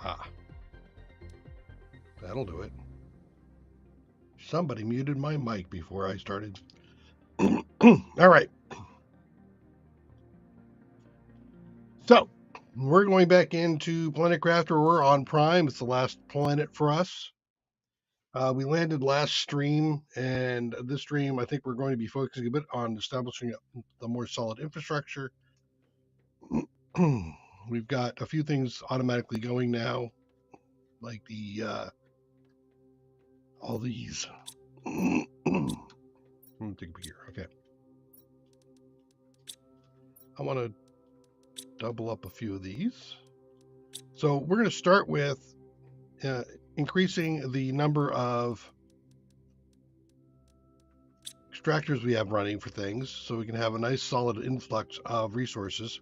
Ah, that'll do it. Somebody muted my mic before I started. All right. So, we're going back into Planet Crafter. We're on Prime. It's the last planet for us. We landed last stream, and this stream, I think we're going to be focusing a bit on establishing the more solid infrastructure. We've got a few things automatically going now, like the all these. Let me take a peek here. Okay. I want to double up a few of these. So we're going to start with increasing the number of extractors we have running for things so we can have a nice solid influx of resources.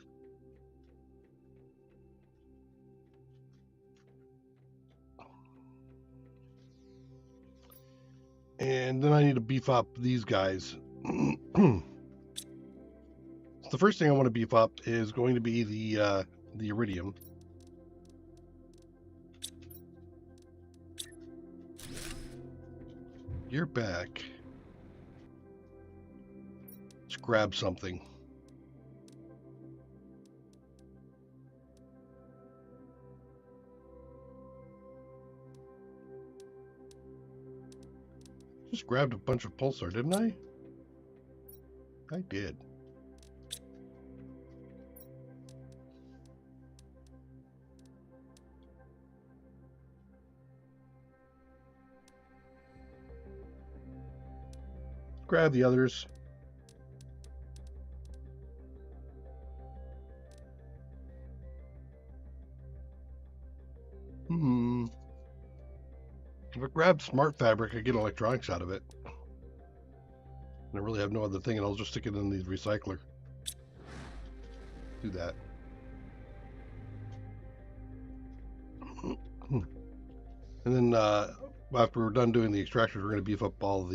And then I need to beef up these guys. The first thing I want to beef up is going to be the iridium. You're back. Let's grab something. Just grabbed a bunch of pulsar, didn't I? I did. Grab the others. If I grab smart fabric, I get electronics out of it. And I really have no other thing, and I'll just stick it in the recycler. Do that. And then after we're done doing the extractors, we're going to beef up all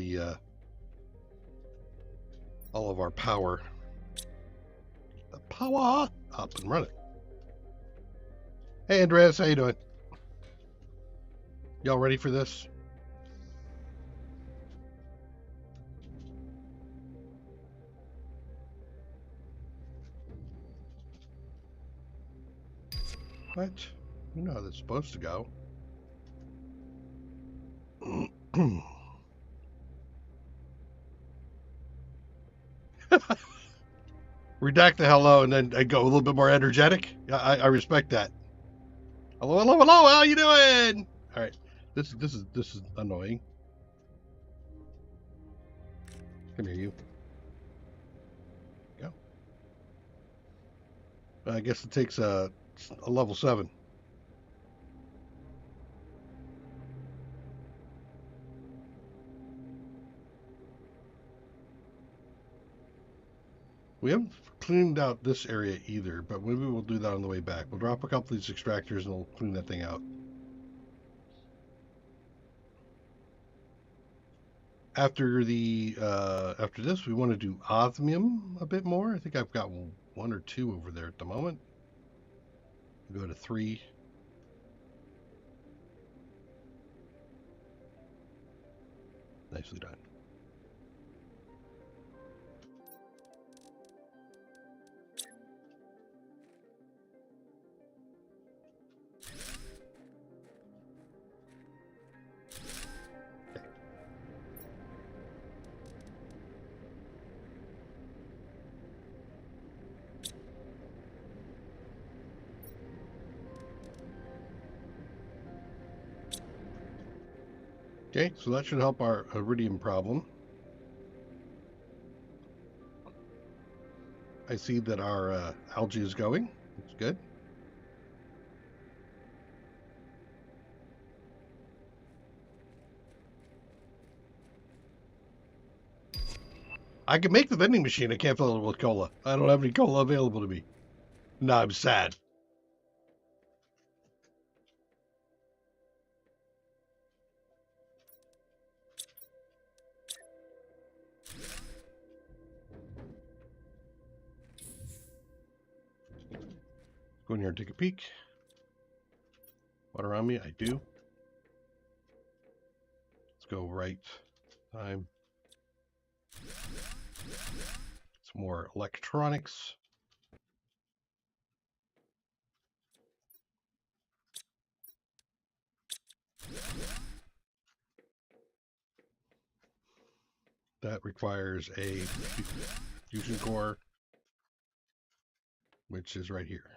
of our power. The power up and running. Hey, Andreas, how you doing? Y'all ready for this? What? You know how that's supposed to go. Redact the hello and then I go a little bit more energetic. I respect that. Hello, hello, hello. How you doing? All right. This is annoying. Come here, you. Go. I guess it takes a level 7. We haven't cleaned out this area either, but maybe we'll do that on the way back. We'll drop a couple of these extractors and we'll clean that thing out. After this, we want to do osmium a bit more. I think I've got 1 or 2 over there at the moment. We'll go to 3. Nicely done. Okay, so that should help our iridium problem. I see that our algae is going. That's good. I can make the vending machine. I can't fill it with cola. I don't have any cola available to me. No, I'm sad. Go in here and take a peek. What around me? I do. Let's go right time. Some more electronics. That requires a fusion core, which is right here.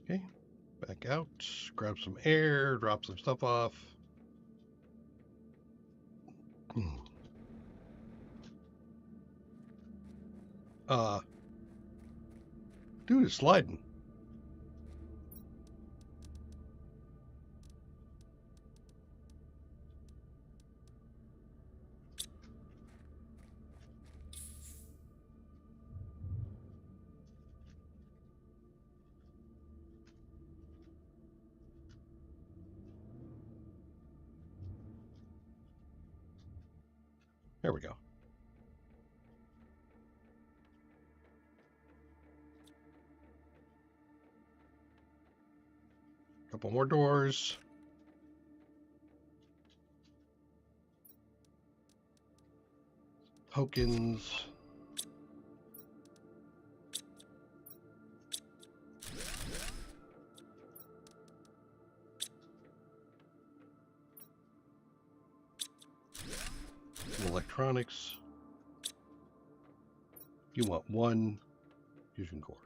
Okay, back out, grab some air, drop some stuff off. Dude, it's sliding. There we go. Couple more doors. Tokens. Some electronics. You want one fusion core.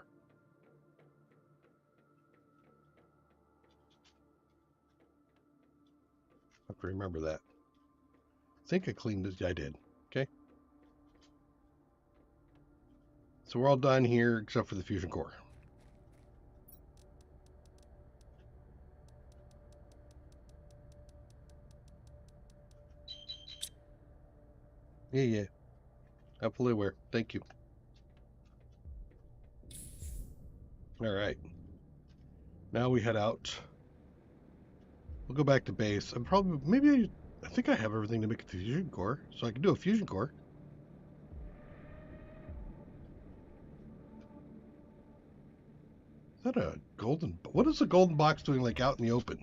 Have to remember that. I think I cleaned this. I did. Okay. So we're all done here except for the fusion core. Yeah. I'm fully aware. Thank you. All right. Now we head out. We'll go back to base. I'm probably, maybe, I think I have everything to make a fusion core, so I can do a fusion core. Is that a golden, what is a golden box doing like out in the open?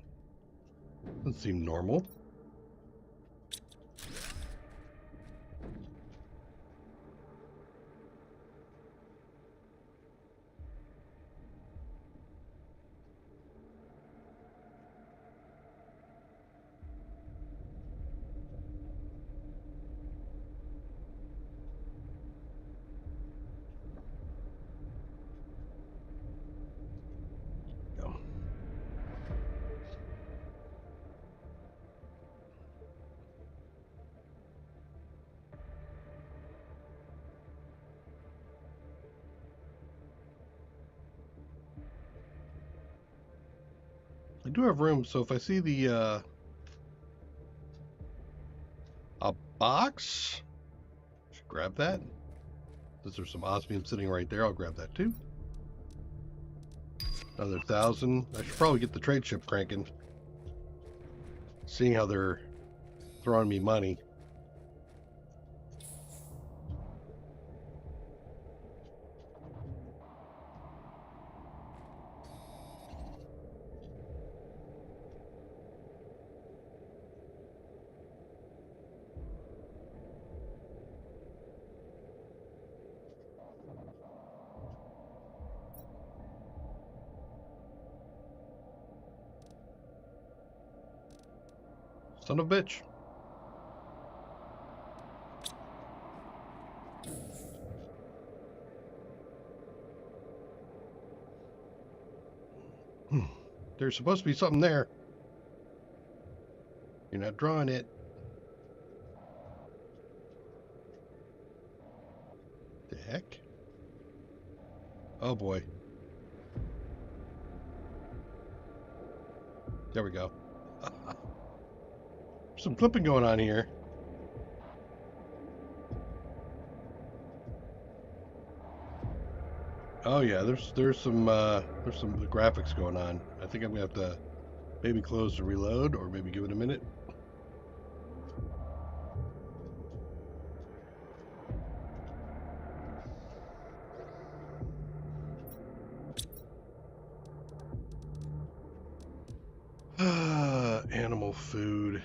Doesn't seem normal. I do have room, so if I see the a box, I should grab that. Since there's some osmium sitting right there, I'll grab that too. Another 1,000. I should probably get the trade ship cranking. Seeing how they're throwing me money. Son of a bitch. There's supposed to be something there. You're not drawing it. The heck? Oh boy. There we go. Some clipping going on here. Oh yeah, there's some graphics going on. I think I'm gonna have to maybe close the reload or maybe give it a minute. Animal food.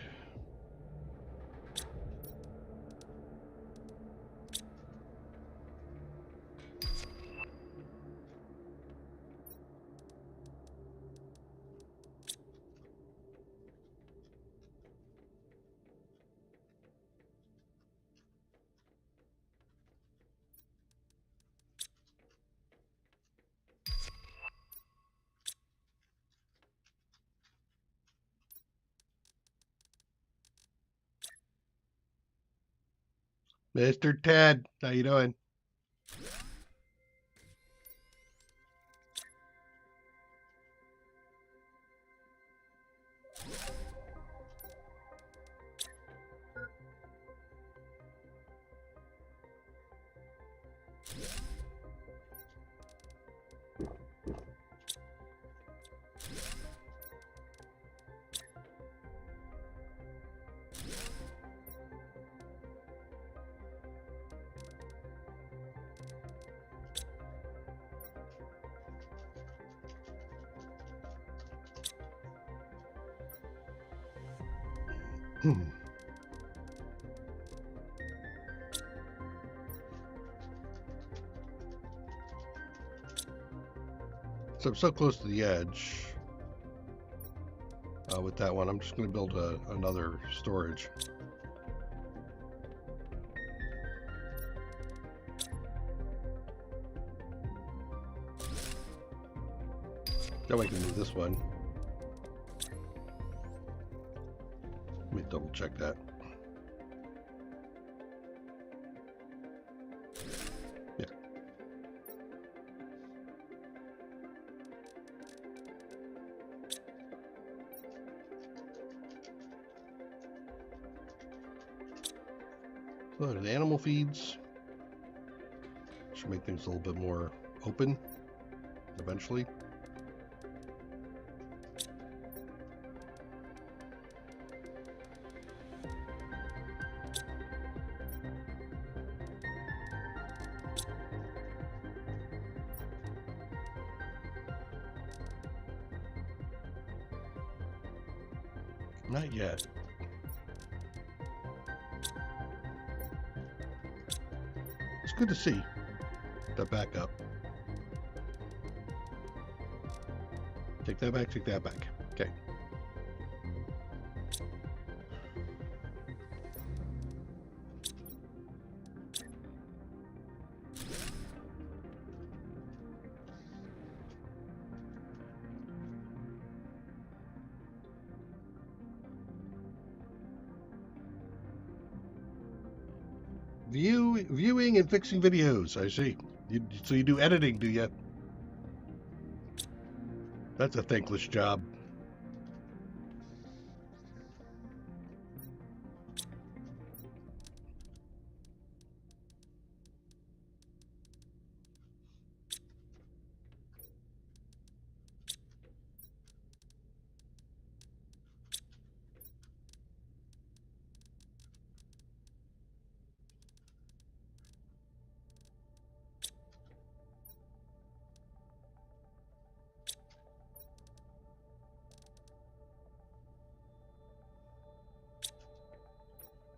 Mr. Ted, how you doing? Hmm. So I'm so close to the edge with that one. I'm just going to build another storage. Now I can move this one. Let me double check that. Yeah. Loaded animal feeds. Should make things a little bit more open eventually. Not yet. It's good to see that back up. Take that back, take that back. Okay. Viewing and fixing videos. I see. So you do editing, do you? That's a thankless job.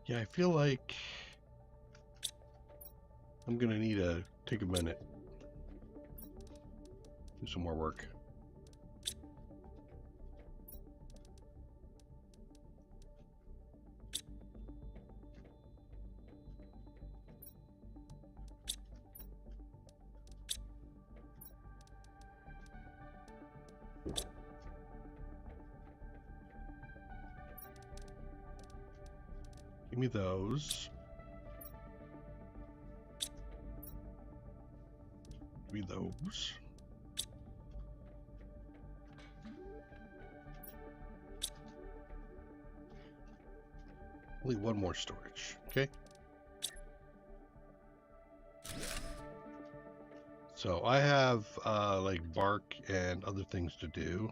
Yeah, I feel like I'm gonna need to take a minute, do some more work. Give me those. Give me those. Only one more storage, okay? So I have like bark and other things to do.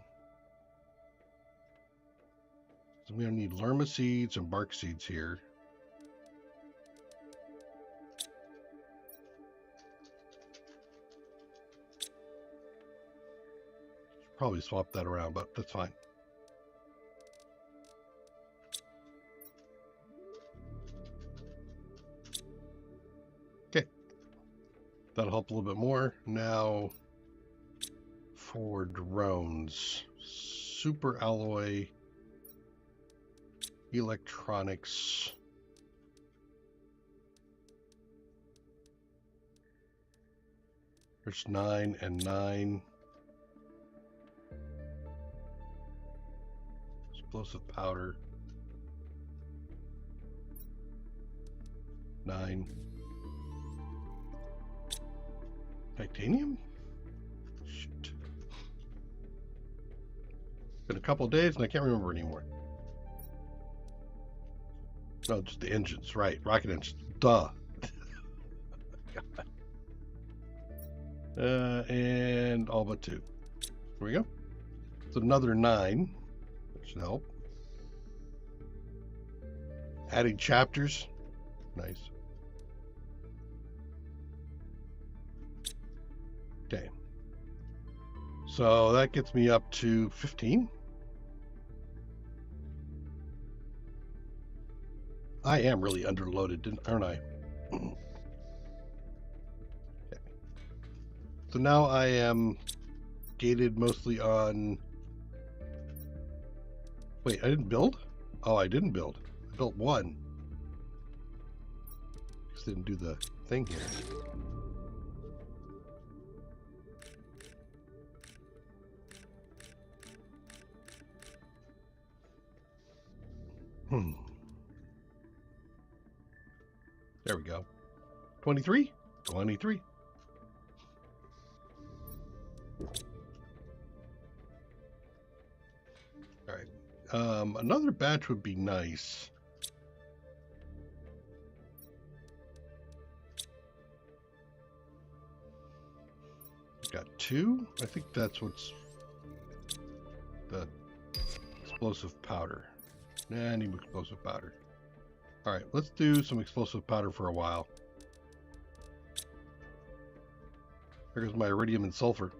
So we're gonna need lerma seeds and bark seeds here. Probably swap that around, but that's fine. Okay, that'll help a little bit more. Now for drones, super alloy, electronics. There's 9 and 9. Explosive powder. 9. Titanium? Shoot. Been a couple of days and I can't remember anymore. No, just the engines, right? Rocket engines. Duh. And all but 2. Here we go. It's another 9. That should help. Adding chapters. Nice. Okay. So that gets me up to 15. I am really underloaded, aren't I? Okay. So now I am gated mostly on... Wait, I didn't build? Oh, I didn't build. I built 1. Just didn't do the thing here. There we go. 23? 23. All right. Another batch would be nice. Got 2. I think that's what's the explosive powder. Nah, I need explosive powder. All right, let's do some explosive powder for a while. There goes my iridium and sulfur.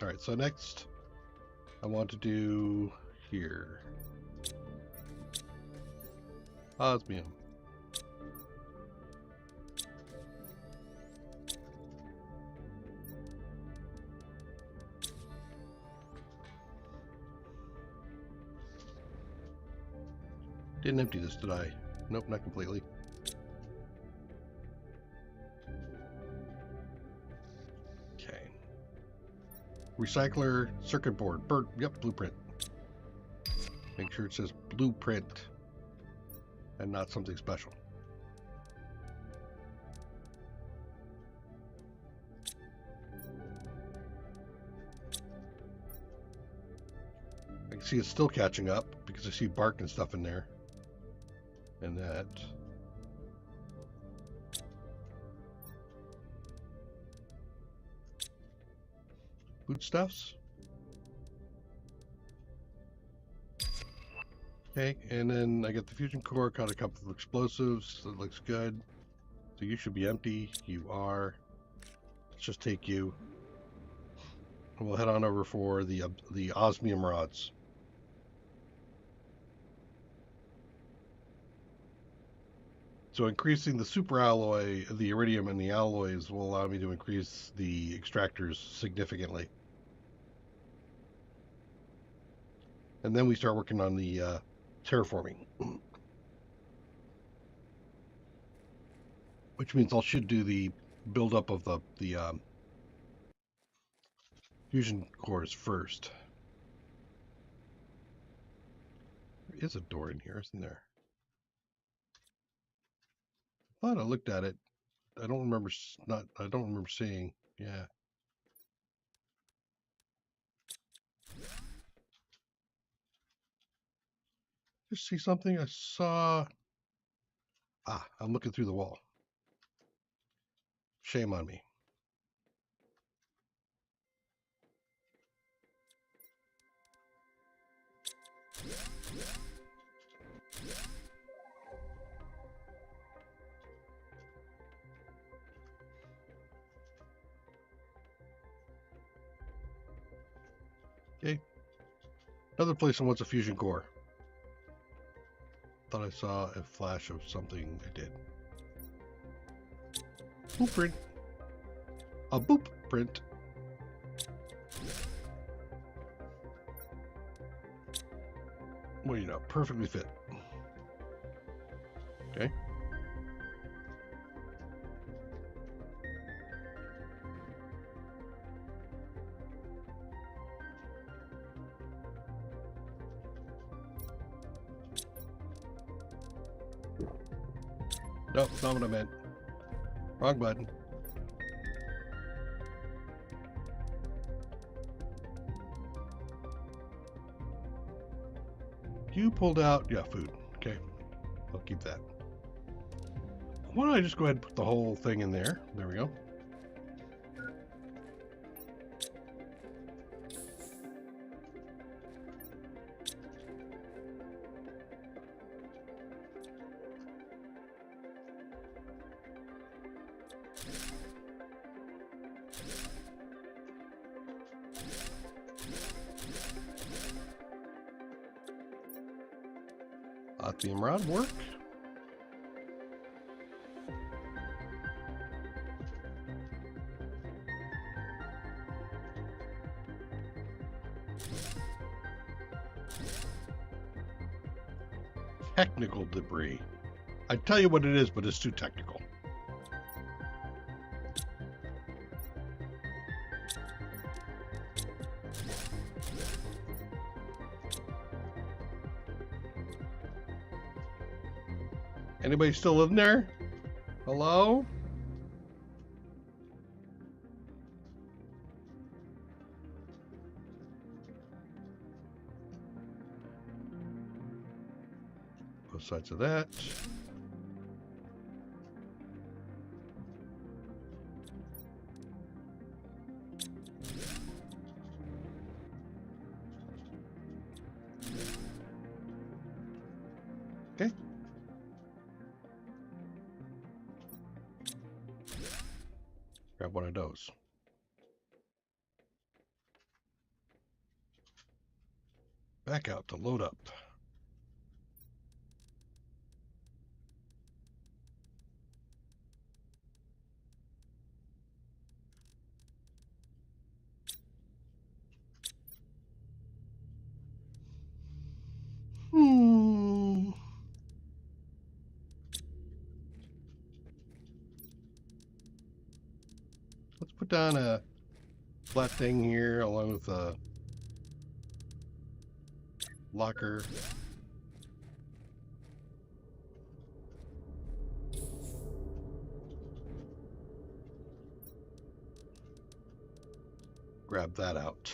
All right, so next I want to do here. Osmium. Didn't empty this, did I? Nope, not completely. Okay. Recycler, circuit board, bird, yep, blueprint. Make sure it says blueprint and not something special. I can see it's still catching up because I see bark and stuff in there. And that. Foodstuffs. Okay, and then I got the fusion core, caught a couple of explosives. That looks good. So you should be empty. You are. Let's just take you. And we'll head on over for the osmium rods. So increasing the super alloy, the iridium and the alloys will allow me to increase the extractors significantly. And then we start working on the terraforming. Which means I should do the buildup of the fusion cores first. There is a door in here, isn't there? I thought I looked at it. I don't remember seeing. Yeah. Just see something I saw. Ah, I'm looking through the wall. Shame on me. Okay. Another place that wants a fusion core. Thought I saw a flash of something. I did. Boop print. A boop print. Well, you know, perfectly fit. Okay. Nope, not what I meant. Wrong button. You pulled out, yeah, food. Okay, I'll keep that. Why don't I just go ahead and put the whole thing in there? There we go. Beam rod work. Technical debris. I tell you what it is, but it's too technical. Anybody still living there? Hello? Both sides of that. Okay. Grab one of those. Back out to load up. Let's put down a flat thing here along with a locker. Grab that out.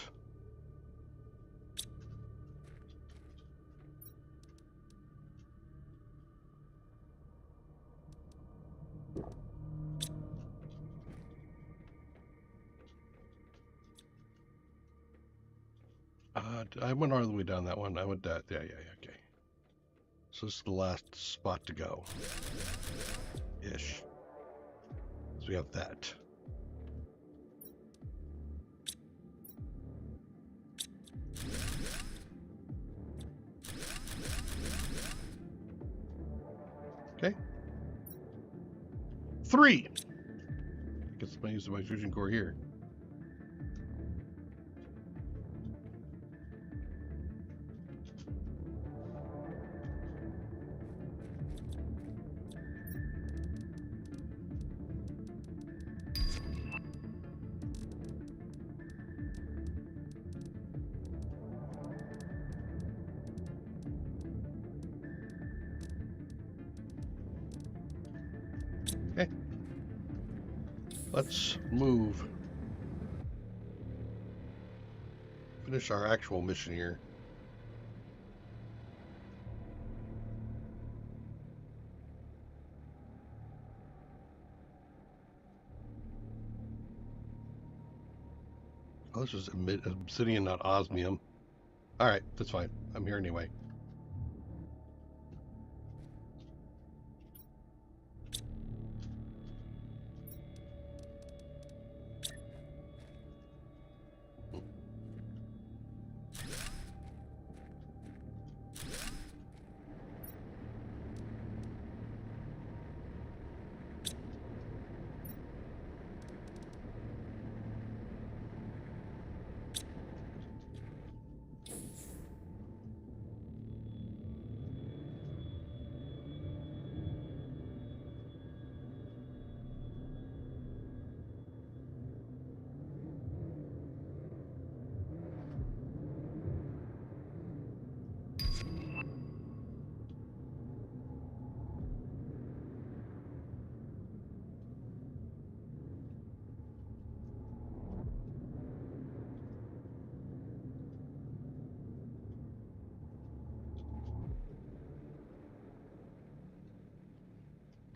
I went all the way down that one. I went that. Yeah, okay. So this is the last spot to go. Ish. So we have that. Okay. 3. I guess I'm using my fusion core here. Okay. Let's move. Finish our actual mission here. Oh, this is obsidian, not osmium. All right, that's fine. I'm here anyway.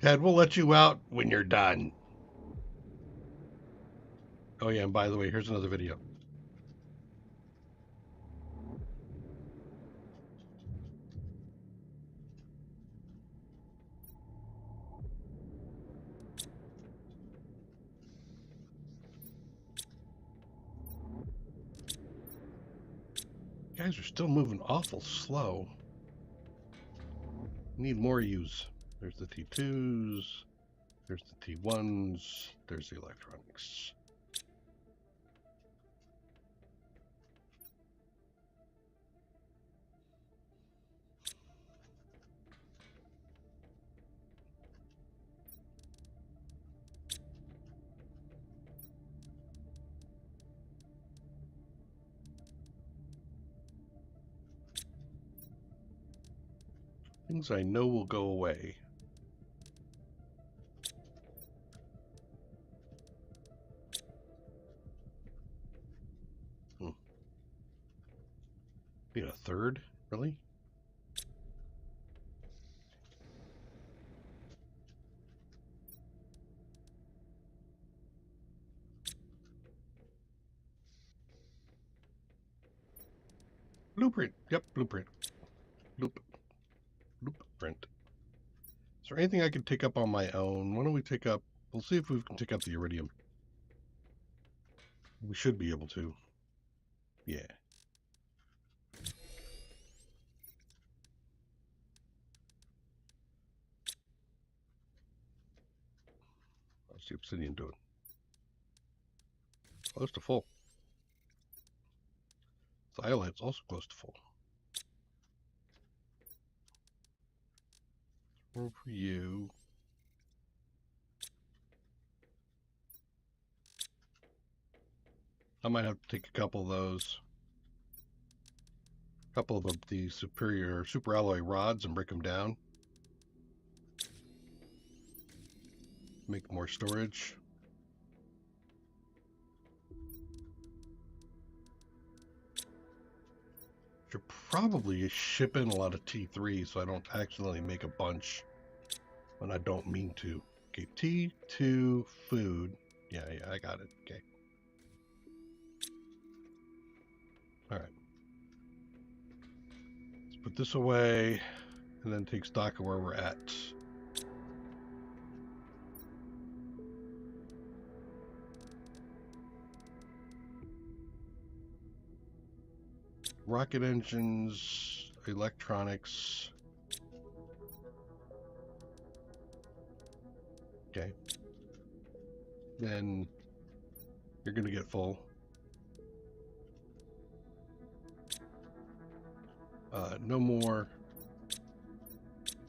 Ted, we'll let you out when you're done. Oh yeah, and by the way, here's another video. You guys are still moving awful slow. Need more use. There's the T2s. There's the T1s. There's the electronics. Things I know will go away. Need a third? Really? Blueprint. Yep, blueprint. Blueprint. Is there anything I can take up on my own? Why don't we take up... We'll see if we can take up the iridium. We should be able to. Yeah. How's the obsidian doing? Close to full. Thiolet's also close to full. Room for you. I might have to take a couple of those. A couple of the super alloy rods and break them down. Make more storage. Should probably ship in a lot of T3 so I don't accidentally make a bunch when I don't mean to. Okay, T2 food. Yeah, I got it. Okay. All right. Let's put this away and then take stock of where we're at. Rocket engines, electronics. Okay. Then you're going to get full. No more.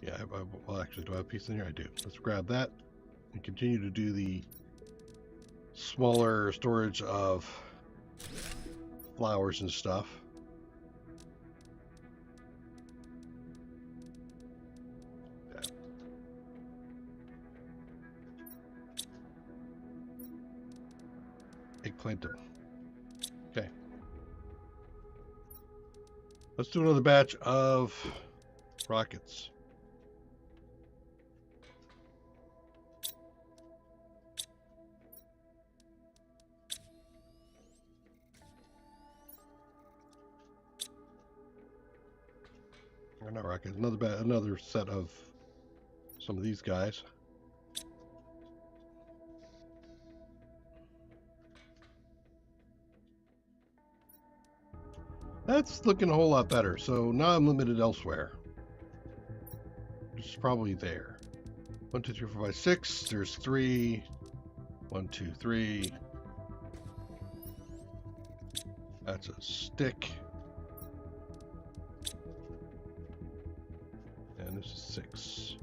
Yeah, well, actually, do I have a piece in here? I do. Let's grab that and continue to do the smaller storage of flowers and stuff. Eggplant. Okay. Let's do another batch of rockets. Or not rocket. Another set of some of these guys. That's looking a whole lot better. So now I'm limited elsewhere. It's probably there. 1, 2, 3, 4, 5, 6. There's 3. 1, 2, 3. That's a stick. And this is 6.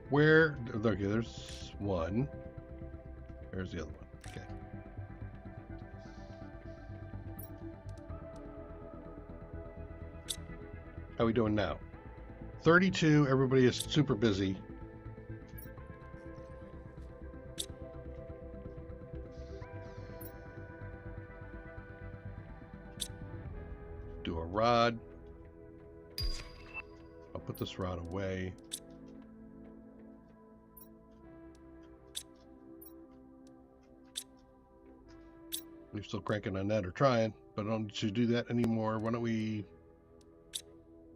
Where? Okay, there's 1. There's the other one. Okay. How are we doing now? 32. Everybody is super busy. Do a rod. I'll put this rod away. We're still cranking on that or trying, but I don't need to do that anymore. Why don't we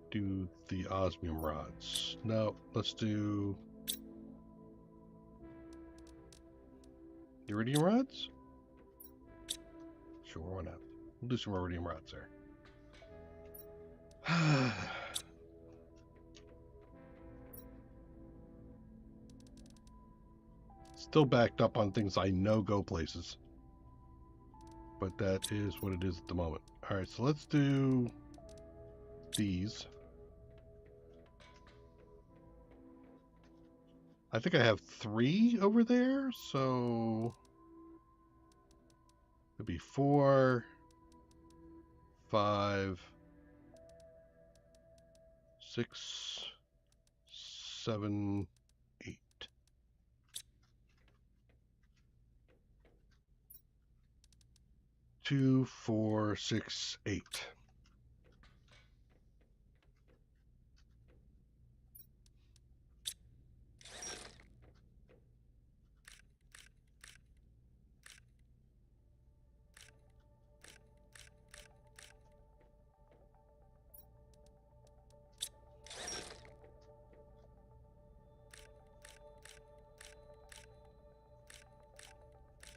do the osmium rods? No, let's do iridium rods? Sure, why not? We'll do some iridium rods there. Still backed up on things I know go places. But that is what it is at the moment. Alright, so let's do these. I think I have 3 over there, so it'd be 4, 5, 6, 7, 8. Two, 4, 6, 8.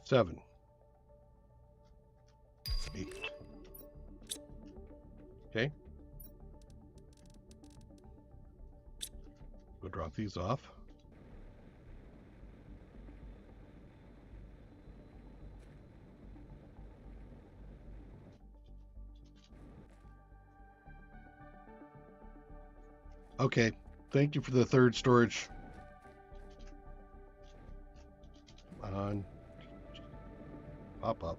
Seven. 8. Okay. We'll drop these off. Okay. Thank you for the 3rd storage. Come on. Pop up.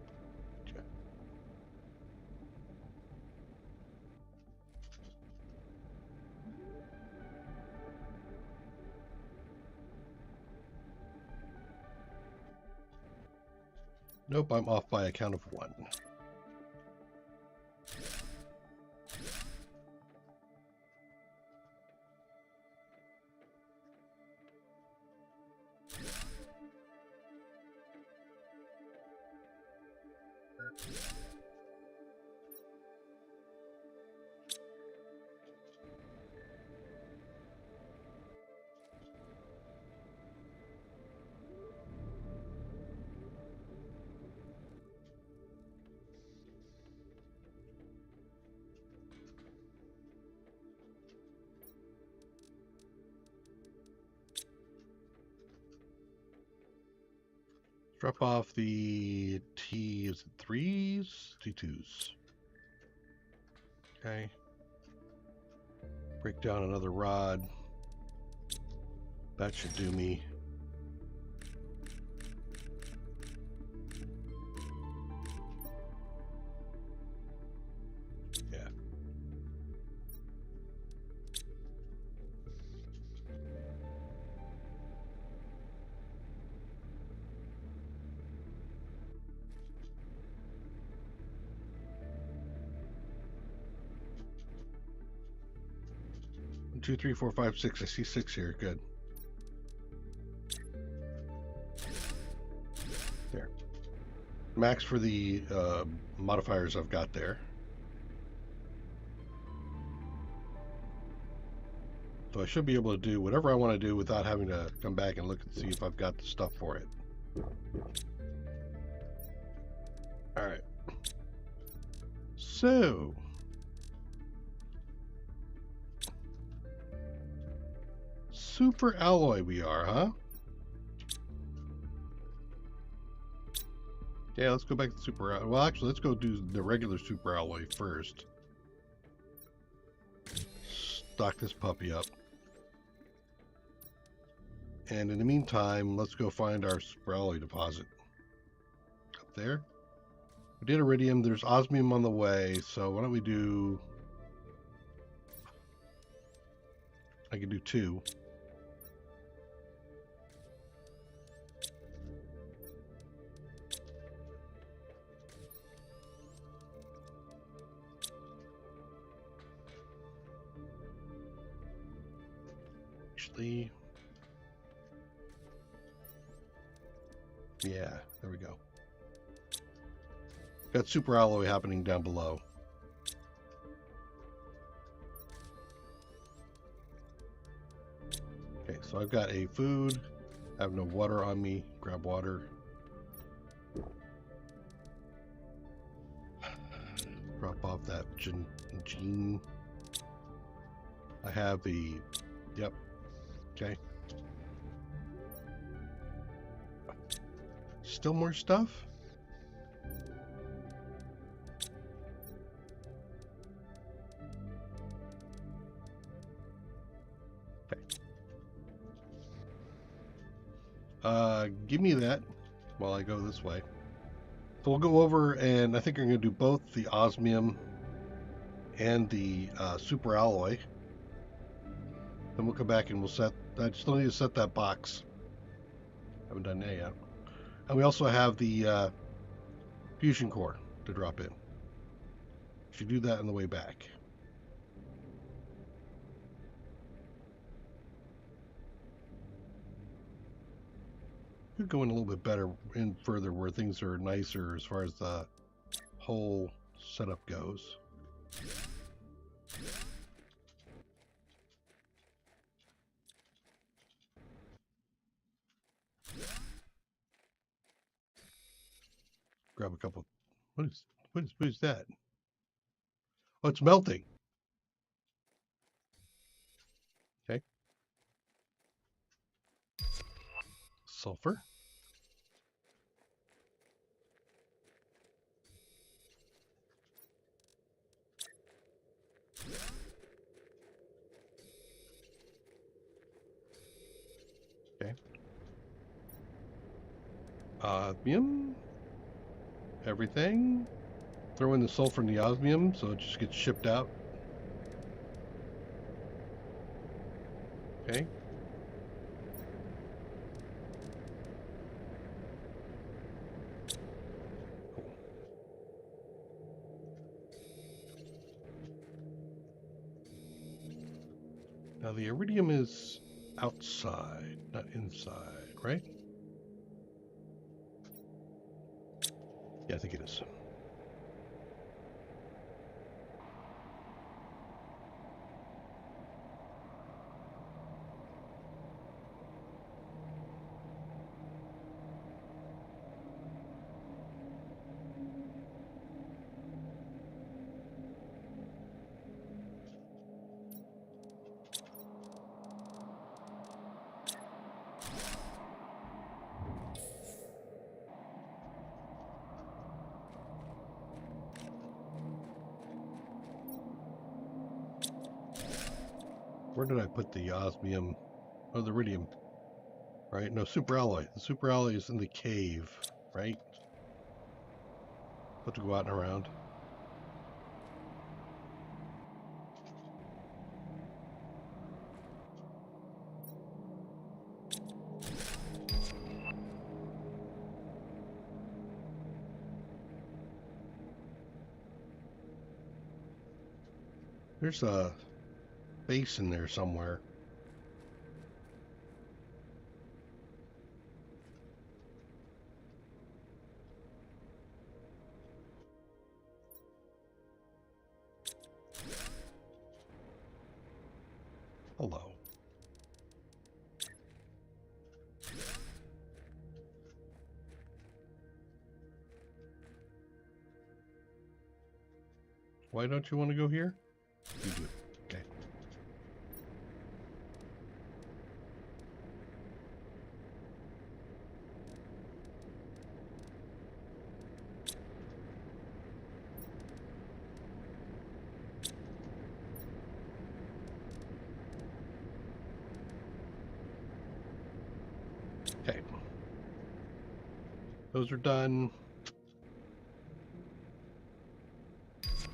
Nope, I'm off by a count of 1. Drop off the T3s? T2s. Okay. Break down another rod. That should do me. Yeah. 2, 3, 4, 5, 6. I see 6 here. Good. There. Max for the modifiers I've got there. So I should be able to do whatever I want to do without having to come back and look and see if I've got the stuff for it. All right. So super alloy we are, huh? Yeah, let's go back to super alloy. Well, actually, let's go do the regular super alloy first. Stock this puppy up. And in the meantime, let's go find our super alloy deposit. Up there. We did iridium. There's osmium on the way. So why don't we do... I can do 2. Actually... Yeah, there we go. Got super alloy happening down below. Okay, so I've got a food. I have no water on me. Grab water. Drop off that gene. I have a... Yep. Okay. Still more stuff? Okay. Give me that while I go this way. So we'll go over, and I think I'm going to do both the osmium and the super alloy. Then we'll come back and we'll set... I still need to set that box. Haven't done that yet. And we also have the fusion core to drop in. Should do that on the way back. Could go in a little bit better in further where things are nicer as far as the whole setup goes. Grab a couple. What is that? Oh, it's melting. Okay. Sulfur. Okay. Osmium. Everything. Throw in the sulfur and the osmium so it just gets shipped out. Okay. Cool. Now the iridium is outside, not inside, right? Yeah, I think it is. Where did I put the osmium? Oh, the iridium. Right? No, super alloy. The super alloy is in the cave, right? Have to go out and around. There's a base in there somewhere. Hello. Why don't you want to go here? You do. Okay. Okay. Those are done.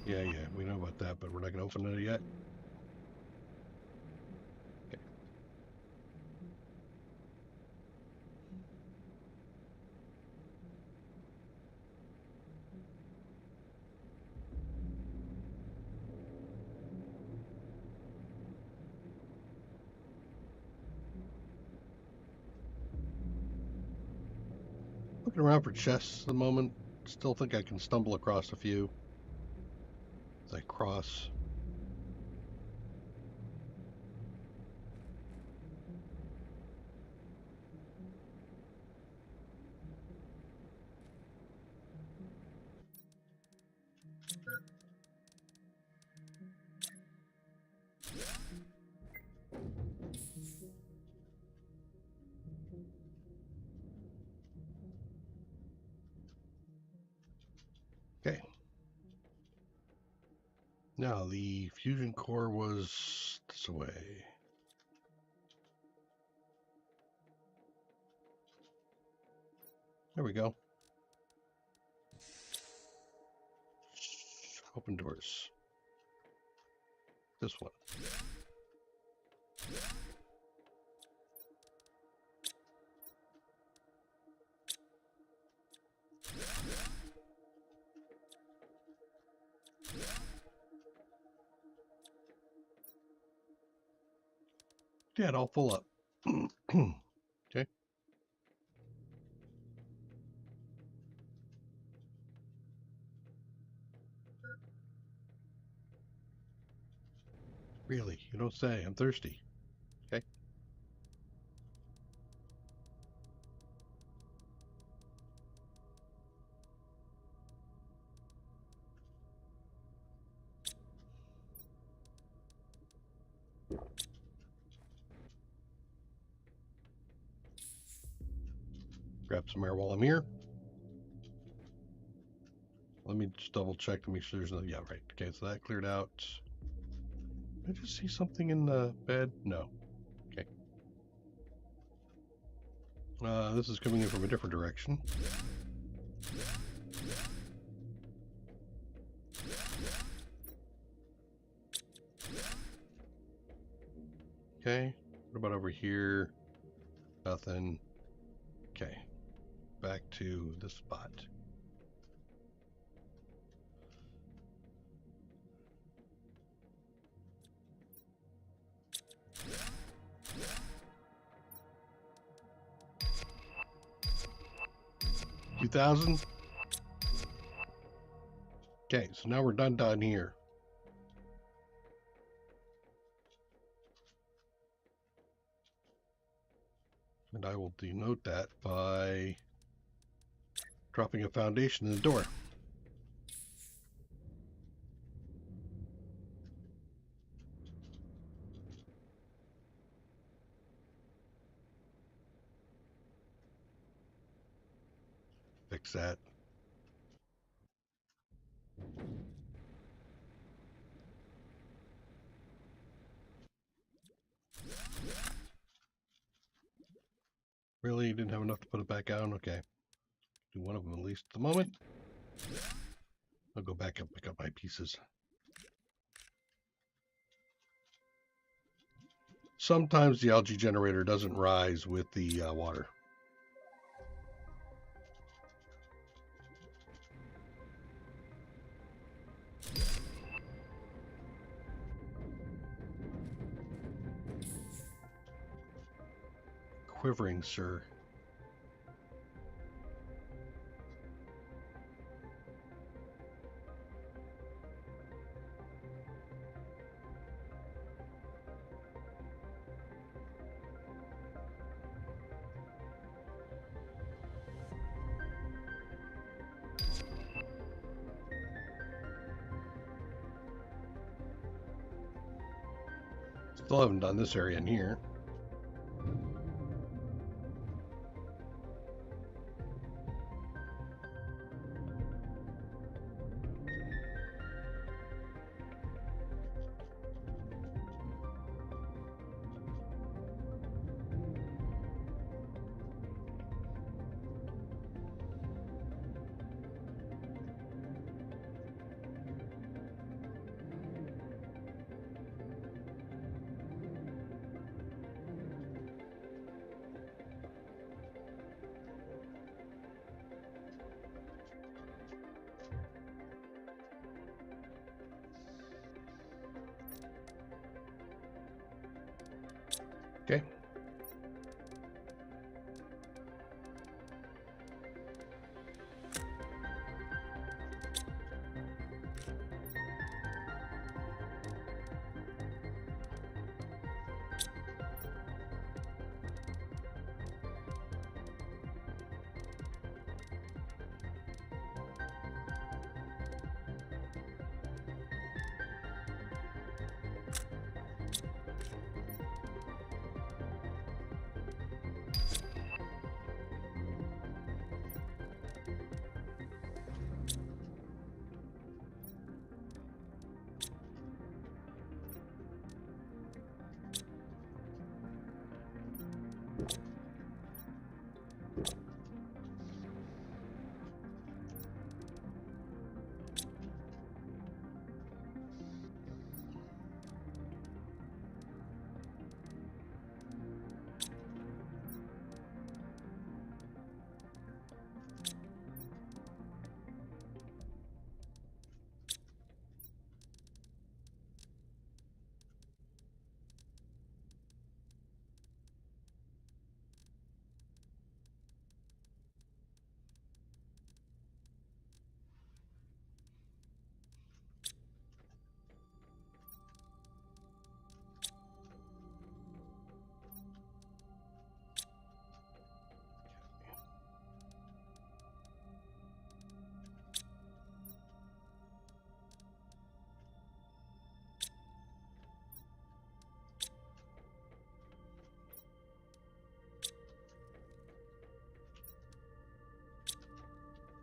Yeah, we know about that, but we're not going to open it yet. Okay. Looking around for chests at the moment. Still think I can stumble across a few as I cross. Okay. Now, the fusion core was this way. There we go. Open doors. This one. Yeah, it all full up. Okay. Really? You don't say. I'm thirsty. Okay. Grab some air while I'm here. Let me just double check to make sure there's no. Yeah, right. Okay, so that cleared out. Did I just see something in the bed? No. Okay. This is coming in from a different direction. Okay. What about over here? Nothing. Okay. Back to the spot. $2,000. Okay, so now we're done down here. And I will denote that by dropping a foundation in the door. Fix that. Really? You didn't have enough to put it back on? Okay. Do one of them at least at the moment. I'll go back and pick up my pieces. Sometimes the algae generator doesn't rise with the water. quivering, sir. Still haven't done this area in here. Okay.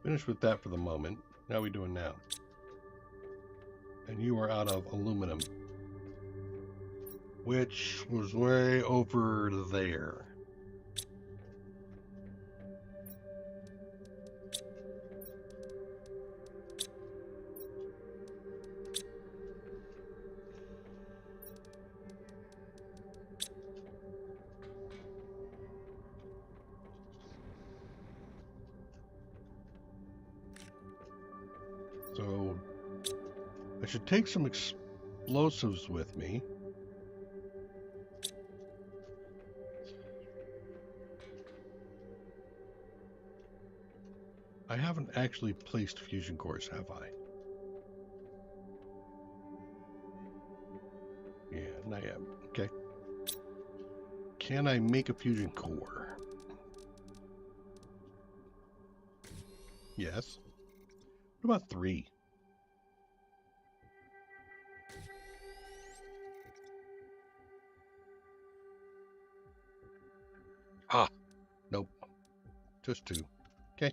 Finished with that for the moment. How are we doing now? And you are out of aluminum, which was way over there. So I should take some explosives with me. I haven't actually placed fusion cores, have I? Yeah, not yet. Okay. Can I make a fusion core? Yes. What about 3? Ah, nope. Just 2. Okay.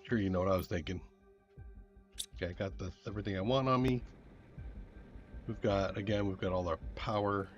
Sure, you know what I was thinking. Okay, I got everything I want on me. We've got all our power.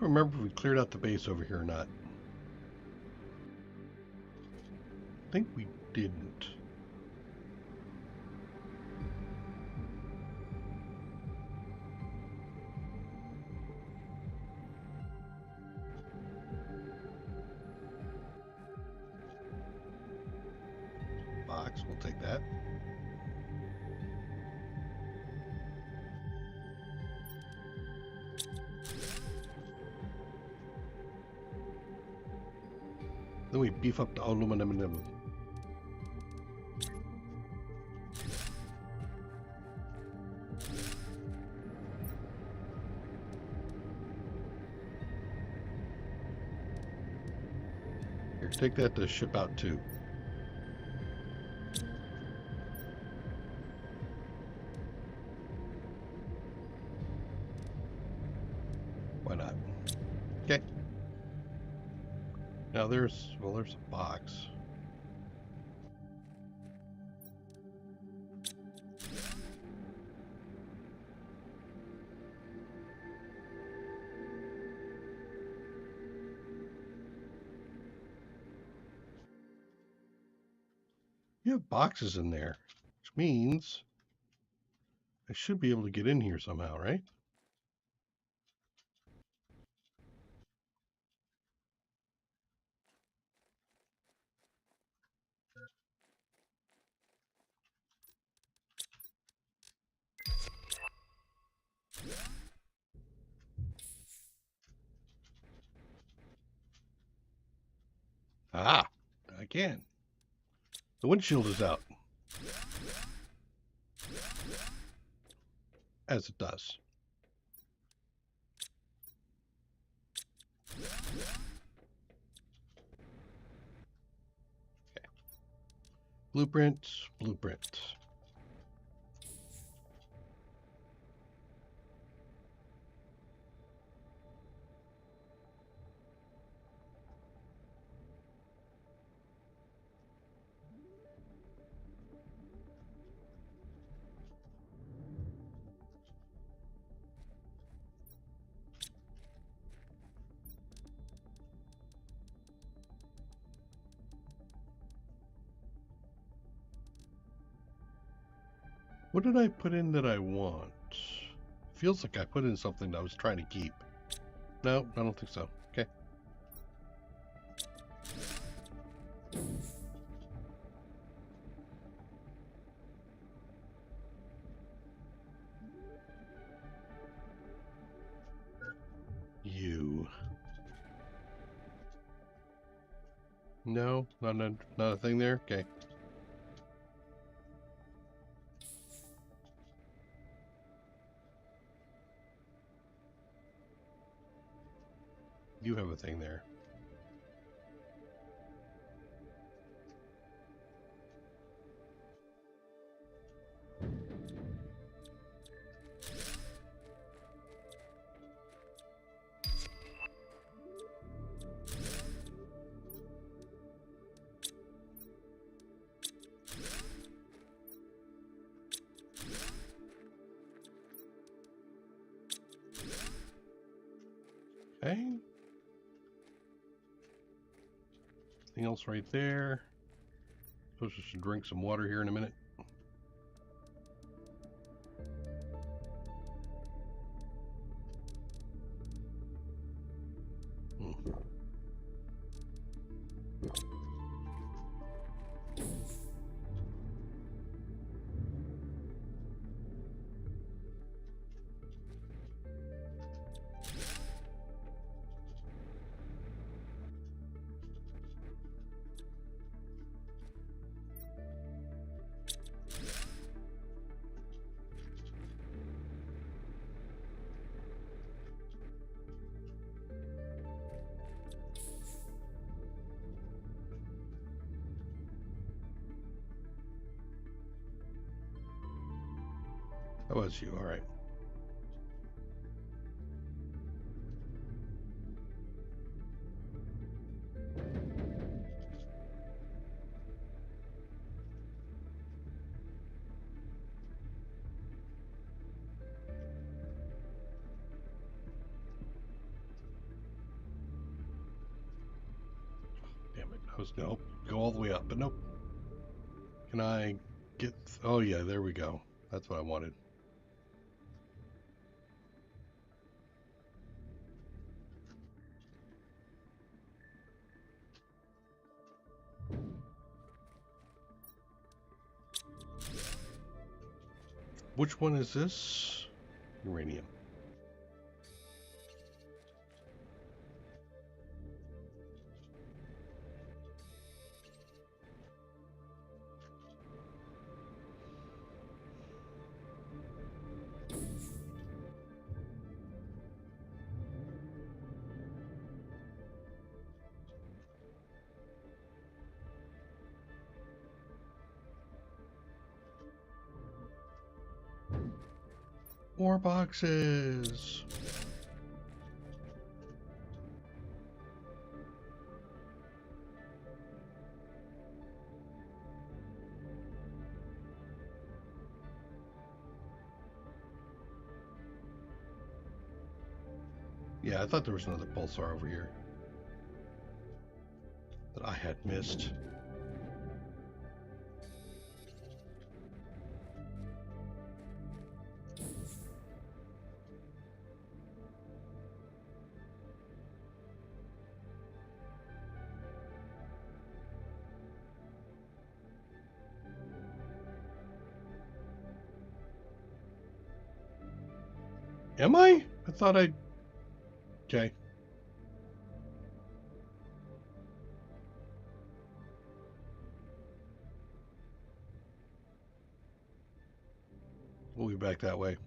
don't remember if we cleared out the base over here or not. I think we didn't. Box, we'll take that. Then we beef up the aluminum. Here, take that to ship out too. Why not? Okay. Now there's a box. You have boxes in there, which means I should be able to get in here somehow, right? Ah, I can. The windshield is out. As it does. Okay. Blueprint. What did I put in that I want? Feels like I put in something that I was trying to keep. No, I don't think so. Okay. You. No, not a thing there? Okay. You have a thing there. Okay. Anything else right there? Suppose I should drink some water here in a minute. That was you, all right. I was gonna go all the way up, but nope. Can I get... Oh yeah, there we go. That's what I wanted. Which one is this? Uranium. More boxes. Yeah, I thought there was another pulsar over here that I had missed. Am I? I thought I... Okay. We'll be back that way.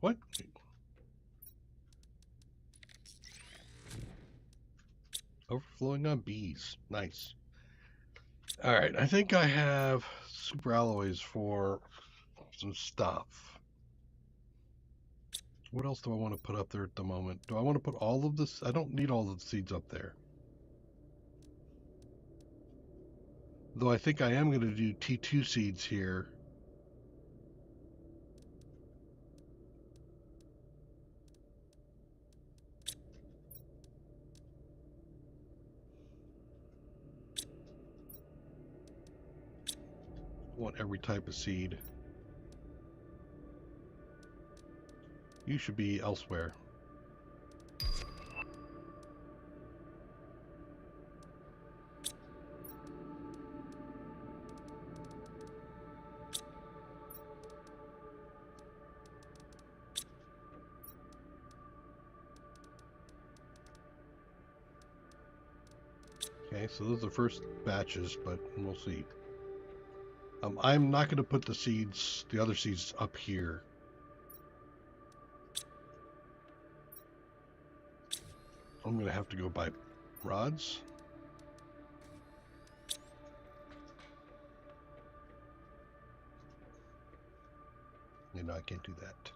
What? Overflowing on bees. Nice. All right, I think I have super alloys for some stuff. What else do I want to put up there at the moment? Do I want to put all of this? I don't need all of the seeds up there. Though I think I am going to do T2 seeds here. I want every type of seed. You should be elsewhere. Okay, so those are the first batches, but we'll see. I'm not going to put the seeds, the other seeds, up here. I'm going to have to go buy rods. You know, I can't do that.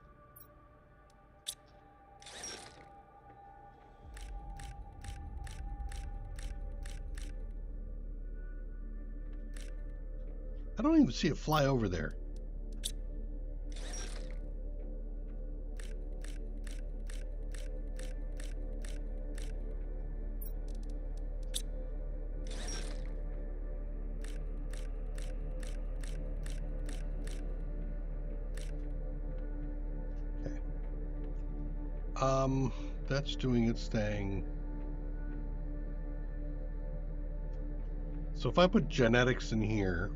I don't even see it fly over there. Okay. That's doing its thing. So if I put genetics in here,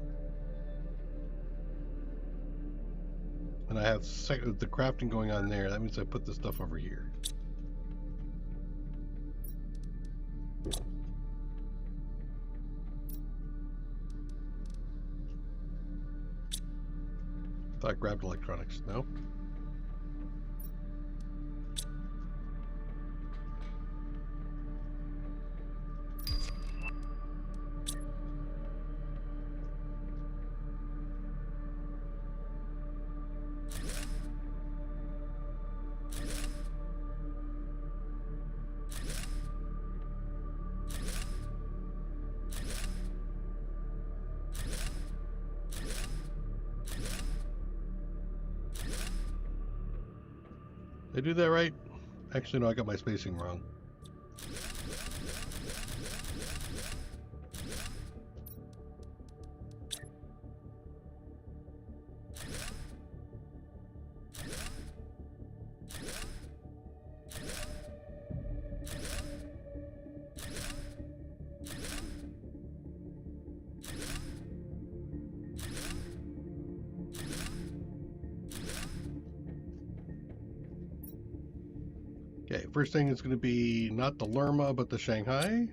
and I have the crafting going on there. That means I put this stuff over here. Thought I grabbed electronics. No. Did I do that right? Actually, no, I got my spacing wrong. Okay, first thing is going to be not the Lerma, but the Shanghai.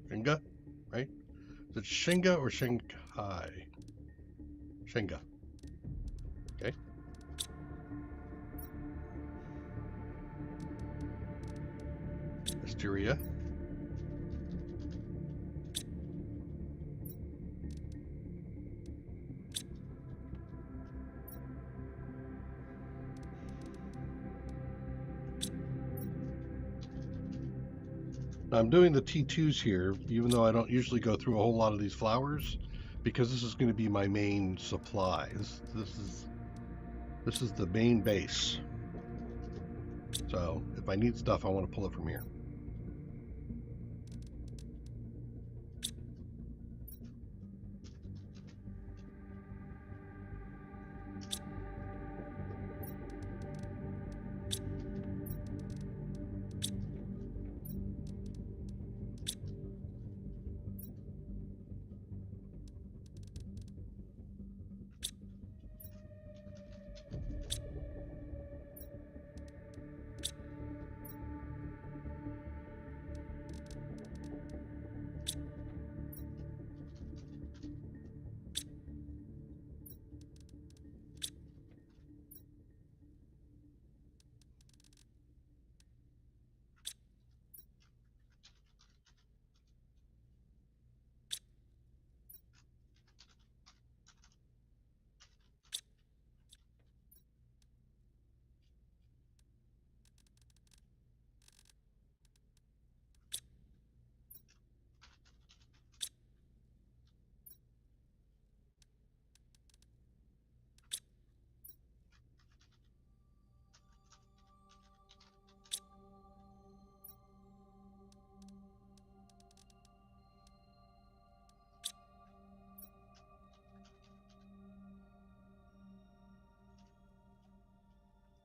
Shinga, right? Is it Shinga or Shanghai? Shinga. Okay. Asteria. I'm doing the T2s here, even though I don't usually go through a whole lot of these flowers, because this is going to be my main supply. This is the main base. So if I need stuff, I want to pull it from here.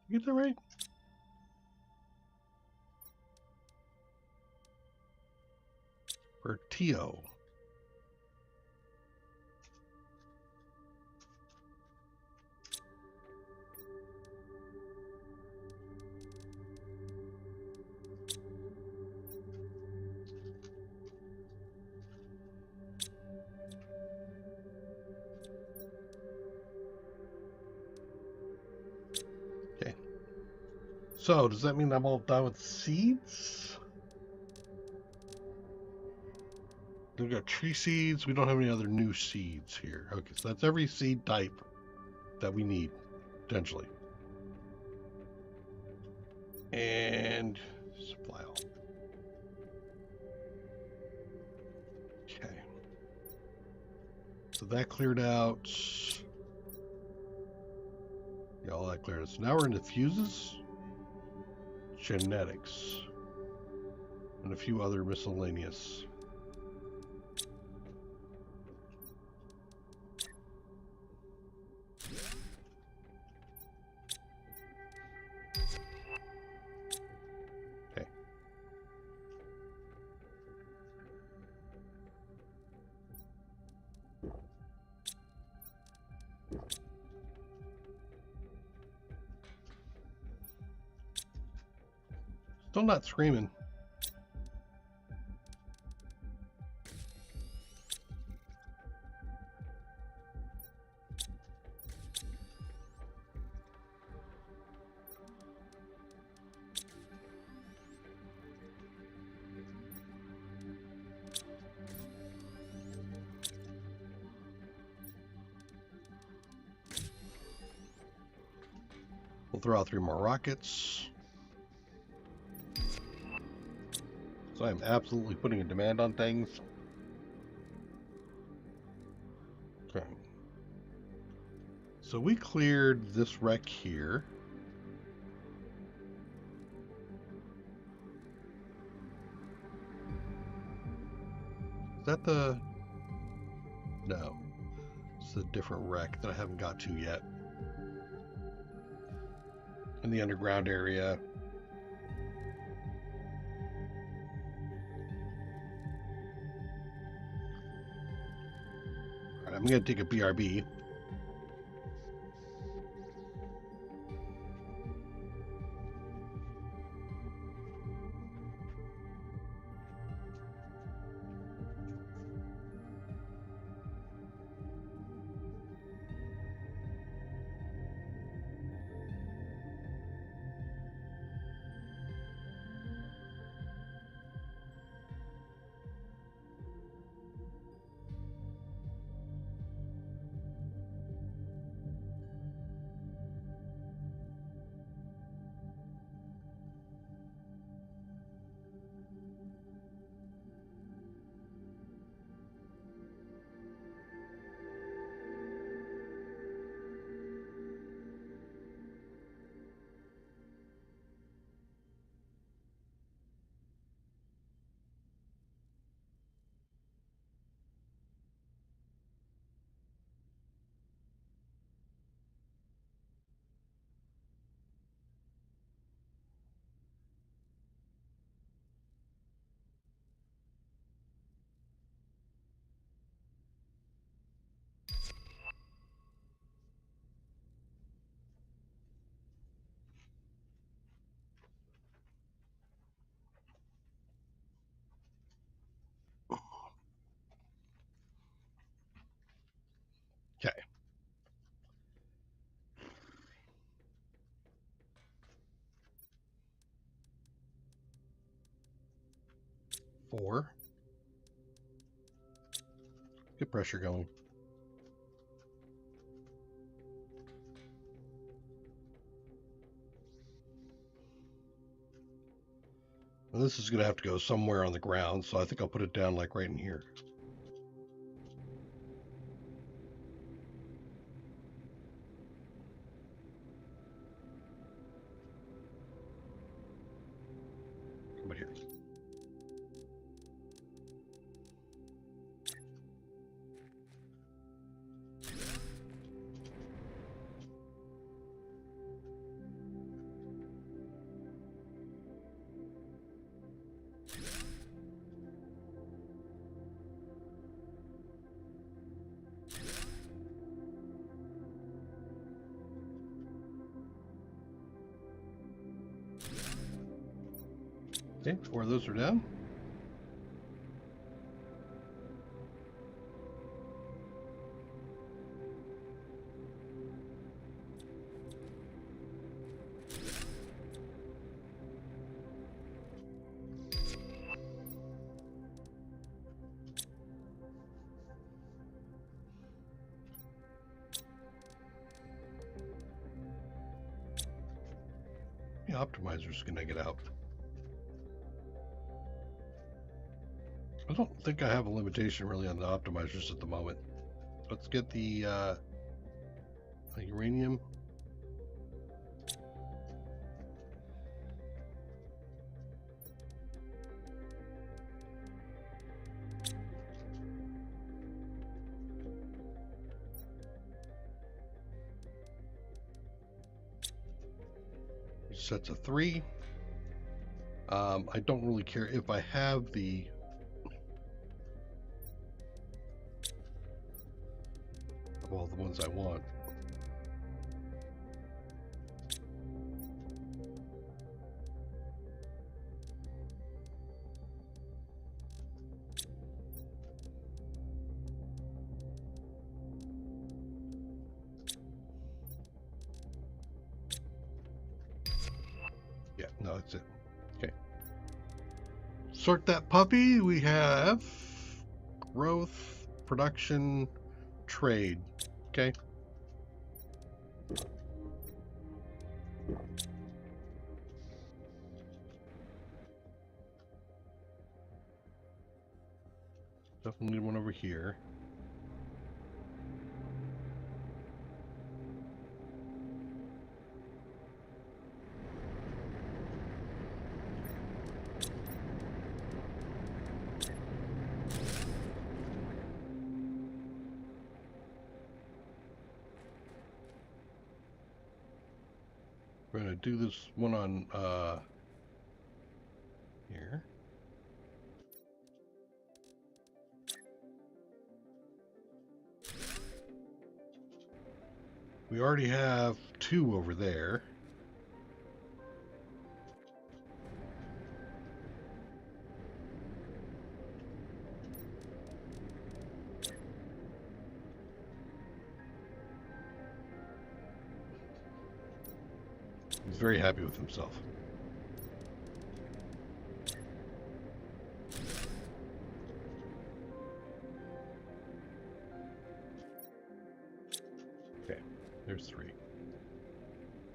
You get that right? For Tio. Okay. So, does that mean I'm all done with seeds? We've got tree seeds. We don't have any other new seeds here. Okay, so that's every seed type that we need, potentially. And supply all. Okay. So that cleared out. Yeah, all that cleared out. So now we're into fuses, genetics, and a few other miscellaneous. Still not screaming. We'll throw out 3 more rockets. So I'm absolutely putting a demand on things. Okay. So we cleared this wreck here. Is that the... No. It's a different wreck that I haven't got to yet. In the underground area. Alright, I'm going to take a BRB. Okay. 4. Get pressure going. Well, this is going to have to go somewhere on the ground, so I think I'll put it down like right in here. Come here. Okay, 4 of those are down. The optimizer's going to get out. I don't think I have a limitation really on the optimizers at the moment. Let's get the uranium. Sets of 3. I don't really care if I have the of all the ones I want. that's it. Okay. Sort that puppy. We have growth, production, trade. Okay. Definitely need one over here. We're going to do this one on here. We already have 2 over there. He's very happy with himself. Okay, there's 3.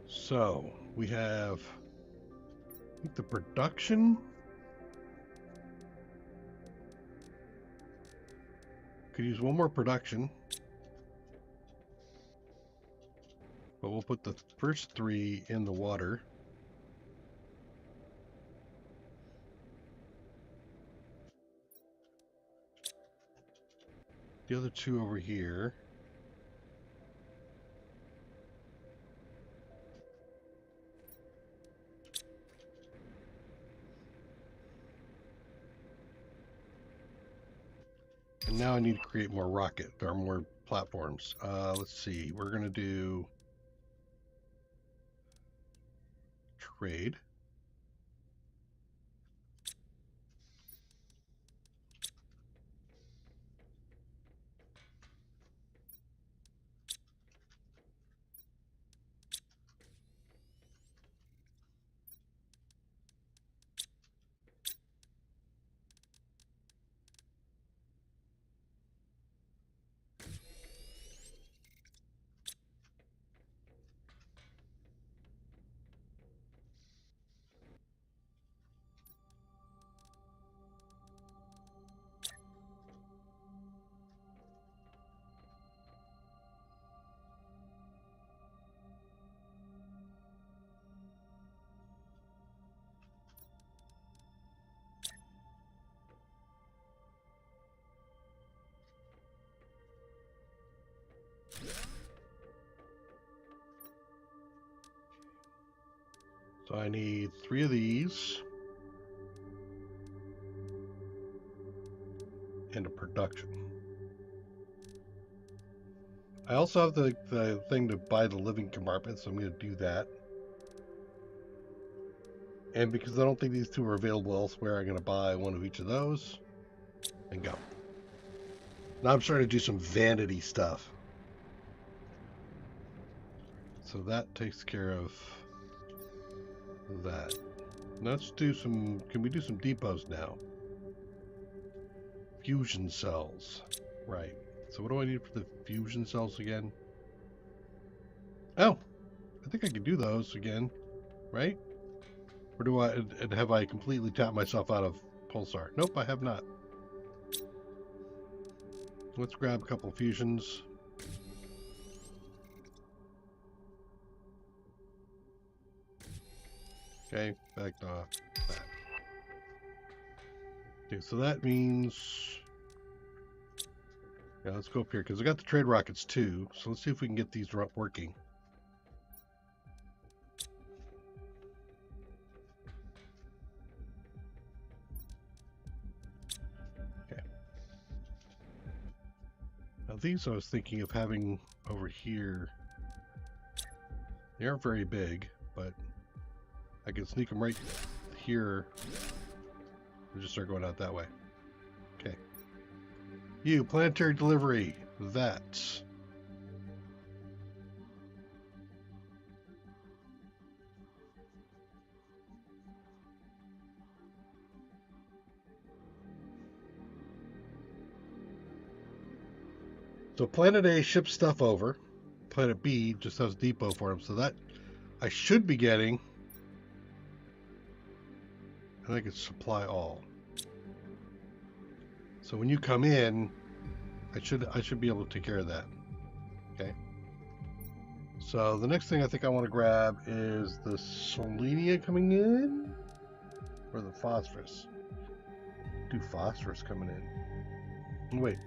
So we have, I think, the production. Could use one more production, but we'll put the first 3 in the water. The other 2 over here. And now I need to create more rocket, or more platforms. Let's see, we're gonna do trade. So I need 3 of these and a production. I also have the thing to buy the living compartment, so I'm going to do that. And because I don't think these 2 are available elsewhere, I'm going to buy 1 of each of those and go. Now I'm starting to do some vanity stuff. So that takes care of that. Let's do some, can we do some depots now? Fusion cells. Right. So what do I need for the fusion cells again? Oh, I think I can do those again, right? Or do I, have I completely tapped myself out of Pulsar? Nope, I have not. Let's grab a couple of fusions. Okay, back to that. Okay, so that means, yeah, let's go up here because I got the trade rockets too. So let's see if we can get these working. Okay. Now these I was thinking of having over here. They aren't very big, but I can sneak them right here and just start going out that way. Okay. You, planetary delivery. That. So Planet A ships stuff over. Planet B just has depot for them. So that I should be getting. I think it's supply all. So when you come in, I should be able to take care of that. Okay. So the next thing I think I want to grab is the selenia coming in, or the phosphorus. Do phosphorus coming in? Wait,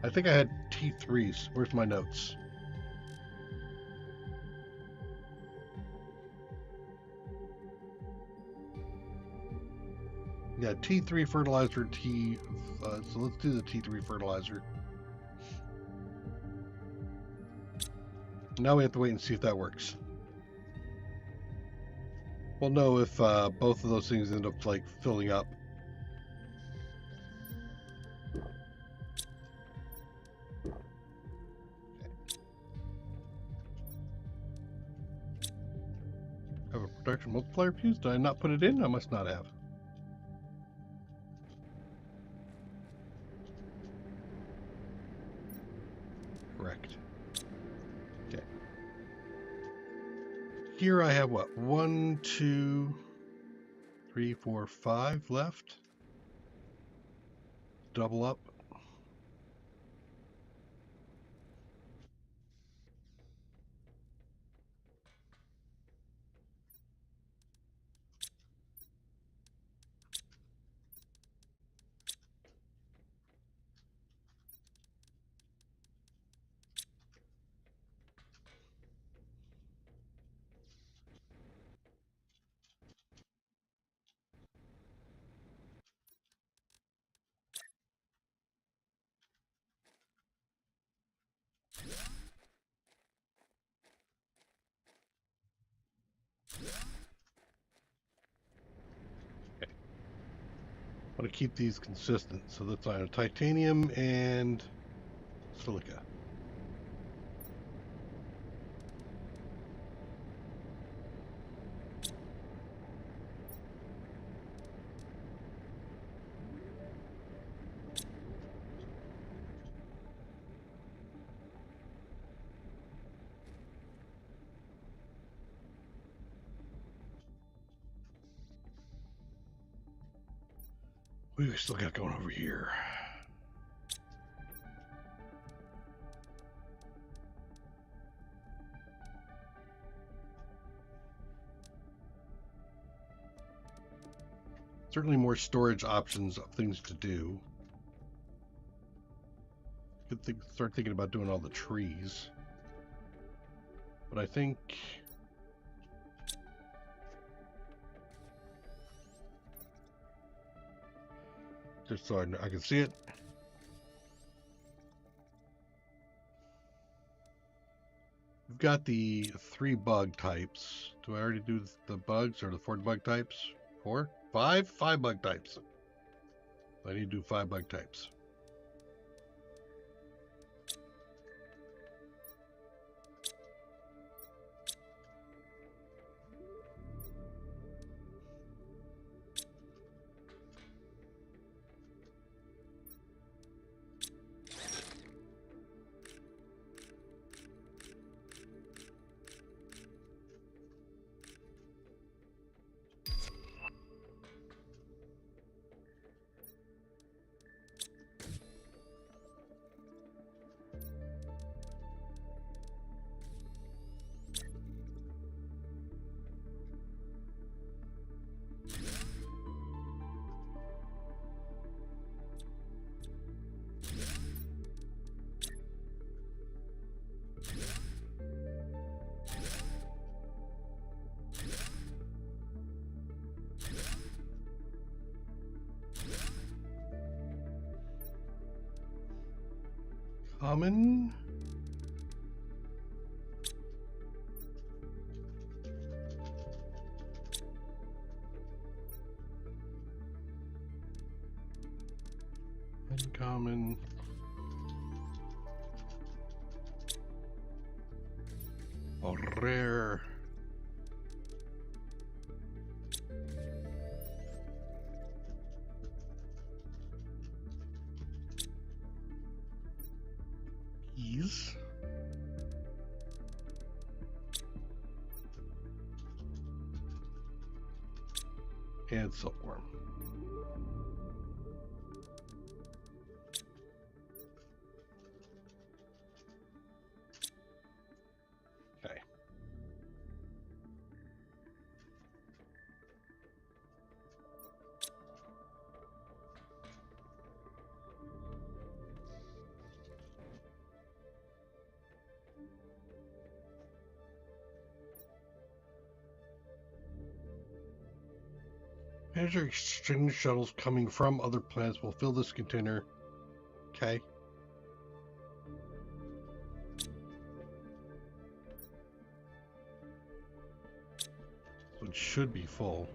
I think I had T3s. Where's my notes? Yeah, T3 fertilizer, so let's do the T3 fertilizer. Now we have to wait and see if that works. We'll know if both of those things end up like filling up. Have a production multiplier fuse? Did I not put it in? I must not have. Correct. Okay. Here I have what? 1, 2, 3, 4, 5 left. Double up. I want to keep these consistent, so that's on titanium and silica. We still got going over here. Certainly more storage options of things to do. Could start thinking about doing all the trees. But I think just so I can see it. We've got the 3 bug types. Do I already do the bugs or the 4 bug types? 4? 5? 5 bug types. I need to do 5 bug types. Common. Uncommon. Or rare. and silkworm. Okay. Measure exchange shuttles coming from other planets will fill this container. Okay. So it should be full.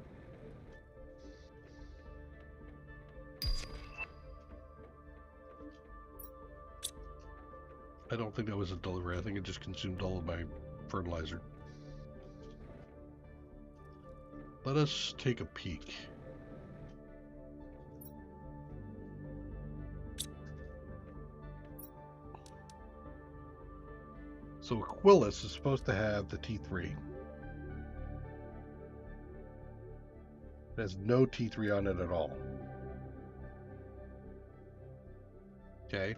I don't think that was a delivery. I think it just consumed all of my fertilizer. Let us take a peek. So Aquilus is supposed to have the T3. It has no T3 on it at all. Okay.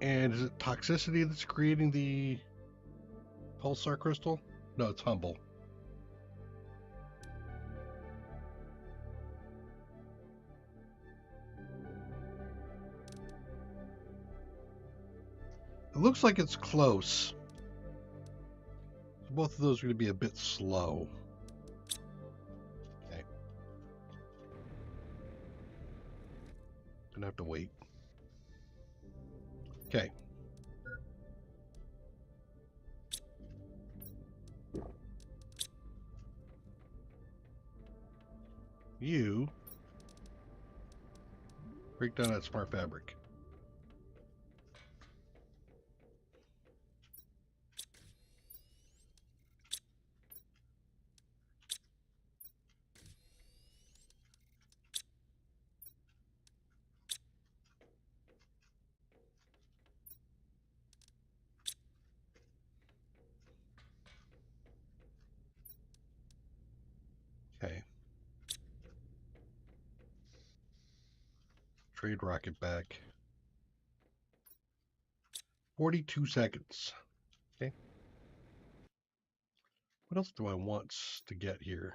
And is it Toxicity that's creating the pulsar crystal? No, it's Humble. It looks like it's close. Both of those are going to be a bit slow. Okay. Gonna have to wait. Okay. You break down that smart fabric. Okay. Trade rocket back. 42 seconds. Okay. What else do I want to get here?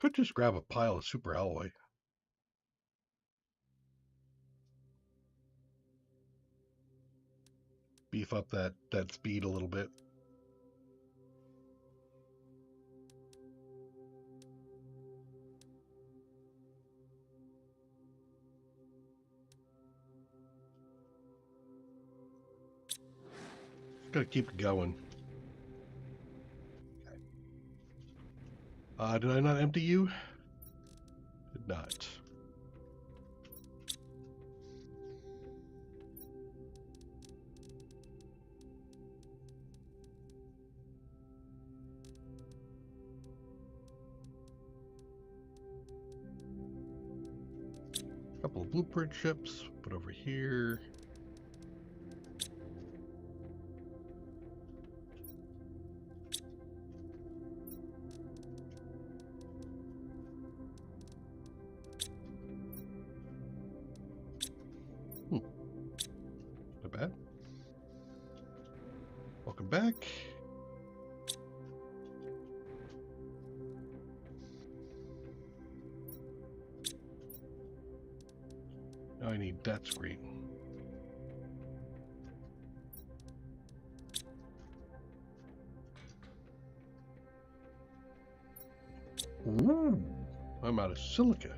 Could just grab a pile of super alloy. Beef up that speed a little bit. Gotta keep it going. Did I not empty you? Did not. Couple of blueprint ships. Put over here. Not bad. Welcome back. Now I need that screen. Ooh, I'm out of silica.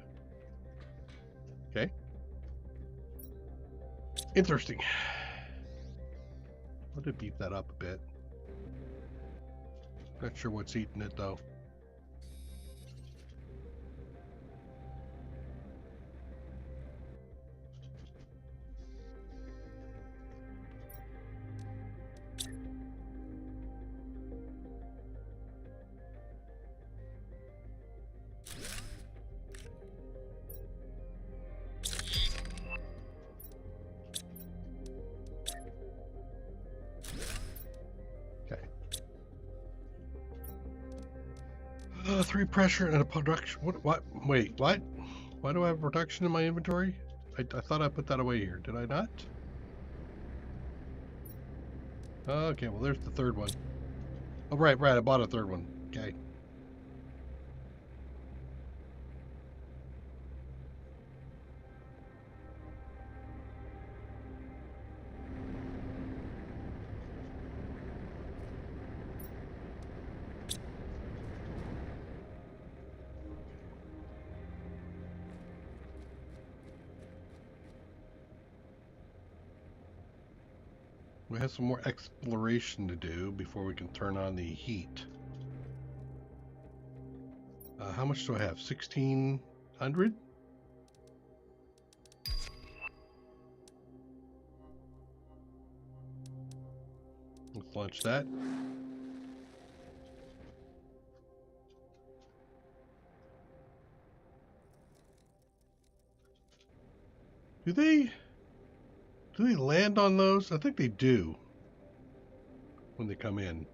Okay. Interesting. I'll just beef that up a bit. Not sure what's eating it though. 3 pressure and a production. What? Wait, what? Why do I have production in my inventory? I thought I put that away here. Did I not? Okay, well, there's the third one. Oh, right. I bought a third one. Okay. We have some more exploration to do before we can turn on the heat. How much do I have? 1,600? Let's launch that. Do they land on those? I think they do when they come in.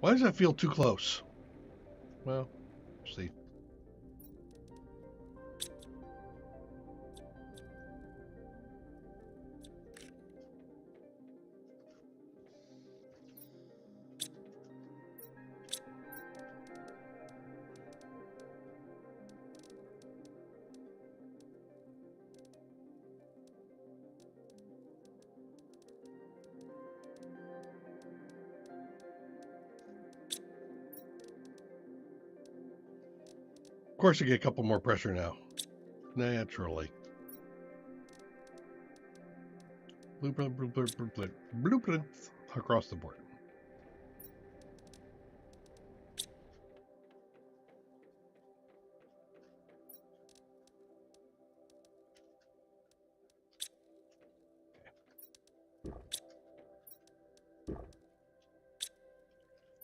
Why does that feel too close? Well, see. Of course, you get a couple more pressure now. Naturally. Blueprints across the board.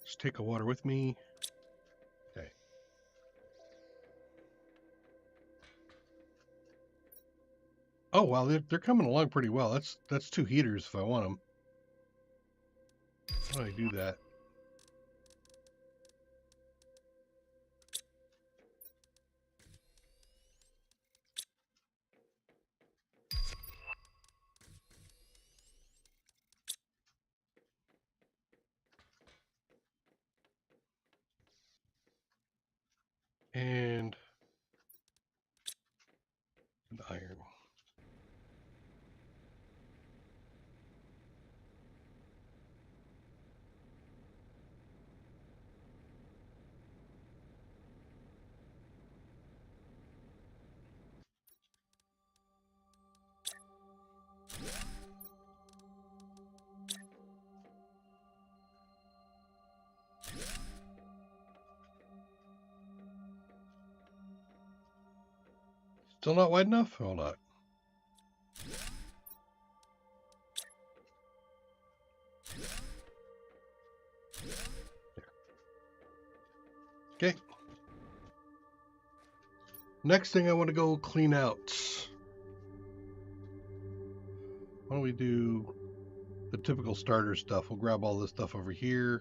Just take a water with me. Okay. Oh wow, they're coming along pretty well. That's 2 heaters if I want them. How do I do that? And an iron. Still not wide enough? Hold on. Okay. Next thing I want to go clean out. Why don't we do the typical starter stuff? We'll grab all this stuff over here.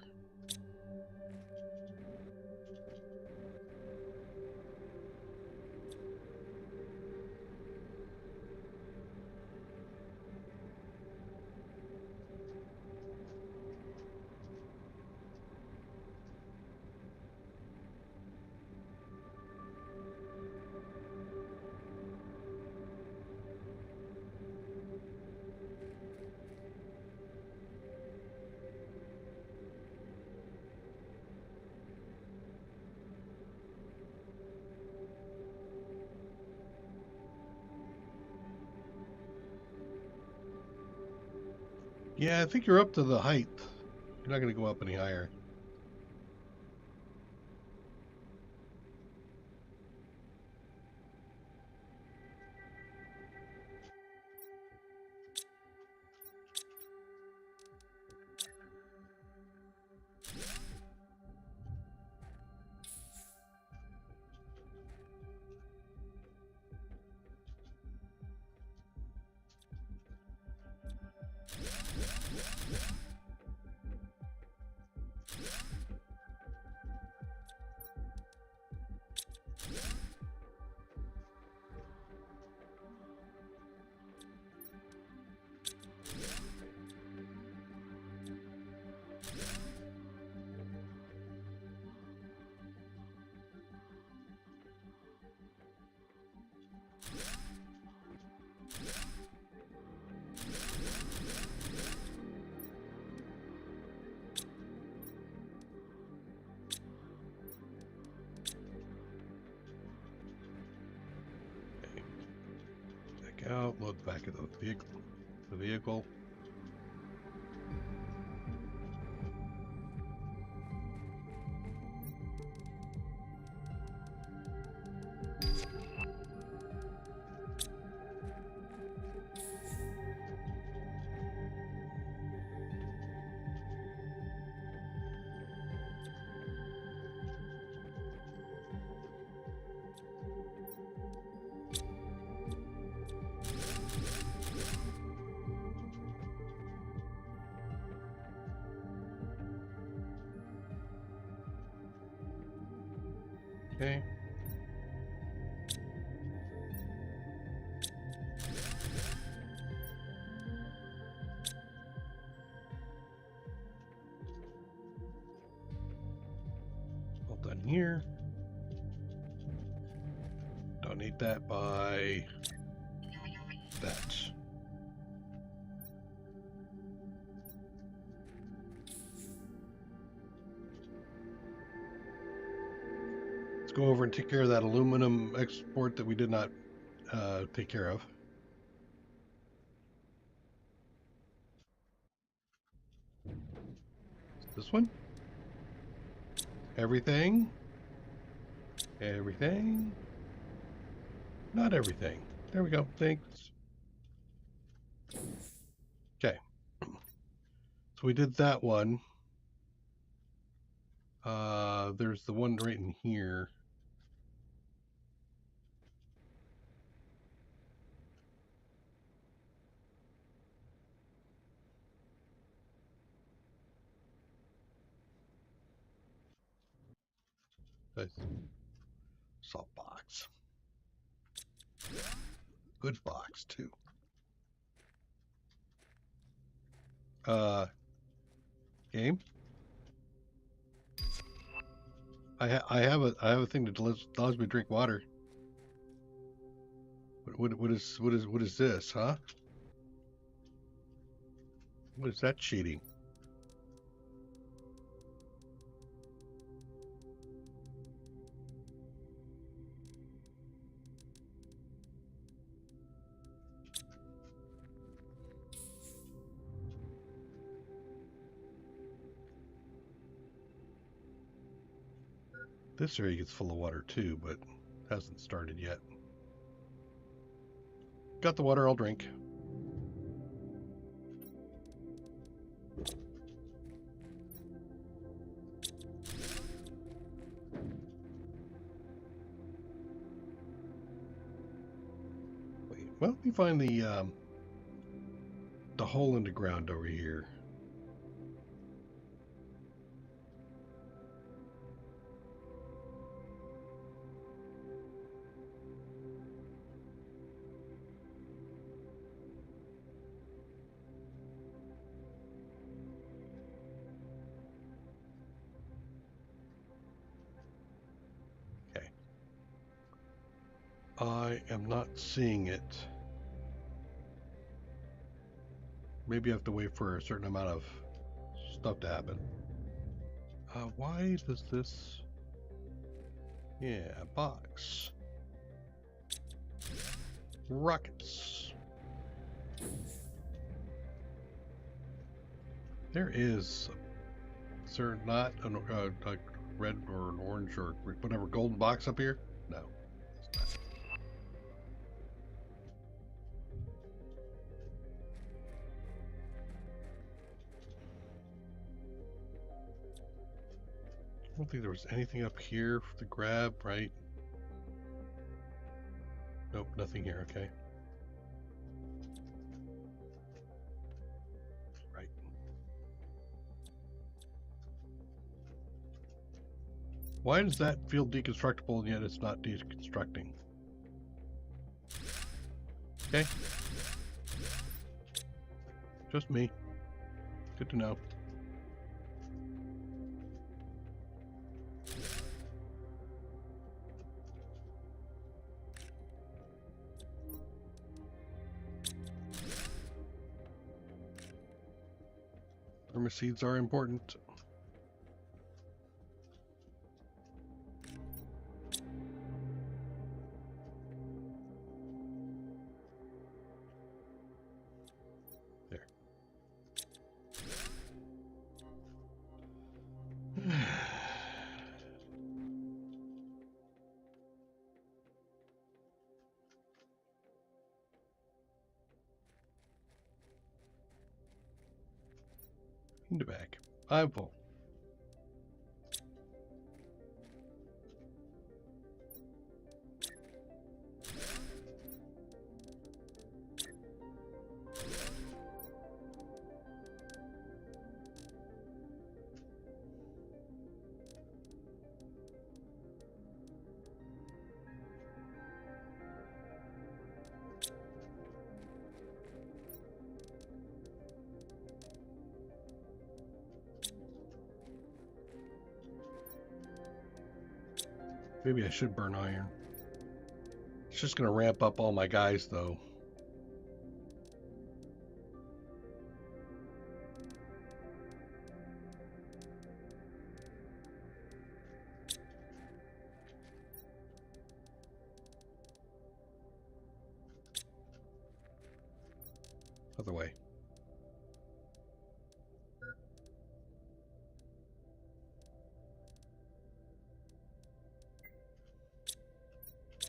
Yeah, I think you're up to the height. You're not going to go up any higher. Out, load the back of the vehicle. Okay. All done here. Donate that by that. Let's go over and take care of that aluminum export that we did not take care of. This one? Everything? Everything? Not everything. There we go. Thanks. Okay. So we did that one. There's the one right in here. Salt box. Good box too. Game. I have a thing that allows me to drink water. What is this, huh? What is that cheating? This area gets full of water too, but hasn't started yet. Got the water, I'll drink. Wait, well, let me find the hole in the ground over here. I am not seeing it. Maybe I have to wait for a certain amount of stuff to happen. Why does this... Yeah, box. Rockets. There is there not a red or an orange or whatever golden box up here? No. I don't think there was anything up here to grab, right? Nope, nothing here, okay. Right. Why does that feel deconstructible and yet it's not deconstructing? Okay. Just me. Good to know. Karma seeds are important. There. Into back. I'm full. Maybe I should burn iron. It's just going to ramp up all my guys, though. Other way.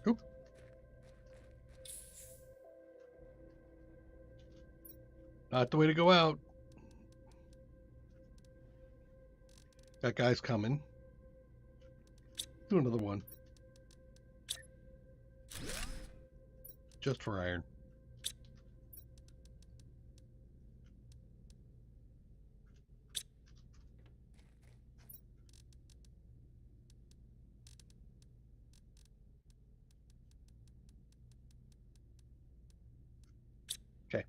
Oop. Not the way to go out. That guy's coming. Do another one. Just for iron. Okay.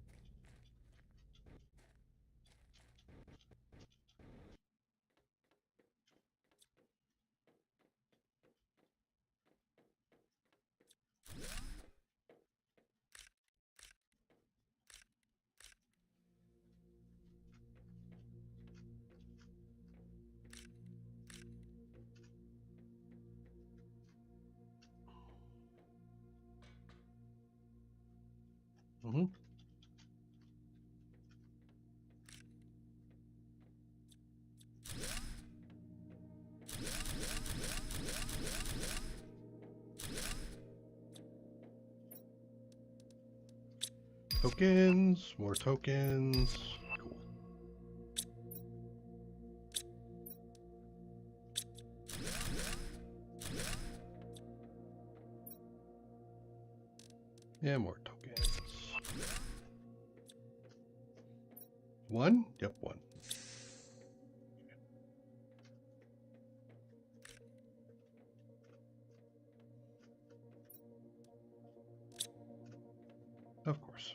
Mm-hmm. Tokens, more tokens. Cool. Yeah, more tokens. One? Yep, one. Of course.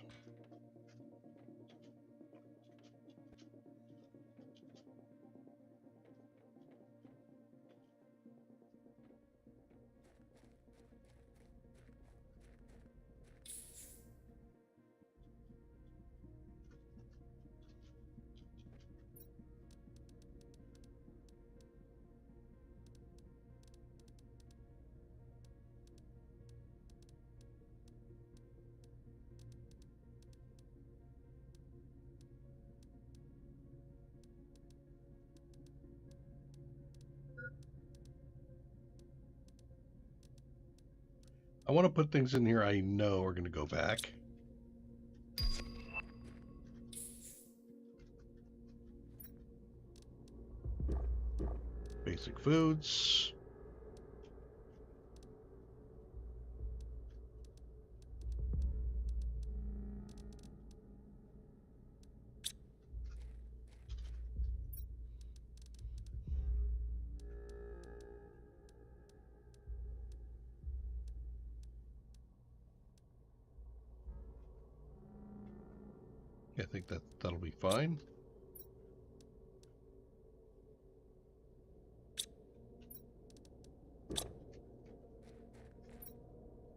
I want to put things in here I know are going to go back. Basic foods. I think that'll be fine.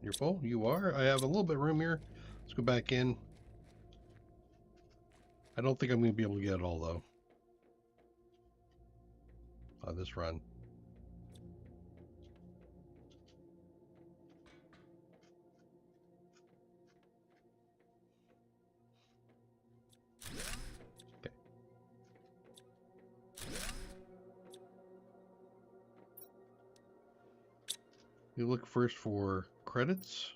You're full? You are? I have a little bit of room here. Let's go back in. I don't think I'm going to be able to get it all, though. this run. Okay. You look first for credits.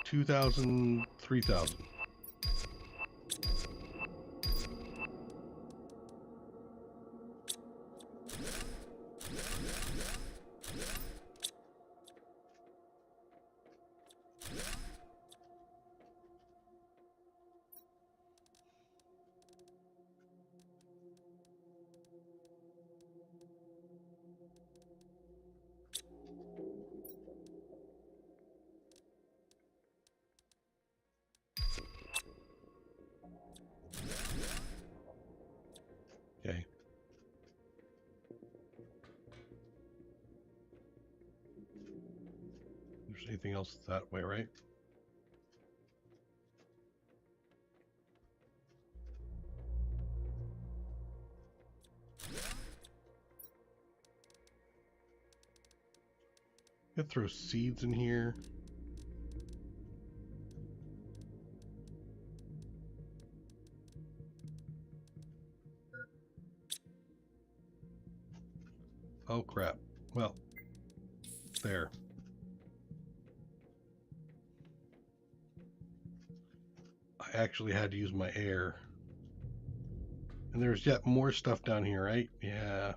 2,000, 3,000. Okay. There's anything else that way, right? Could throw seeds in here. Oh crap. Well, there. I actually had to use my air. And there's yet more stuff down here, right? Yeah.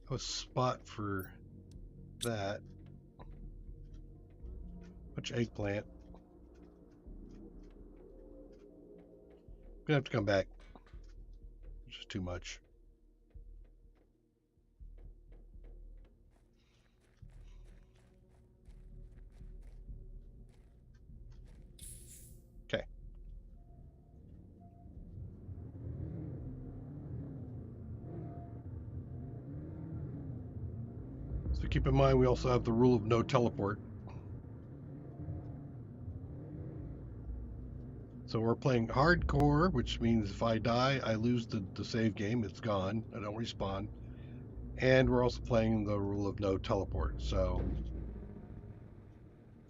A spot for that. Much eggplant. Gonna have to come back. It's just too much. Okay. So keep in mind we also have the rule of no teleport. So we're playing hardcore, which means if I die, I lose the save game. It's gone. I don't respawn. And we're also playing the rule of no teleport. So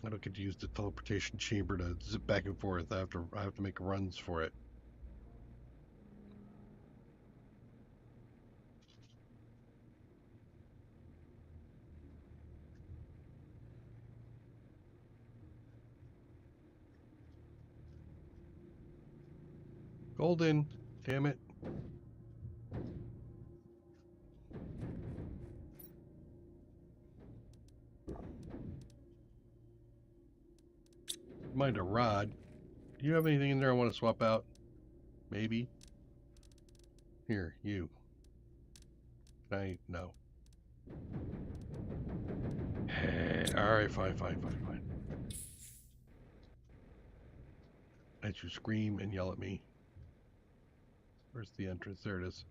I don't get to use the teleportation chamber to zip back and forth. I have to make runs for it. Golden, damn it. Mind a rod. Do you have anything in there I want to swap out? Maybe. Here, you. No. Alright, fine. As you scream and yell at me. Where's the entrance? There it is.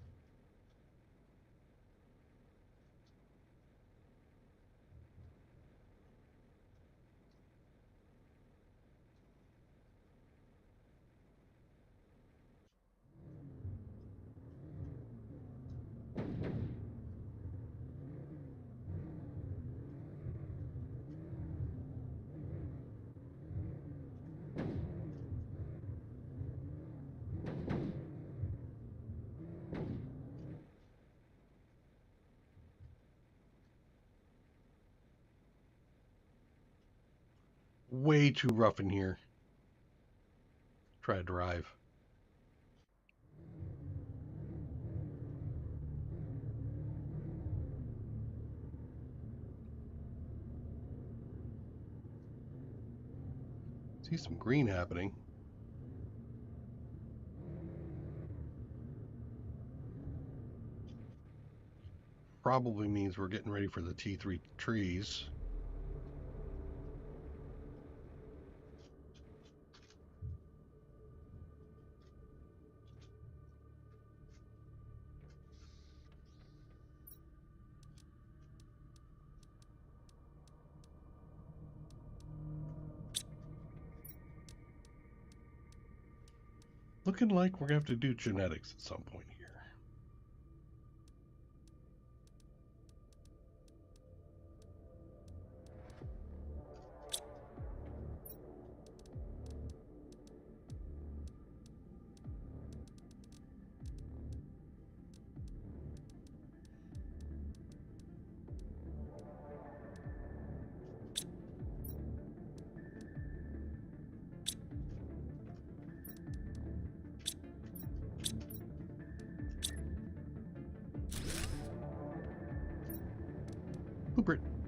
Way too rough in here. Try to drive. See some green happening. Probably means we're getting ready for the T3 trees. looking like we're going to have to do genetics at some point here.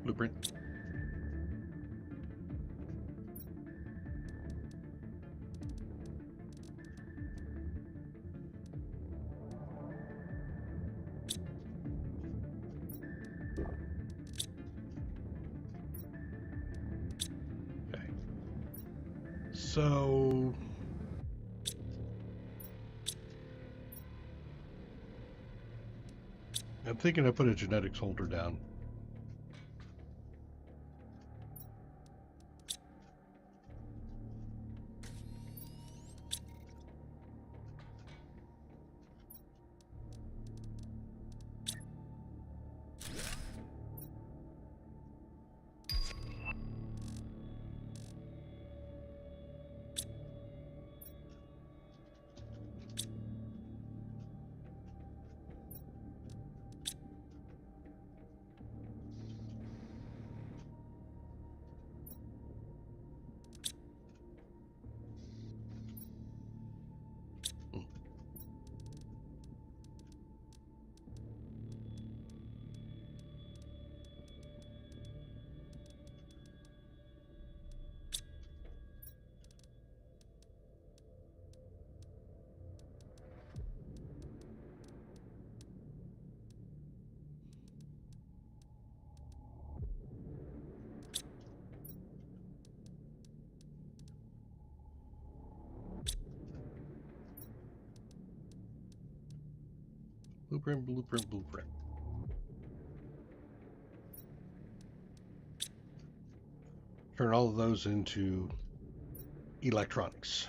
Blueprint. Okay. So I'm thinking I put a genetics holder down. Blueprint. Turn all of those into electronics.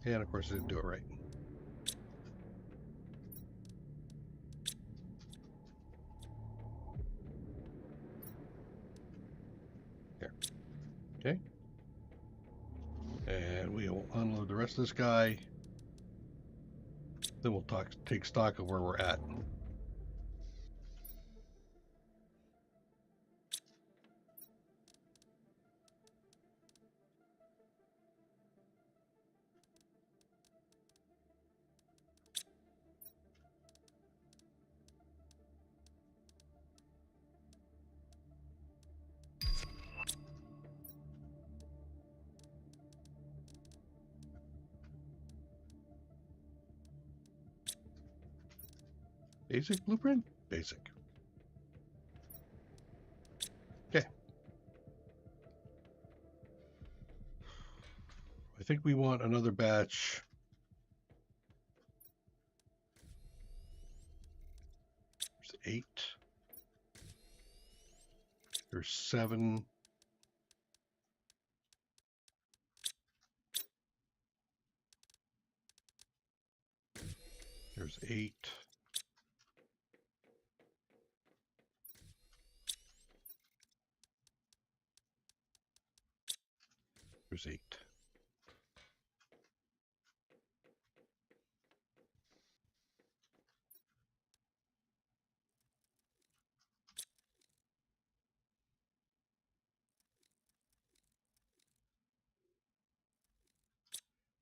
And of course, I didn't do it right. Here. Okay. And we'll unload the rest of this guy. Then we'll take stock of where we're at. Basic blueprint? Basic. Okay. I think we want another batch. There's 8. There's 7. There's 8. There's 8.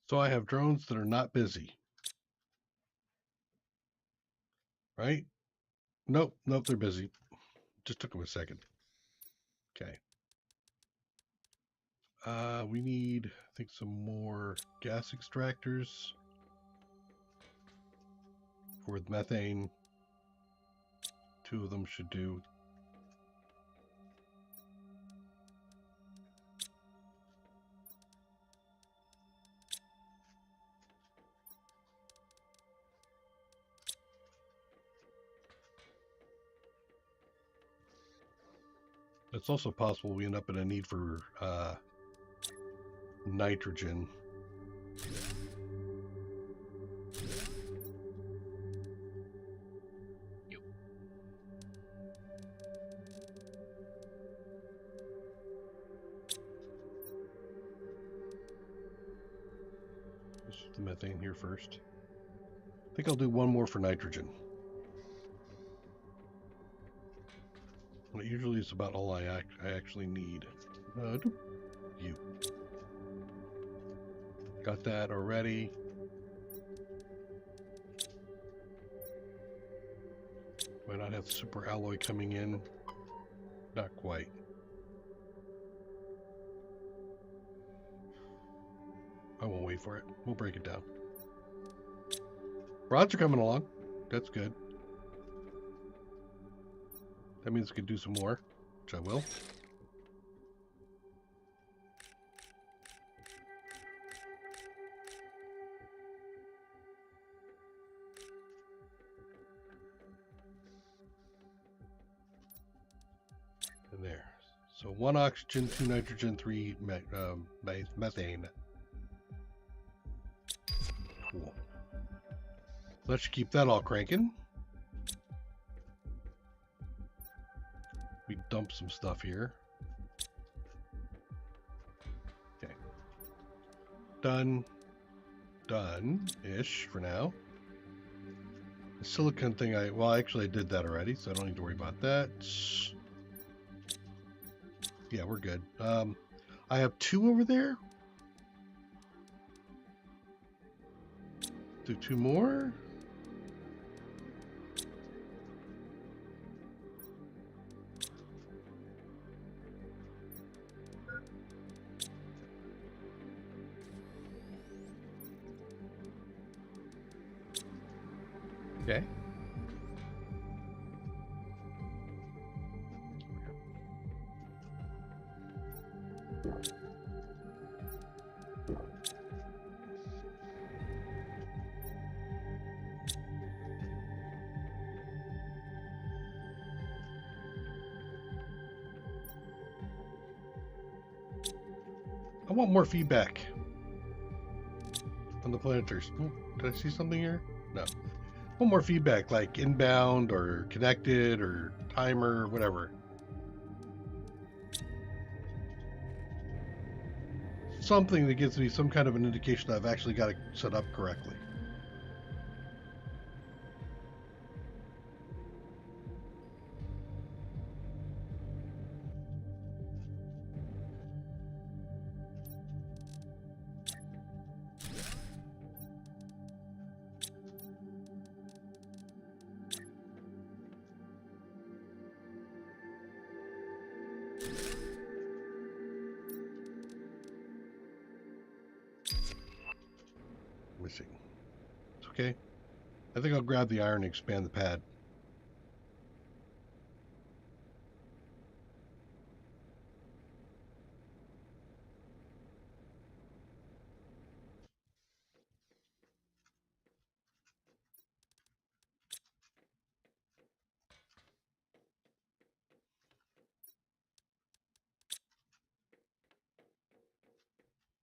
So I have drones that are not busy. Right? Nope, they're busy. Just took them a second. Okay. We need, I think, some more gas extractors for methane. 2 of them should do. It's also possible we end up in a need for nitrogen. Let's put the methane here first. I think I'll do one more for nitrogen. It usually is about all I actually need. You. Got that already. Might not have super alloy coming in. Not quite. I won't wait for it. We'll break it down. Rods are coming along. That's good. That means I could do some more, which I will. And there. So 1 oxygen, 2 nitrogen, 3 methane. Cool. Let's keep that all cranking. We dump some stuff here. Okay. Done. Done-ish for now. The silicon thing, actually I did that already, so I don't need to worry about that. Yeah, we're good. I have 2 over there. Do 2 more. Okay. I want more feedback on the planetars. Oh, did I see something here? No. I want more feedback, like inbound or connected or timer, whatever. Something that gives me some kind of an indication that I've actually got it set up correctly. Missing. It's okay. I think I'll grab the iron and expand the pad.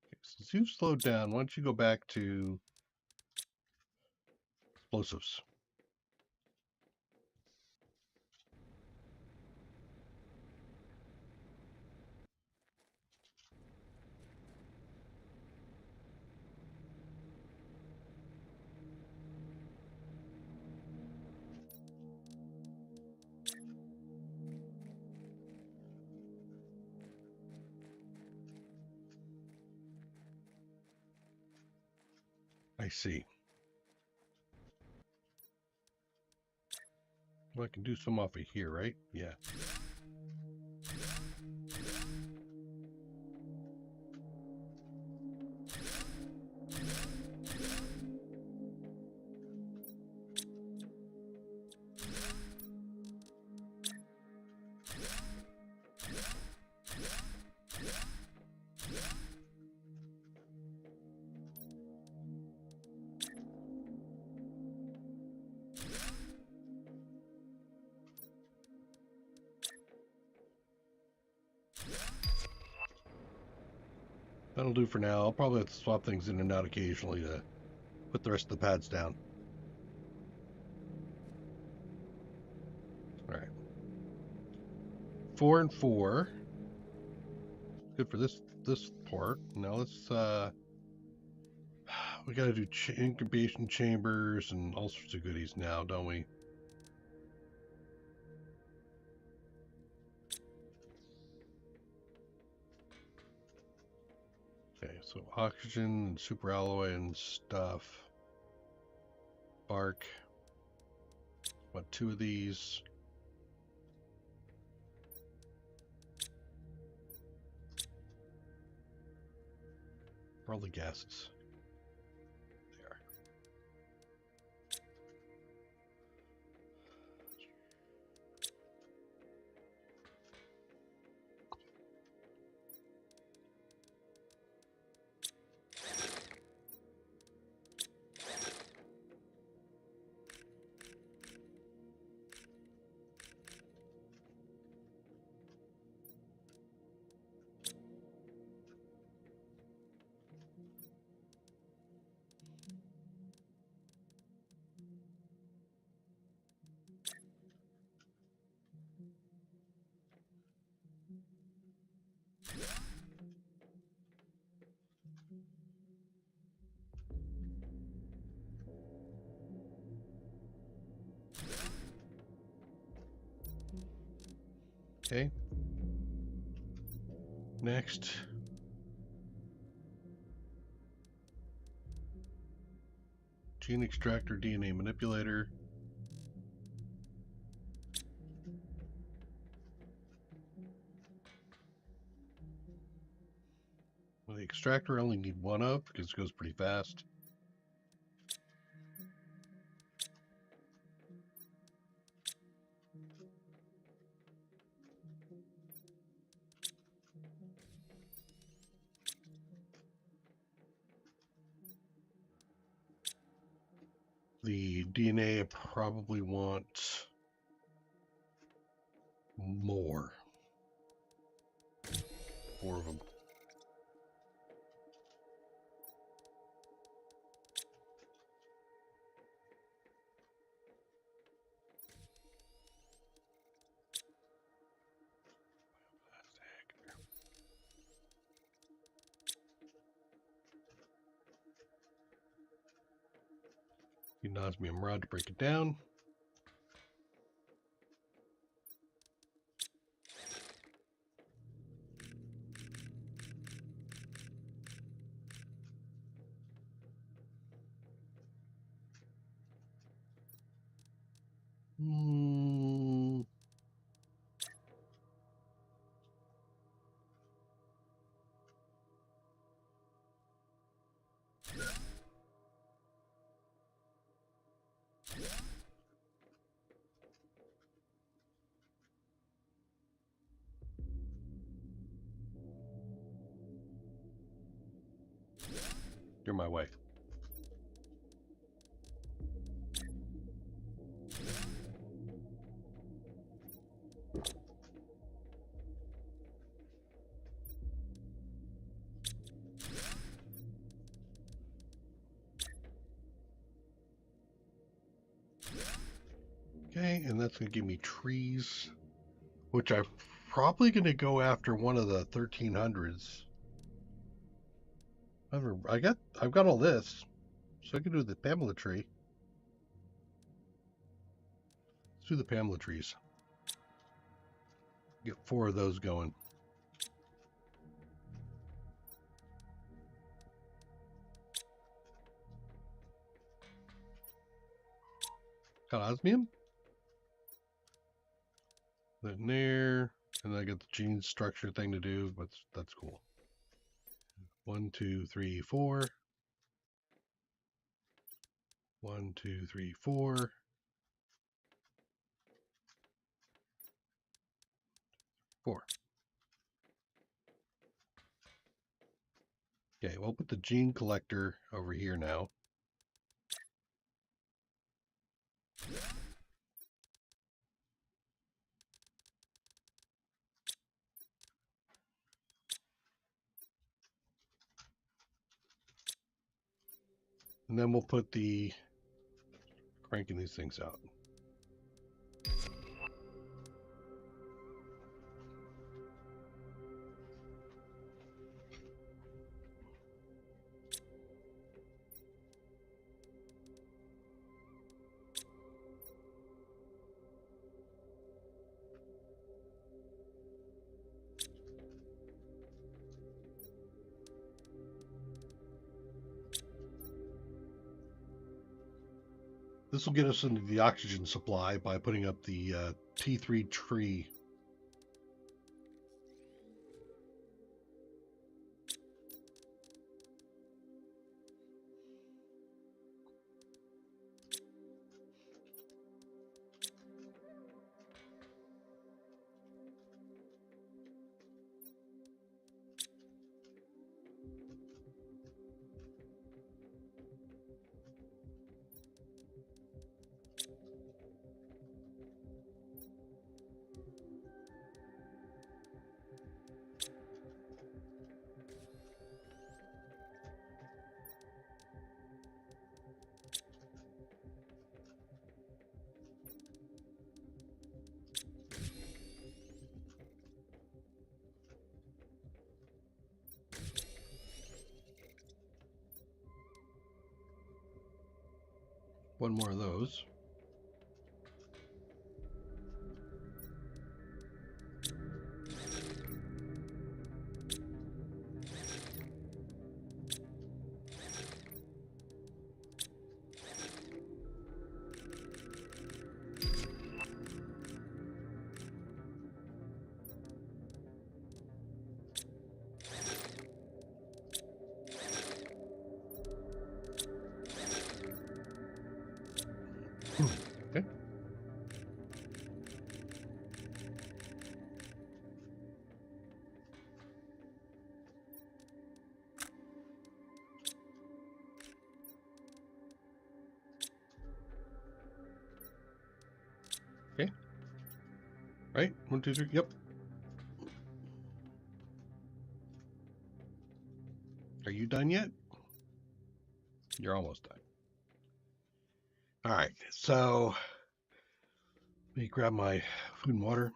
Okay, since you've slowed down, why don't you go back to explosives? I see. Well, I can do some off of here, right? Yeah. That'll do for now. I'll probably have to swap things in and out occasionally to put the rest of the pads down. All right. 4 and 4. Good for this part. Now let's we got to do incubation chambers and all sorts of goodies now, don't we? Okay, so oxygen and superalloy and stuff. Bark. What, 2 of these? Where are all the gases? There. Okay. Next. Gene extractor, DNA manipulator. Well, the extractor I only need 1 of because it goes pretty fast. The DNA I probably want more. 4 of them. Need an osmium rod to break it down. You're my way. Okay, and that's going to give me trees, which I'm probably going to go after one of the 1300s. I've got all this, so I can do the Pamela tree. Let's do the Pamela trees. Get 4 of those going. Got osmium. That in there, and I got the gene structure thing to do, but that's cool. 1, 2, 3, 4. 1, 2, 3, 4. 4. Okay, we'll put the gene collector over here now. And then we'll put the cranking these things out. This will get us into the oxygen supply by putting up the T3 tree. One more of those. Okay. Okay. Right? 1, 2, 3. Yep. Are you done yet? You're almost done. All right. So let me grab my food and water.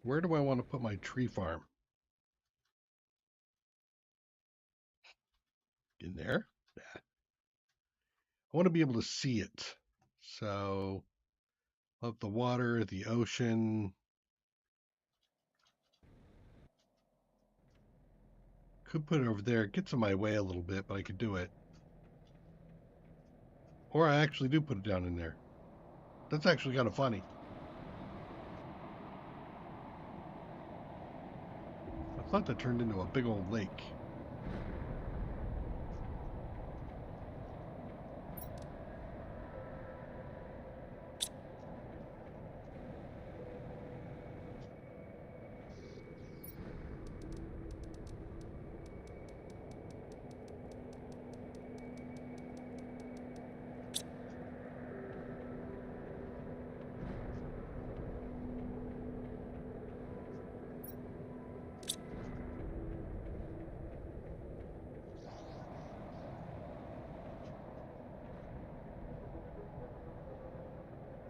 Where do I want to put my tree farm? In there? Yeah. I want to be able to see it. So, love the water, the ocean. Could put it over there. It gets in my way a little bit, but I could do it. Or I actually do put it down in there. That's actually kind of funny. I thought that turned into a big old lake.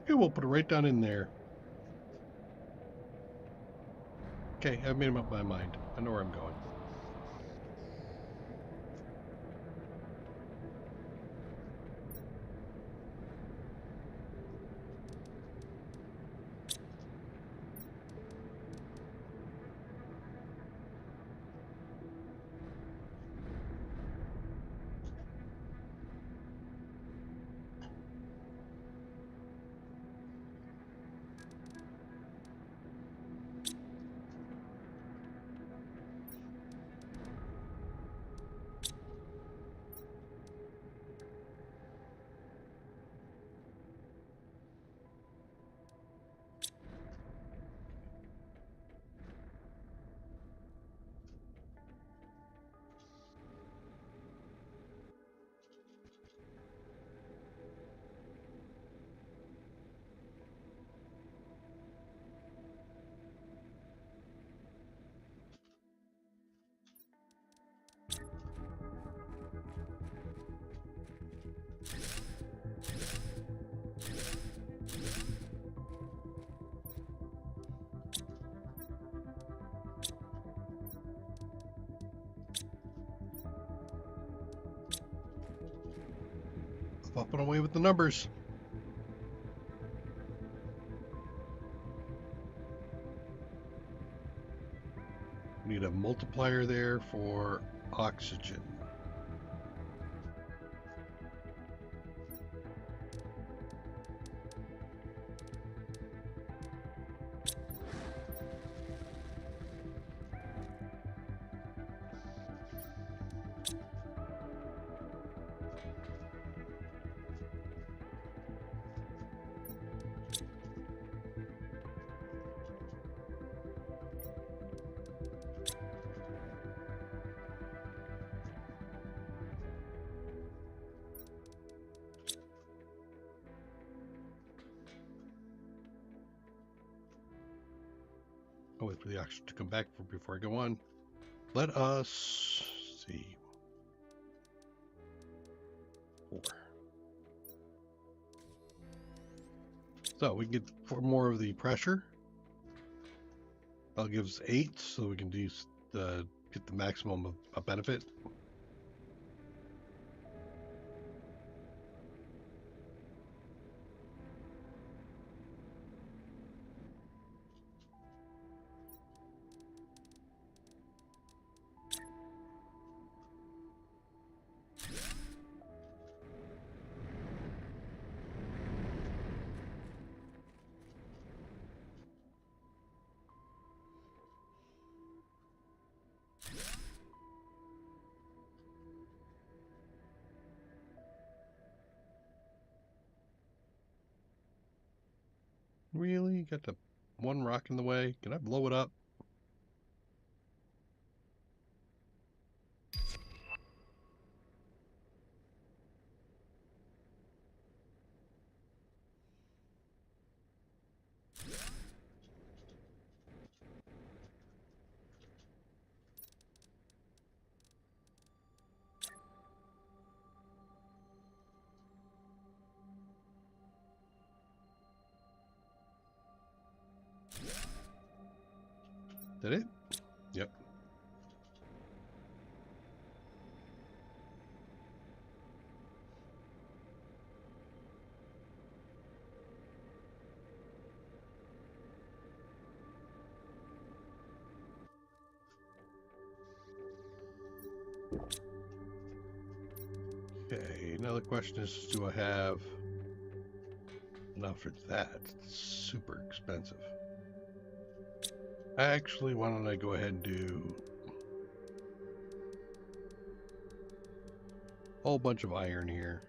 Okay, we'll put it right down in there. Okay, I've made up my mind. I know where I'm going. chopping away with the numbers. We need a multiplier there for oxygen. I'll wait for the oxygen to come back before I go on. Let us see. 4. So we can get 4 more of the pressure. That'll give us 8, so we can do get the maximum of benefit. Really? Got the one rock in the way? Can I blow it up? Did it? Yep. Okay, now the question is, do I have enough for that? It's super expensive. Actually, why don't I go ahead and do a whole bunch of iron here.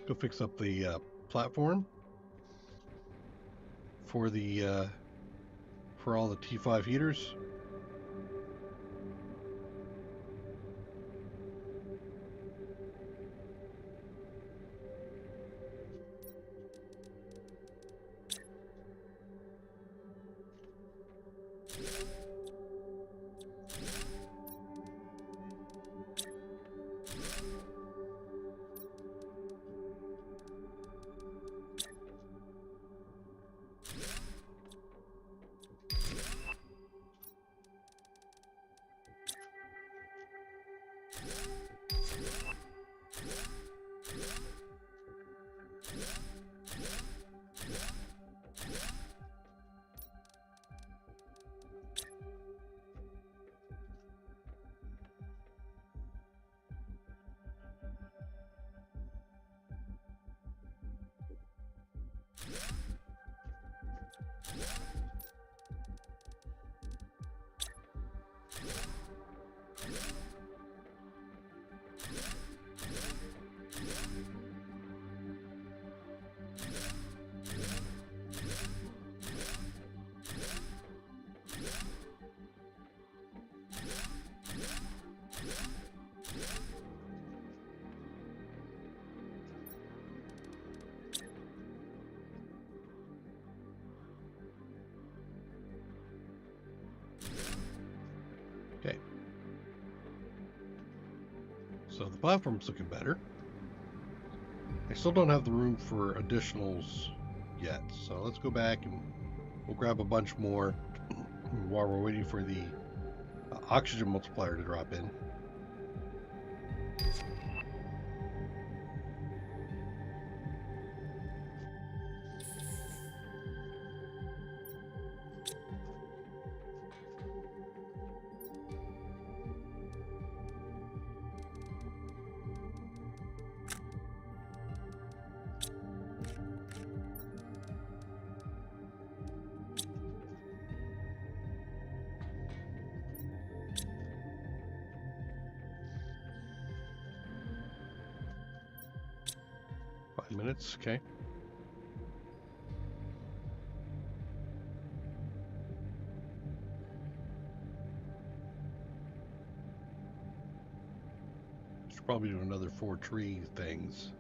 Go fix up the platform for the for all the T5 heaters. Okay. So the platform's looking better. I still don't have the room for additionals yet, so let's go back and we'll grab a bunch more while we're waiting for the oxygen multiplier to drop in. minutes, okay. Should probably do another 4 tree things.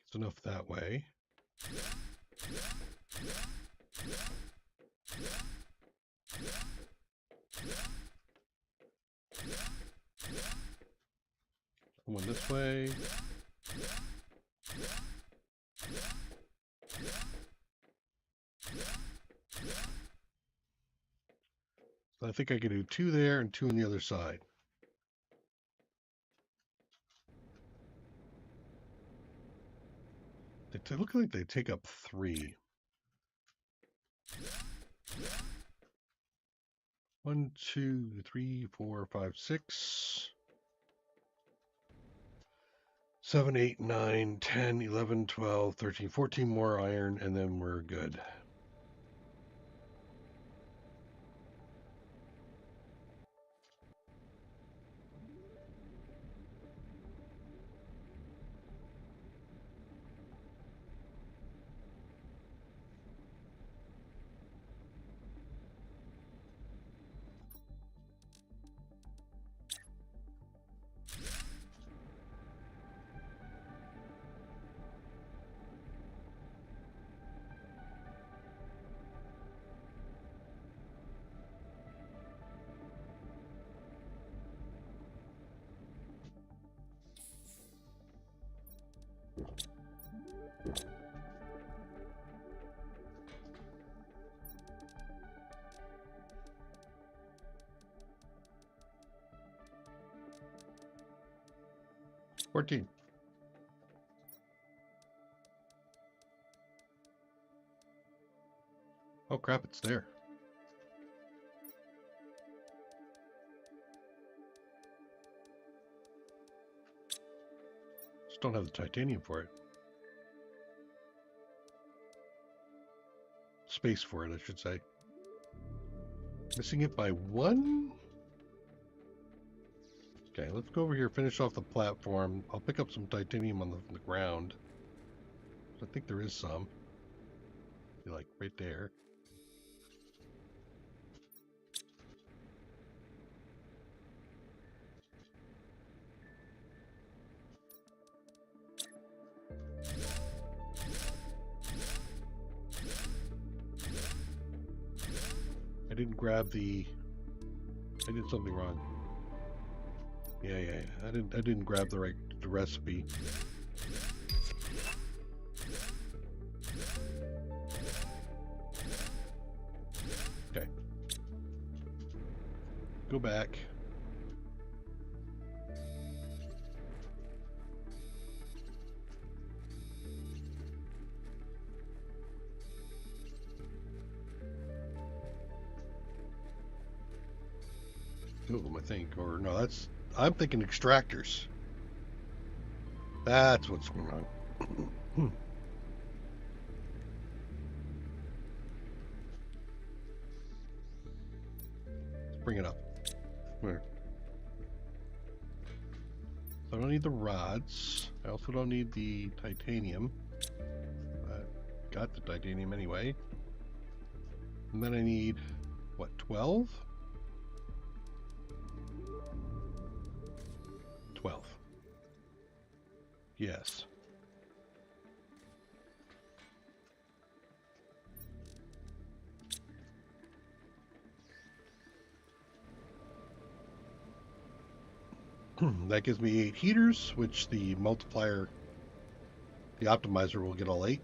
It's enough that way. One this way. So I think I could do 2 there and 2 on the other side. They look like they take up 3. 1, 2, 3, 4, 5, 6, 7, 8, 9, 10, 11, 12, 13, 14 more iron, and then we're good. $14. Oh crap, it's there. Just don't have the titanium for it. Space for it, I should say. Missing it by 1? Okay, let's go over here, finish off the platform. I'll pick up some titanium on the ground. I think there is some. Be like right there. I didn't grab the... I did something wrong. Yeah. I didn't grab the recipe. Okay. Go back. Two of them, I think. Or no, I'm thinking extractors. That's what's going on. Let's bring it up. Where? I don't need the rods. I also don't need the titanium. I got the titanium anyway. And then I need, what, 12? 12. Yes. That gives me 8 heaters, which the multiplier, the optimizer will get all 8.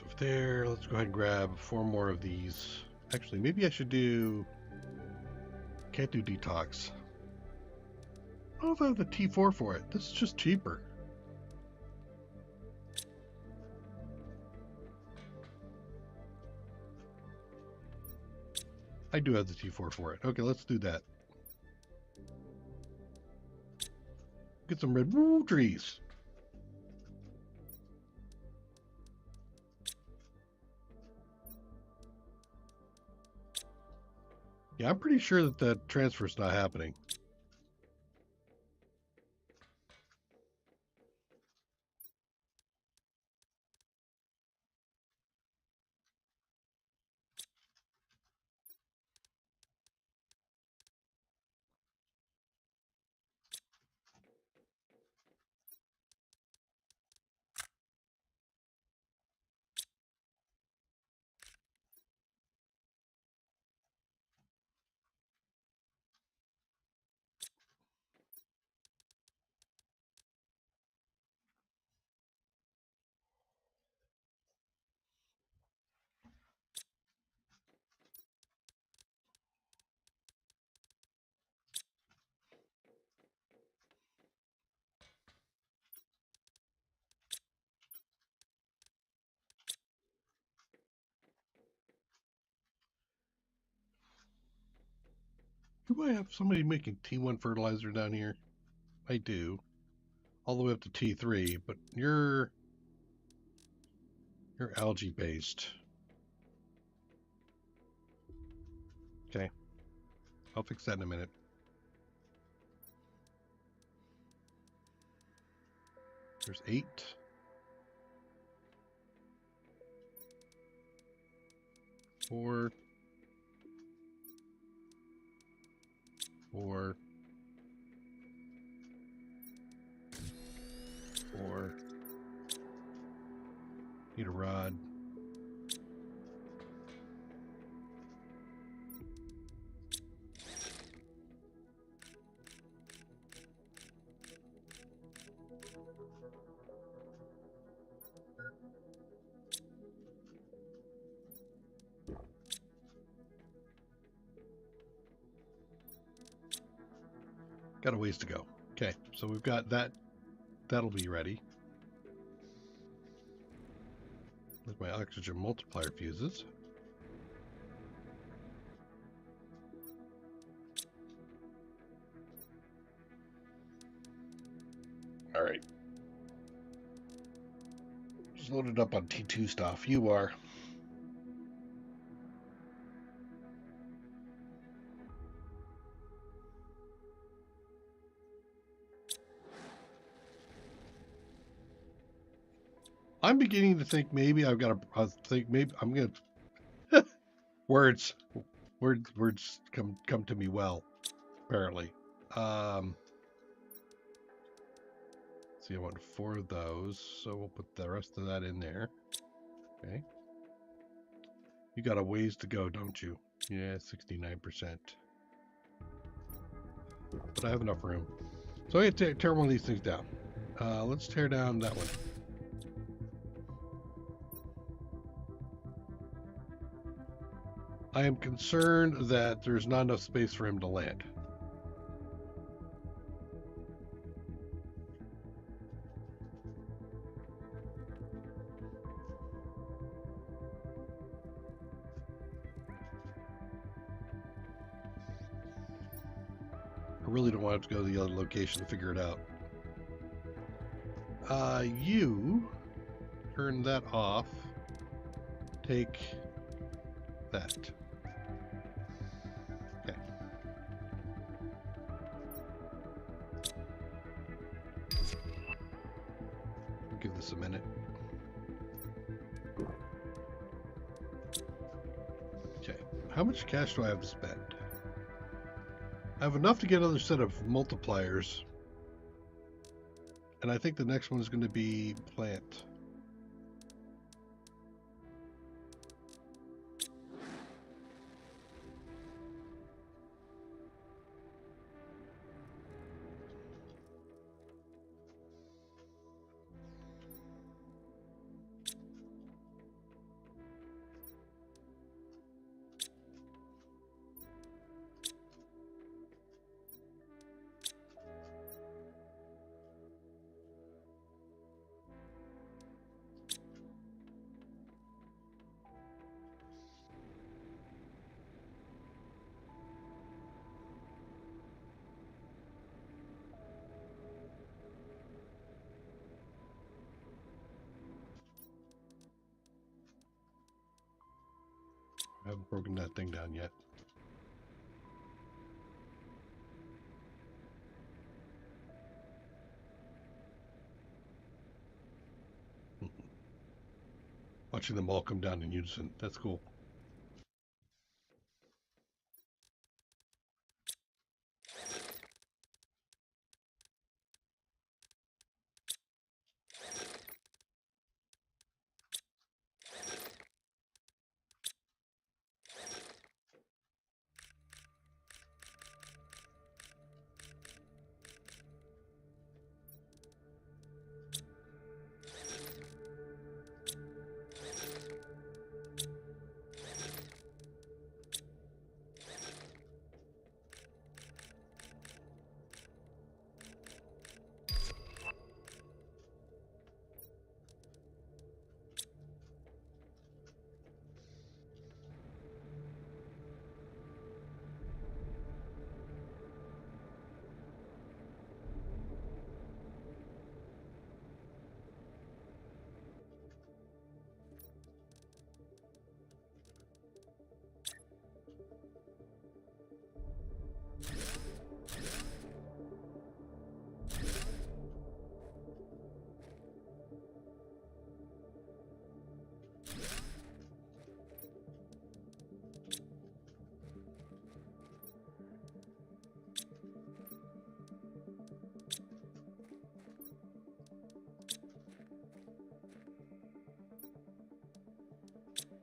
So there, let's go ahead and grab 4 more of these. Actually, maybe I should do... Can't do detox. I don't know if I have the T4 for it. This is just cheaper. I do have the T4 for it. Okay, let's do that. Get some red woo trees. Yeah, I'm pretty sure that that transfer is not happening. Do I have somebody making T1 fertilizer down here? I do. All the way up to T3, but you're algae based. Okay. I'll fix that in a minute. There's 8. 4. 4. 4. Need a rod. Got a ways to go. Okay, so we've got that. That'll be ready. With my oxygen multiplier fuses. All right. Just loaded up on T2 stuff. You are. I'm beginning to think maybe I've got to think maybe I'm gonna words come to me well, apparently. See, I want 4 of those, so we'll put the rest of that in there. Okay. You got a ways to go, don't you? Yeah, 69%. But I have enough room. So I have to tear one of these things down. Let's tear down that one. I am concerned that there's not enough space for him to land. I really don't want to have to go to the other location to figure it out. You turn that off. Take that. Okay. I'll give this a minute. Okay. How much cash do I have to spend? I have enough to get another set of multipliers. And I think the next one is going to be plant. I haven't broken that thing down yet. Watching them all come down in unison. That's cool.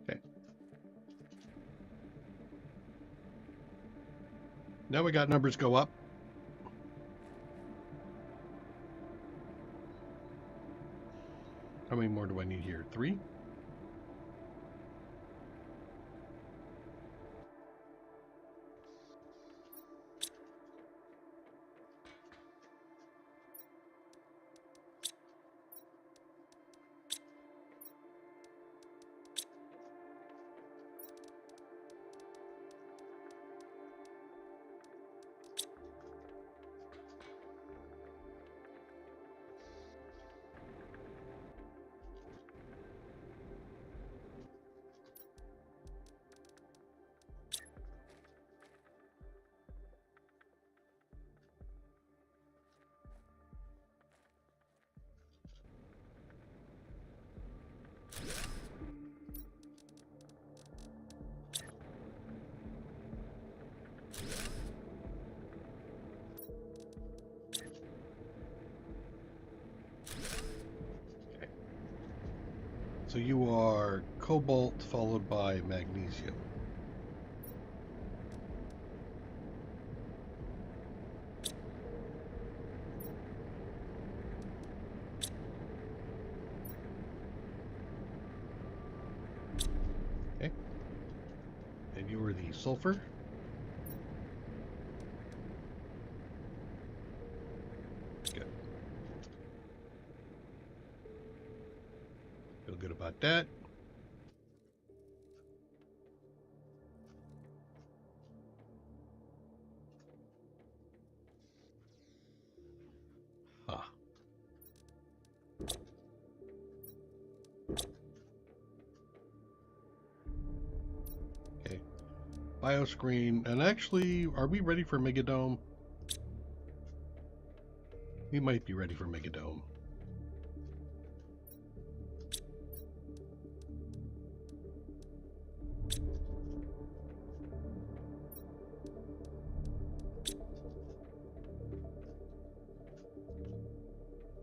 Okay. Now we got numbers go up. How many more do I need here? 3? So you are cobalt followed by magnesium. Okay. And you are the sulfur. Good. Feel good about that. Ah. Okay. Bioscreen. And actually, are we ready for Megadome? We might be ready for Megadome.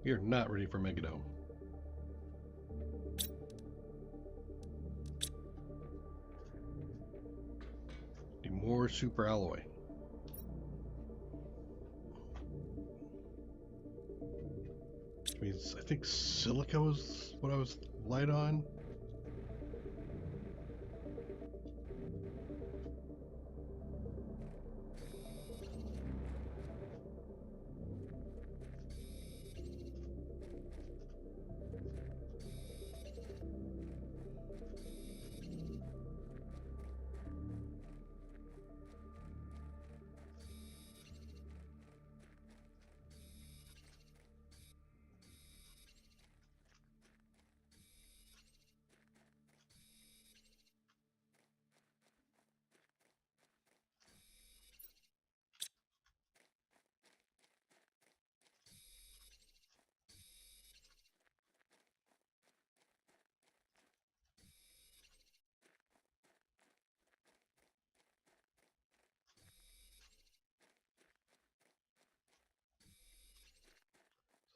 We are not ready for Megadome. Need more super alloy. Which means I think silica was what I was light on.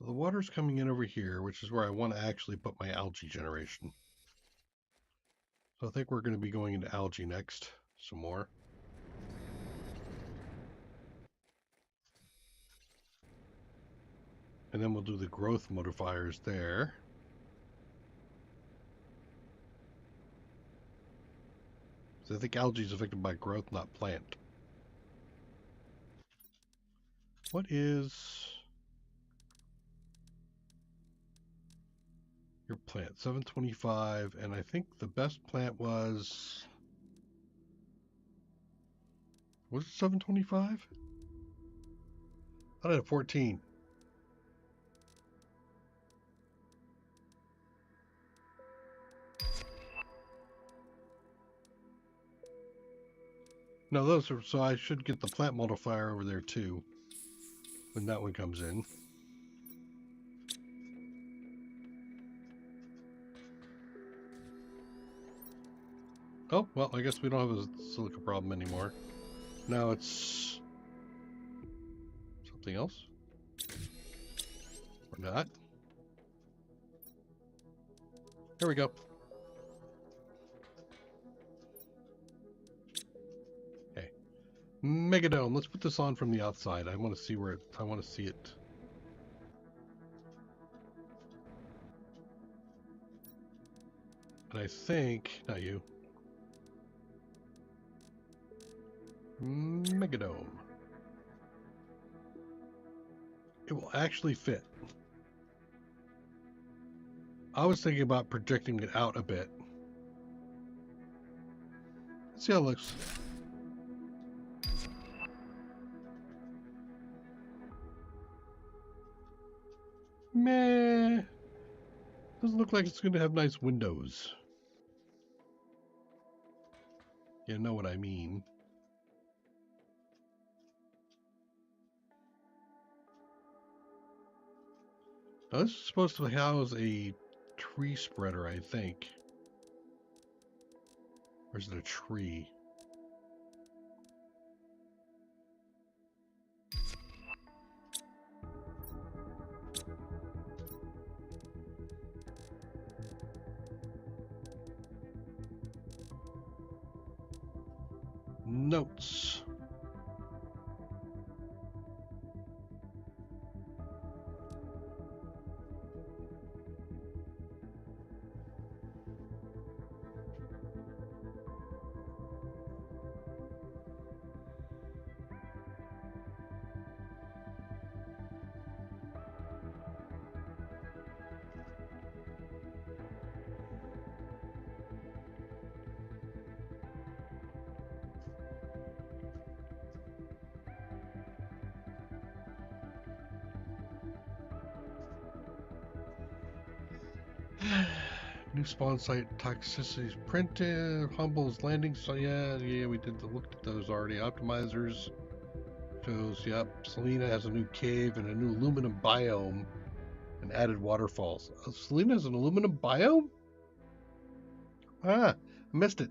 the water's coming in over here, which is where I want to actually put my algae generation. So I think we're going to be going into algae next, some more. And then we'll do the growth modifiers there. So I think algae is affected by growth, not plant. What is your plant? 725, and I think the best plant was it 725? I had 14. No, those are, so I should get the plant modifier over there too when that one comes in. Oh, well, I guess we don't have a silica problem anymore. Now it's something else. Or not. There we go. Okay. Megadome. Let's put this on from the outside. I want to see where it, I want to see it. And I think, not you. Megadome. It will actually fit. I was thinking about projecting it out a bit. Let's see how it looks. Meh. Doesn't look like it's going to have nice windows. You know what I mean. Now, this is supposed to house a tree spreader, I think. Or is it a tree? Notes. New spawn site toxicity printed. Humble's landing. So yeah, we did looked at those already. Optimizers shows. Yep. Selena has a new cave and a new aluminum biome and added waterfalls. Selena has an aluminum biome? Ah, missed it.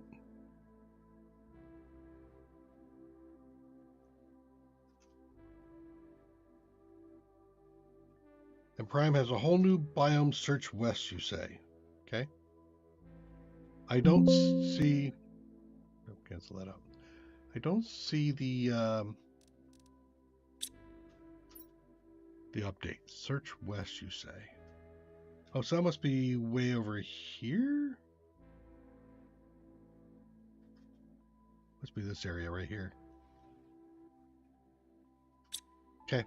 And Prime has a whole new biome search west, you say. Okay. I don't see. Oh, cancel that out. I don't see the update. Search west, you say. Oh, so that must be way over here? Must be this area right here. Okay.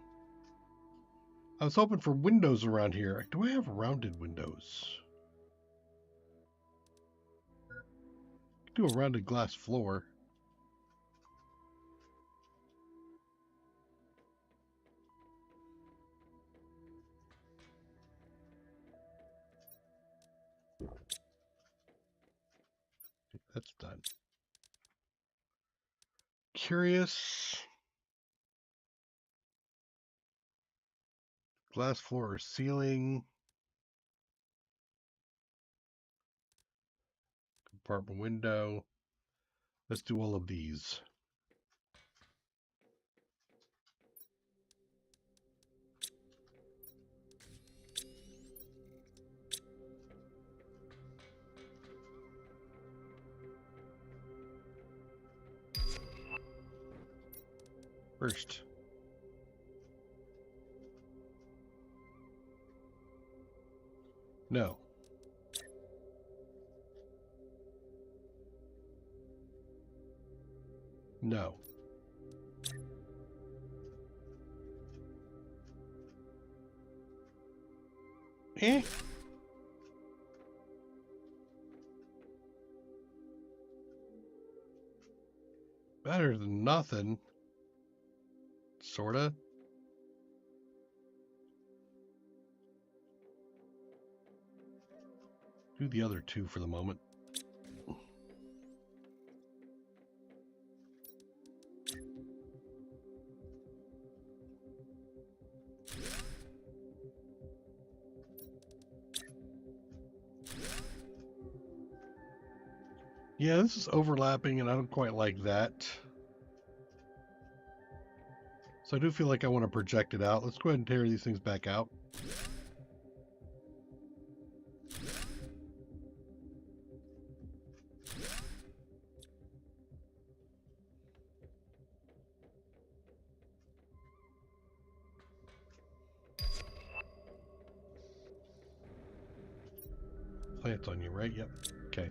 I was hoping for windows around here. Do I have rounded windows? Do a rounded glass floor. That's done. Curious. Glass floor or ceiling. Compartment window. Let's do all of these. First. No. No. Eh? Better than nothing. Sorta. Do the other two for the moment. Yeah, this is overlapping, and I don't quite like that. So I do feel like I want to project it out. Let's go ahead and tear these things back out. Plants on you, right? Yep. Okay.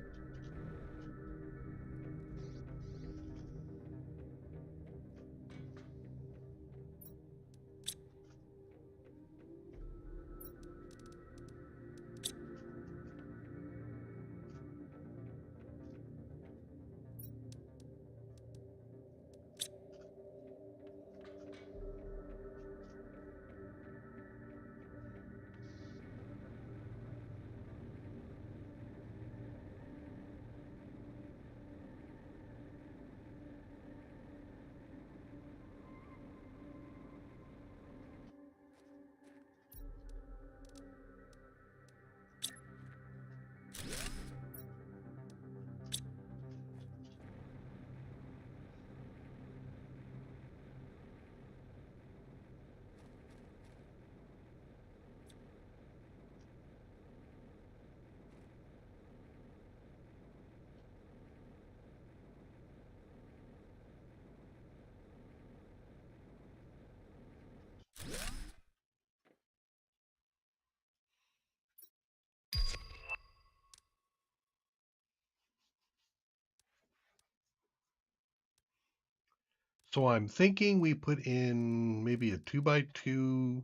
So I'm thinking we put in maybe a 2x2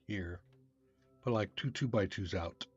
here. Put like two 2x2s out.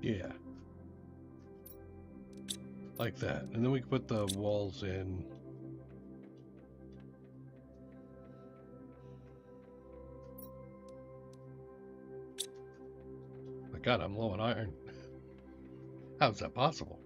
Yeah. Like that. And then we can put the walls in. My God, I'm low on iron. How's that possible?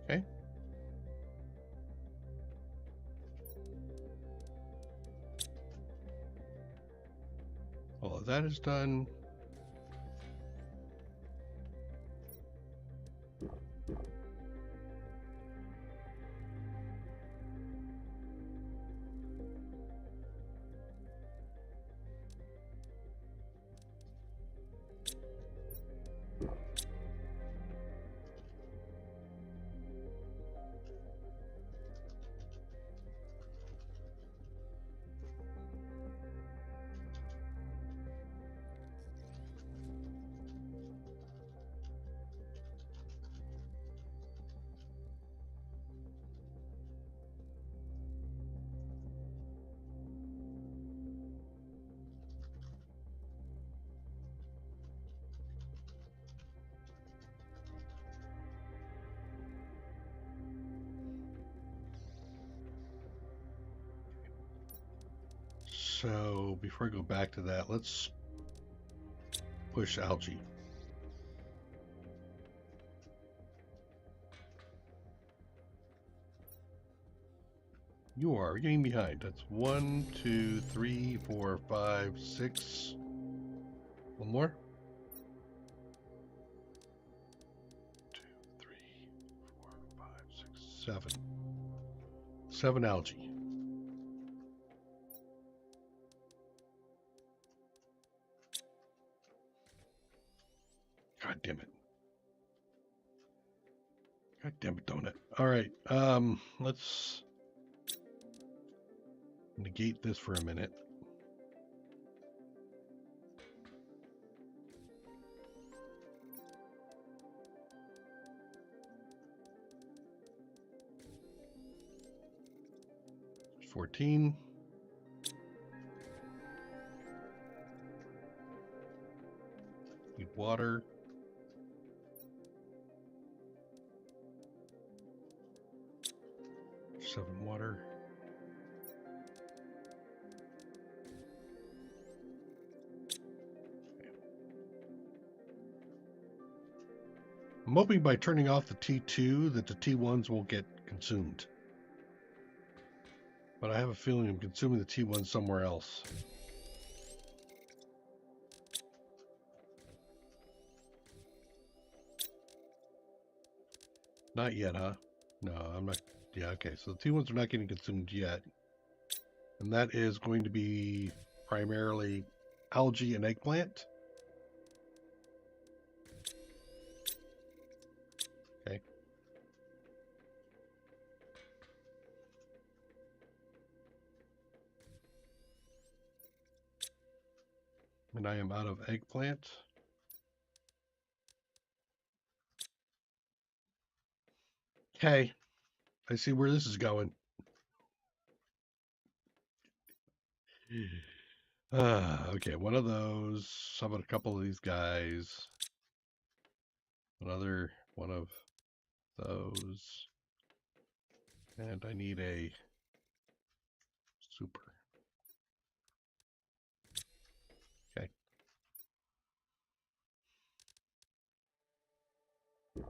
Okay. All of that is done. So before I go back to that, let's push algae. You are getting behind. That's 1, 2, 3, 4, 5, 6. One more. 2, 3, 4, 5, 6, 7. 7 algae. God damn it. God damn it, donut. All right. Let's negate this for a minute. There's 14. Need water. There's 7 water. I'm hoping by turning off the T2 that the T1s won't get consumed. But I have a feeling I'm consuming the T1 somewhere else. Not yet, huh? No, I'm not. Yeah, okay. So the T1s are not getting consumed yet. And that is going to be primarily algae and eggplant. Okay. And I am out of eggplant. Okay. I see where this is going. Okay, one of those. How about a couple of these guys? Another one of those. And I need a super. Okay. I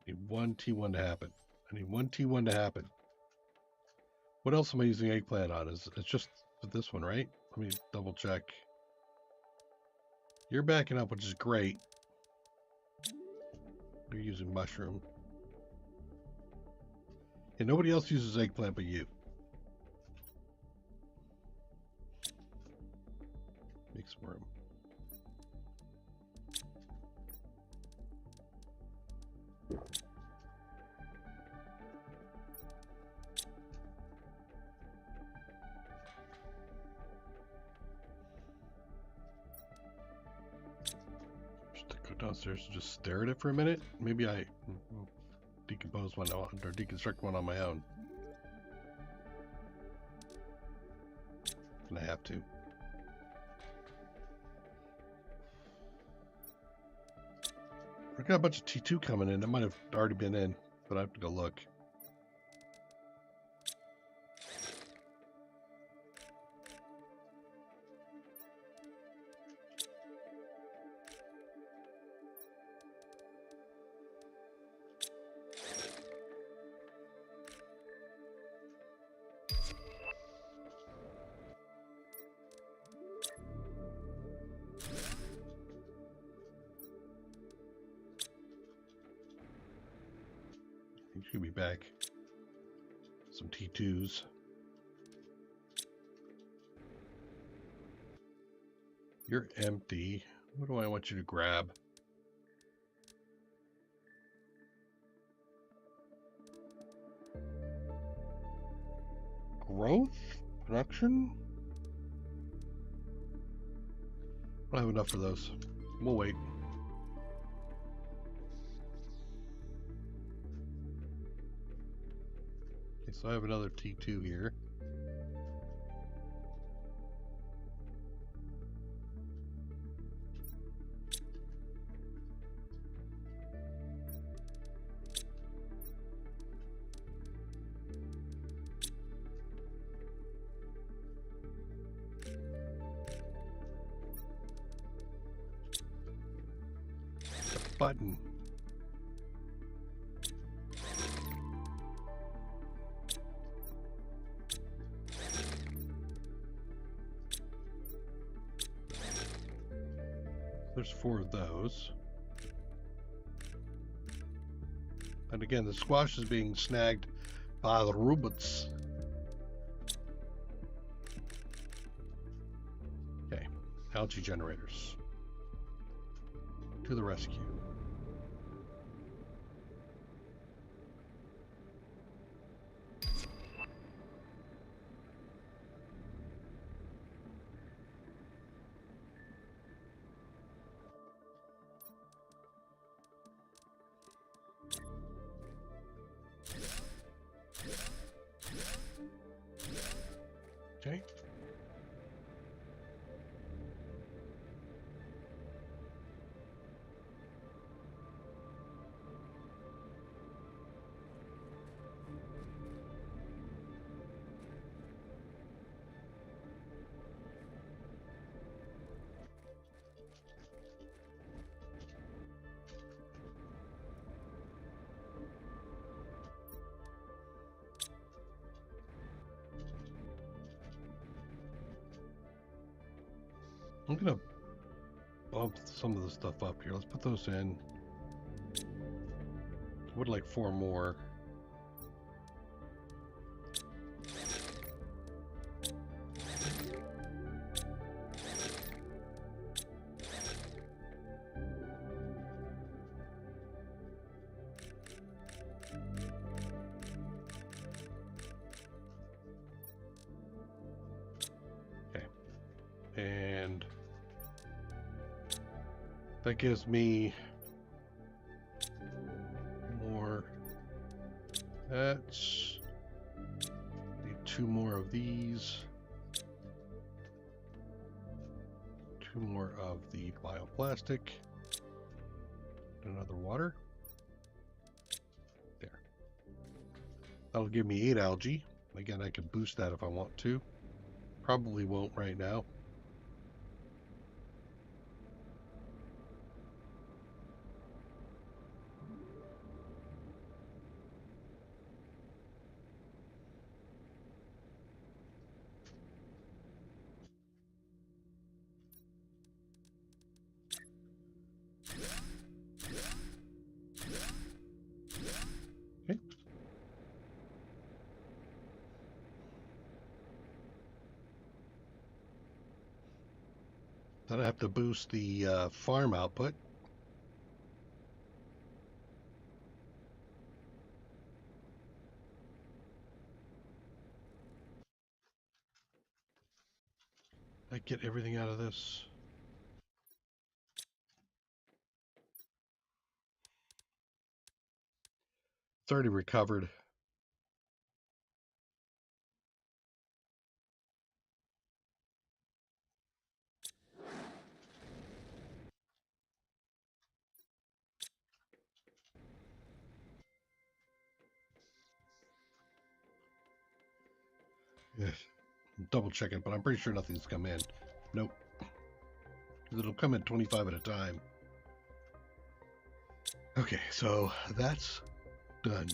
need one T1 to happen. I need one T1 to happen. What else am I using eggplant on? It's just this one, right? Let me double check. You're backing up, which is great. You're using mushroom. And nobody else uses eggplant but you. Make some room. Just go downstairs and just stare at it for a minute. Maybe I decompose one or deconstruct one on my own. And I have to. I got a bunch of T2 coming in. It might have already been in, but I have to go look. He should be back. Some T2s. You're empty. What do I want you to grab? Growth? Production? I don't have enough for those. We'll wait. Okay, so I have another T2 here. button. There's 4 of those. And again, the squash is being snagged by the robots. Okay, algae generators. To the rescue. Okay. I'm gonna bump some of the stuff up here. Let's put those in. Would like 4 more. Okay. And that gives me more. That's need 2 more of these. 2 more of the bioplastic. Another water. There. That'll give me 8 algae. Again, I can boost that if I want to. Probably won't right now. Then I have to boost the farm output. I get everything out of this. It's already recovered. Yes. Double check it, but I'm pretty sure nothing's come in. Nope. It'll come in 25 at a time. Okay, so that's done.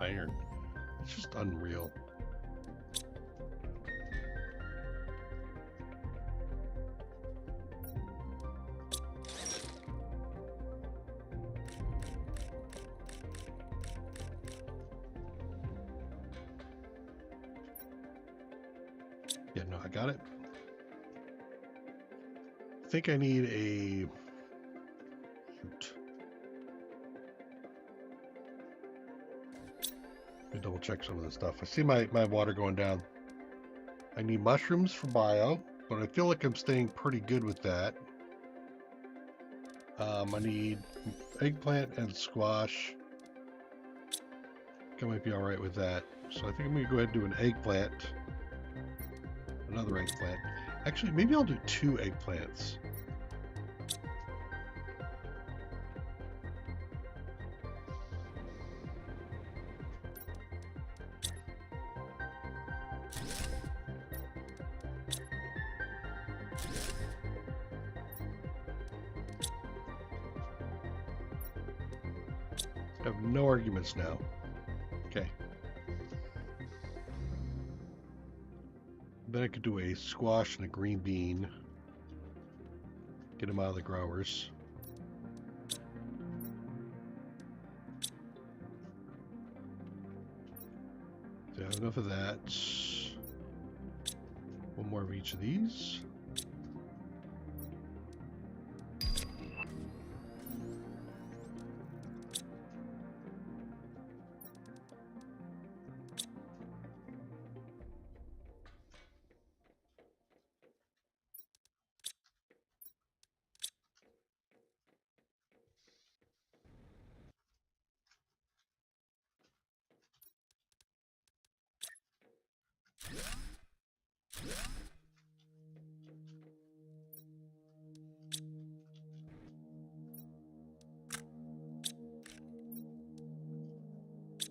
Iron. It's just unreal. Yeah, no, I got it. I think I need a... Shoot. Let me double check some of this stuff. I see my water going down. I need mushrooms for bio, but I feel like I'm staying pretty good with that. I need eggplant and squash. I think I might be all right with that. So I think I'm going to go ahead and do an eggplant. Another eggplant. Actually, maybe I'll do 2 eggplants. I have no arguments now. Okay. Then I could do a squash and a green bean. Get them out of the growers. So I have enough of that. One more of each of these.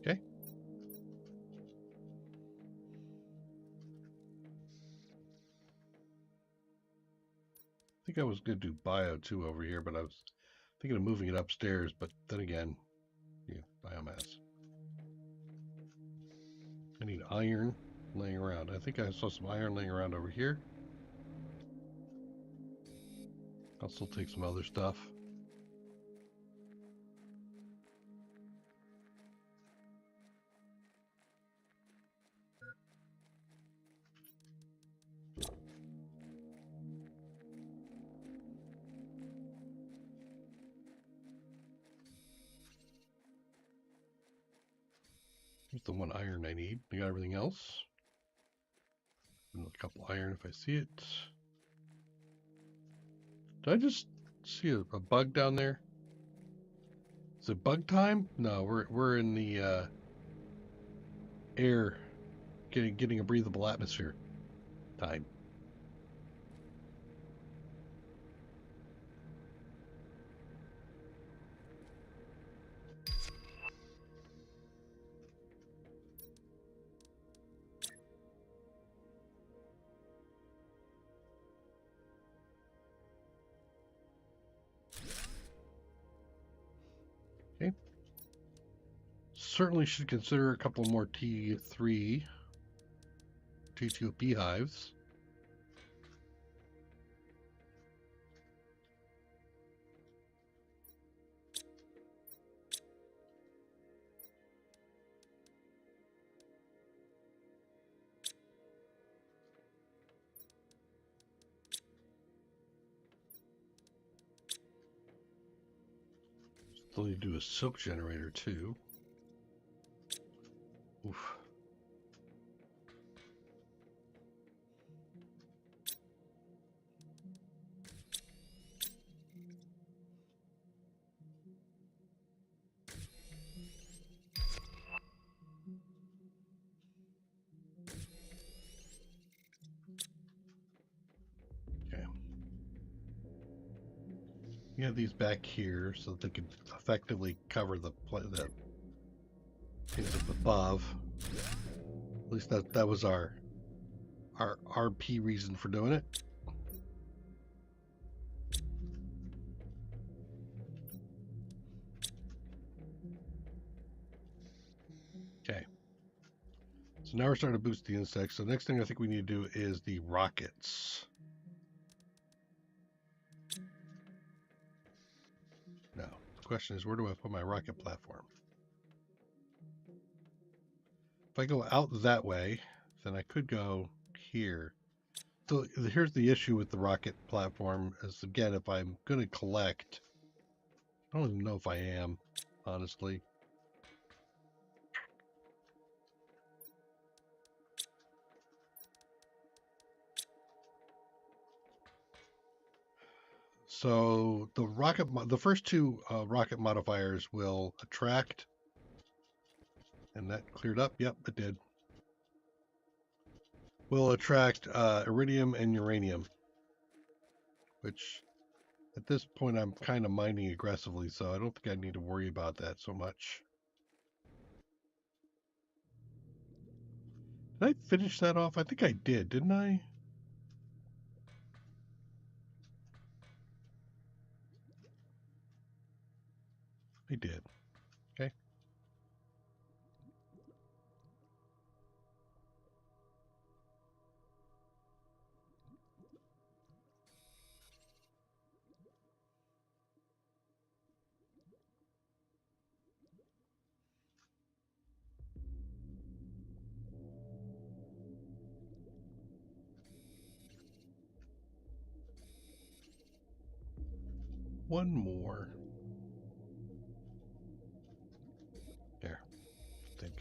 Okay. I think I was going to do bio too over here, but I was thinking of moving it upstairs, but then again, yeah, biomass. I need iron laying around. I think I saw some iron laying around over here. I'll still take some other stuff. Here's the 1 iron I need. I got everything else. And a couple iron if I see it. Did I just see a bug down there? Is it bug time? No, we're in the air, getting a breathable atmosphere time. Okay. Certainly should consider a couple more T2 beehives. Still need to do a silk generator too. Oof. Okay. You have these back here so that they can effectively cover the things up above. At least that was our RP reason for doing it. Okay. So now we're starting to boost the insects. So the next thing I think we need to do is the rockets. Now, the question is, where do I put my rocket platform? If I go out that way, then I could go here. So here's the issue with the rocket platform is, again, if I'm going to collect, I don't even know if I am, honestly. So the first two rocket modifiers will attract, and that cleared up. Yep, it did. Will attract iridium and uranium, which at this point I'm kind of mining aggressively, so I don't think I need to worry about that so much. Did I finish that off? I think I did, didn't I? I did. Okay. One more. There. I think.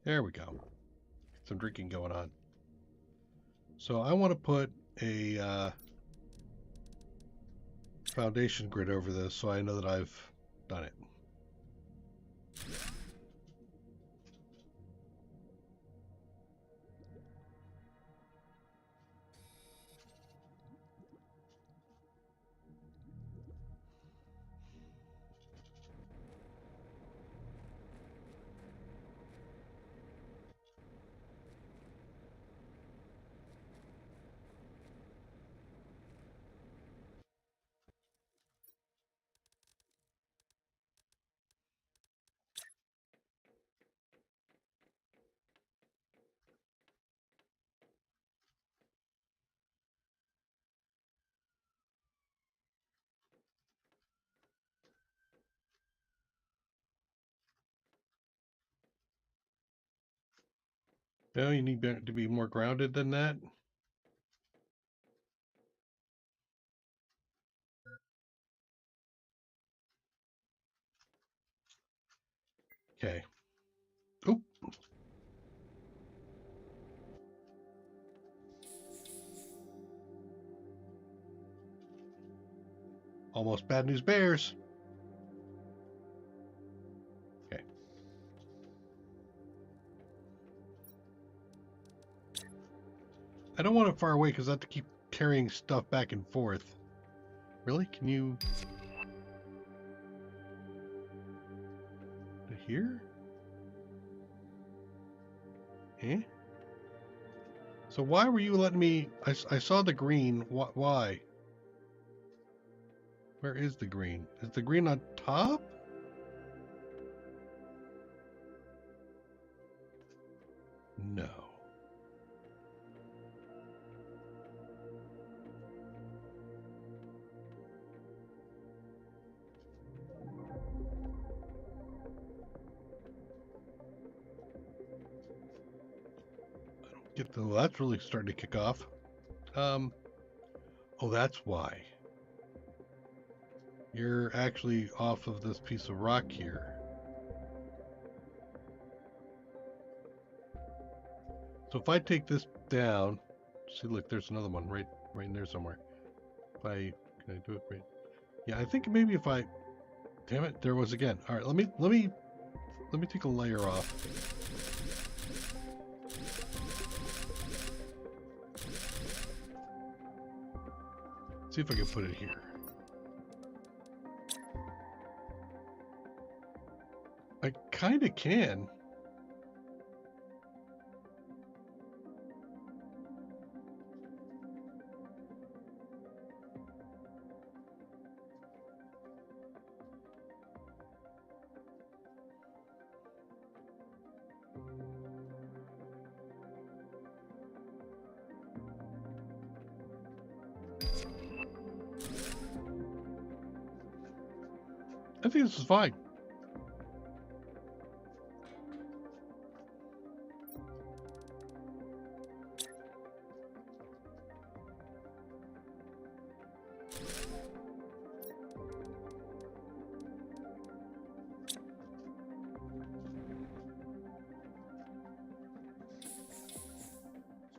There we go. Some drinking going on. So I want to put a foundation grid over this so I know that I've done it. No, you need to be more grounded than that. Okay. Oop. Almost bad news bears. Okay. I don't want it far away because I have to keep carrying stuff back and forth. Really? Can you... Here? Eh? So why were you letting me... I saw the green. Why? Where is the green? Is the green on top? No. Get the... Well, that's really starting to kick off. Oh, that's why. You're actually off of this piece of rock here. So if I take this down, see, look, there's another one right in there somewhere. If I can I do it right? Yeah, I think maybe if I, damn it, there was again. All right, let me take a layer off. See if I can put it here. I kind of can. I think this is fine.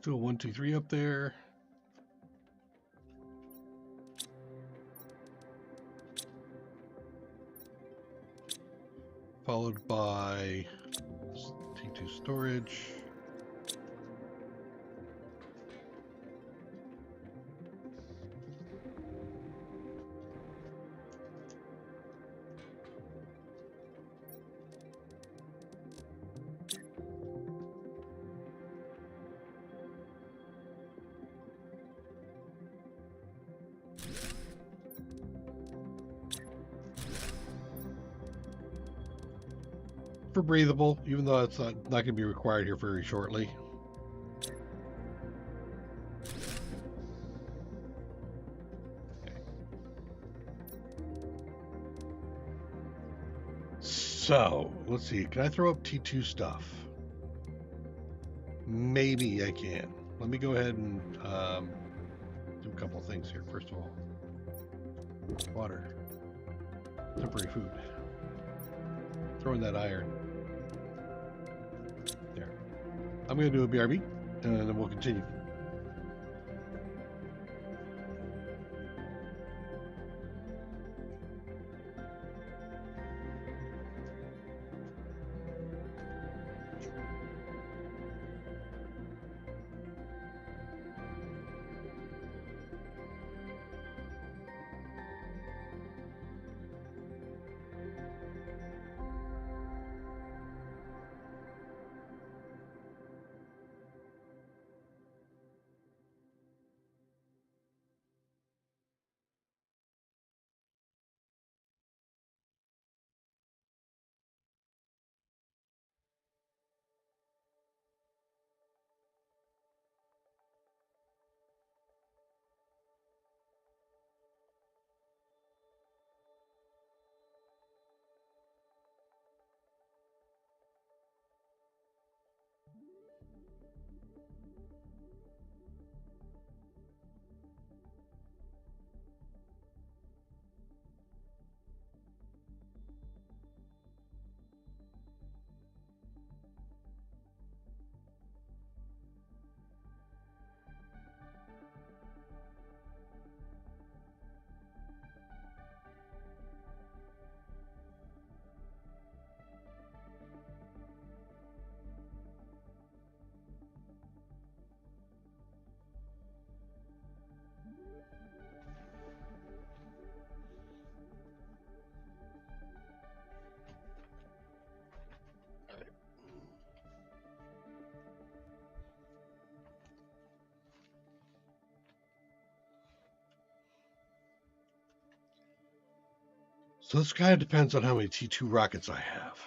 So 1, 2, 3 up there. Followed by T2 storage. For breathable, even though it's not going to be required here very shortly. So, let's see. Can I throw up T2 stuff? Maybe I can. Let me go ahead and do a couple of things here. First of all, water, temporary food. Throw in that iron. There. I'm going to do a BRB, and then we'll continue. So this kind of depends on how many T2 rockets I have.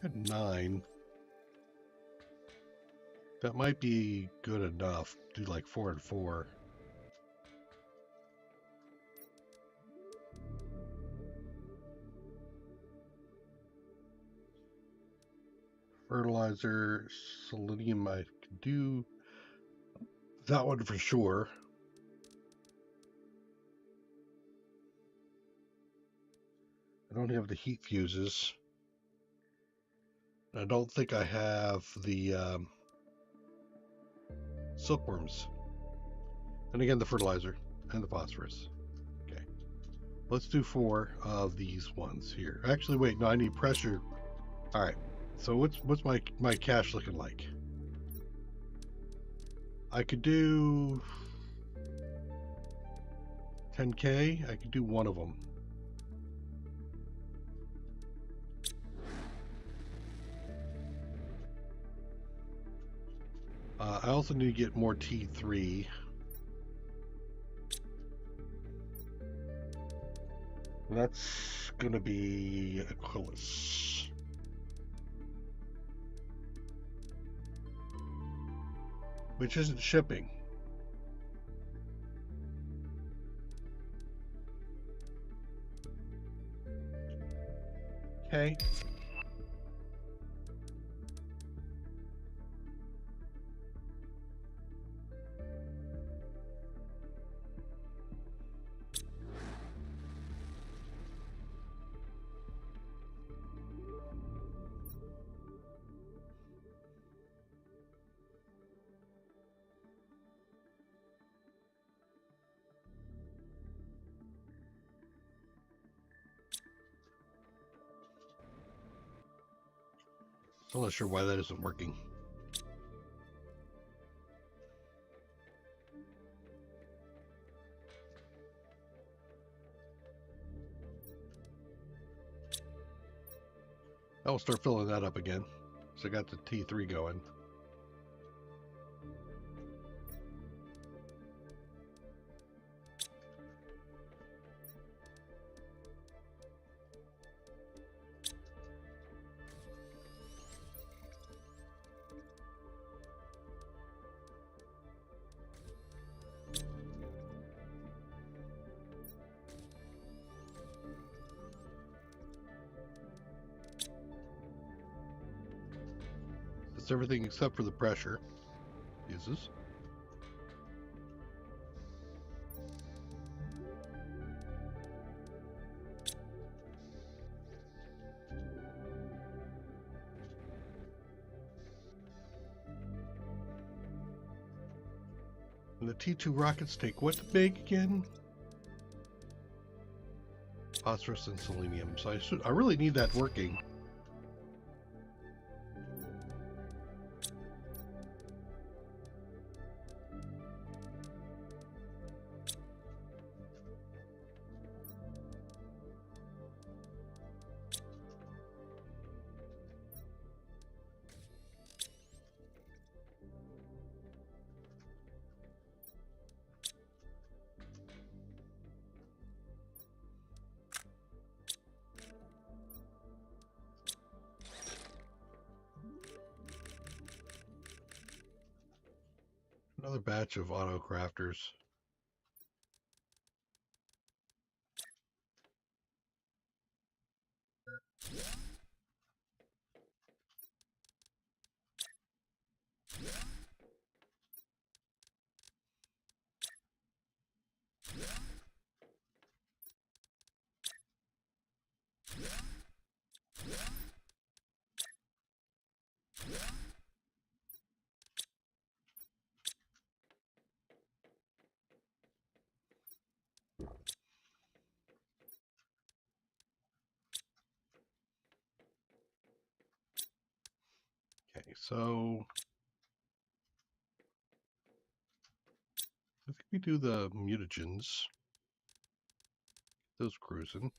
I had 9. That might be good enough. Do like 4 and 4. Fertilizer, selenium, I can do that one for sure. I don't have the heat fuses. I don't think I have the silkworms. And again, the fertilizer and the phosphorus. Okay. Let's do 4 of these ones here. Actually, wait, no, I need pressure. All right. So what's my cache looking like? I could do 10K. I could do one of them. I also need to get more T3. That's going to be Aquilus. Which isn't shipping. Okay. I'm not sure why that isn't working. I'll start filling that up again. So I got the T3 going. That's everything except for the pressure. Uses. And the T2 rockets take what to make again? Phosphorus and selenium. So I really need that working. Another batch of auto crafters. Okay, so I think we do the mutagens. Those cruising.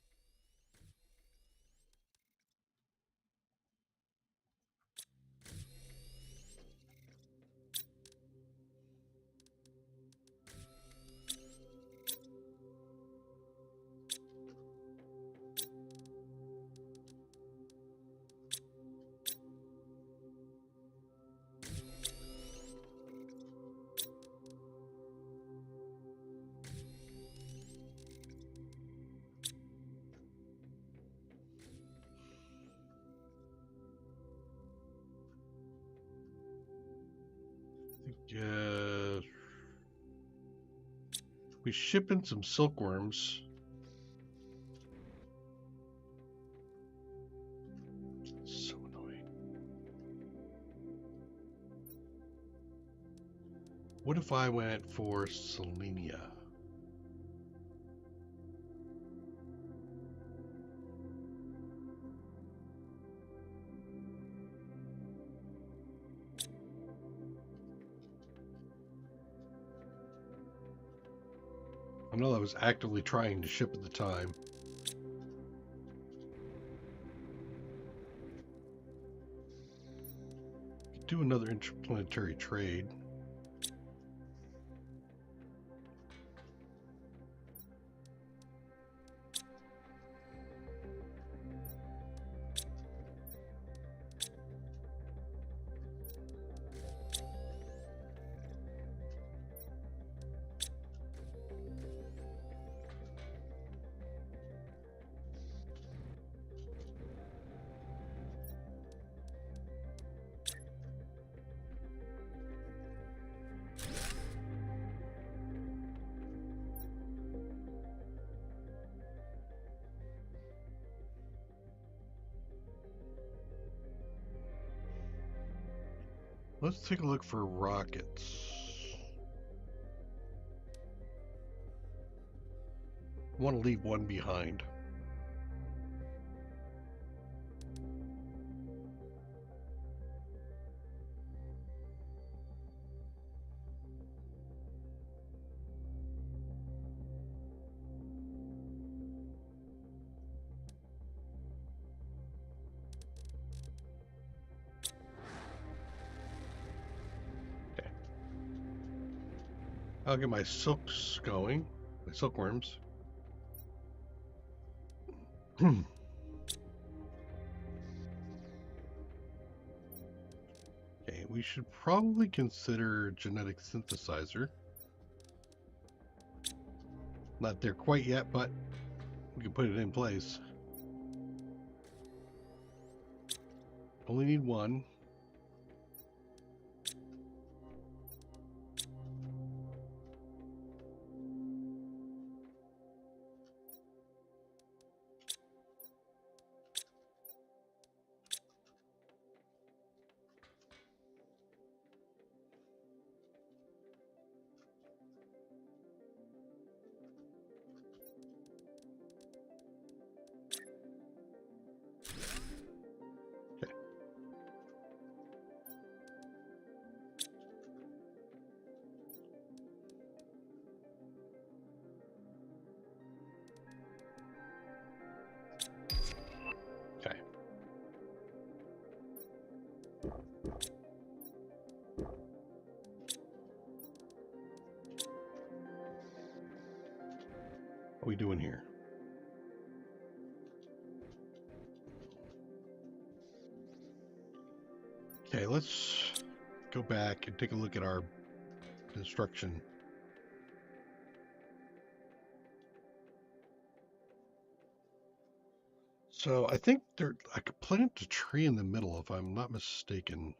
We ship in some silkworms. So annoying. What if I went for selenia? I know I was actively trying to ship at the time. Could do another interplanetary trade. Let's take a look for rockets. I want to leave one behind. I'll get my silks going, my silkworms. Okay, we should probably consider genetic synthesizer. Not there quite yet, but we can put it in place. Only need one. Okay. What are we doing here? Okay, let's go back and take a look at our construction. So I think I could plant a tree in the middle if I'm not mistaken.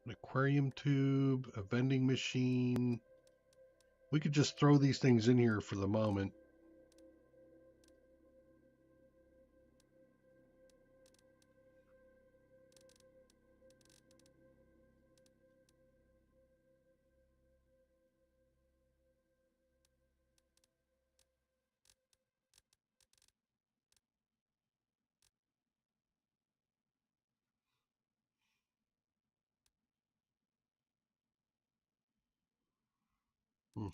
An aquarium tube, a vending machine. We could just throw these things in here for the moment. Hmm.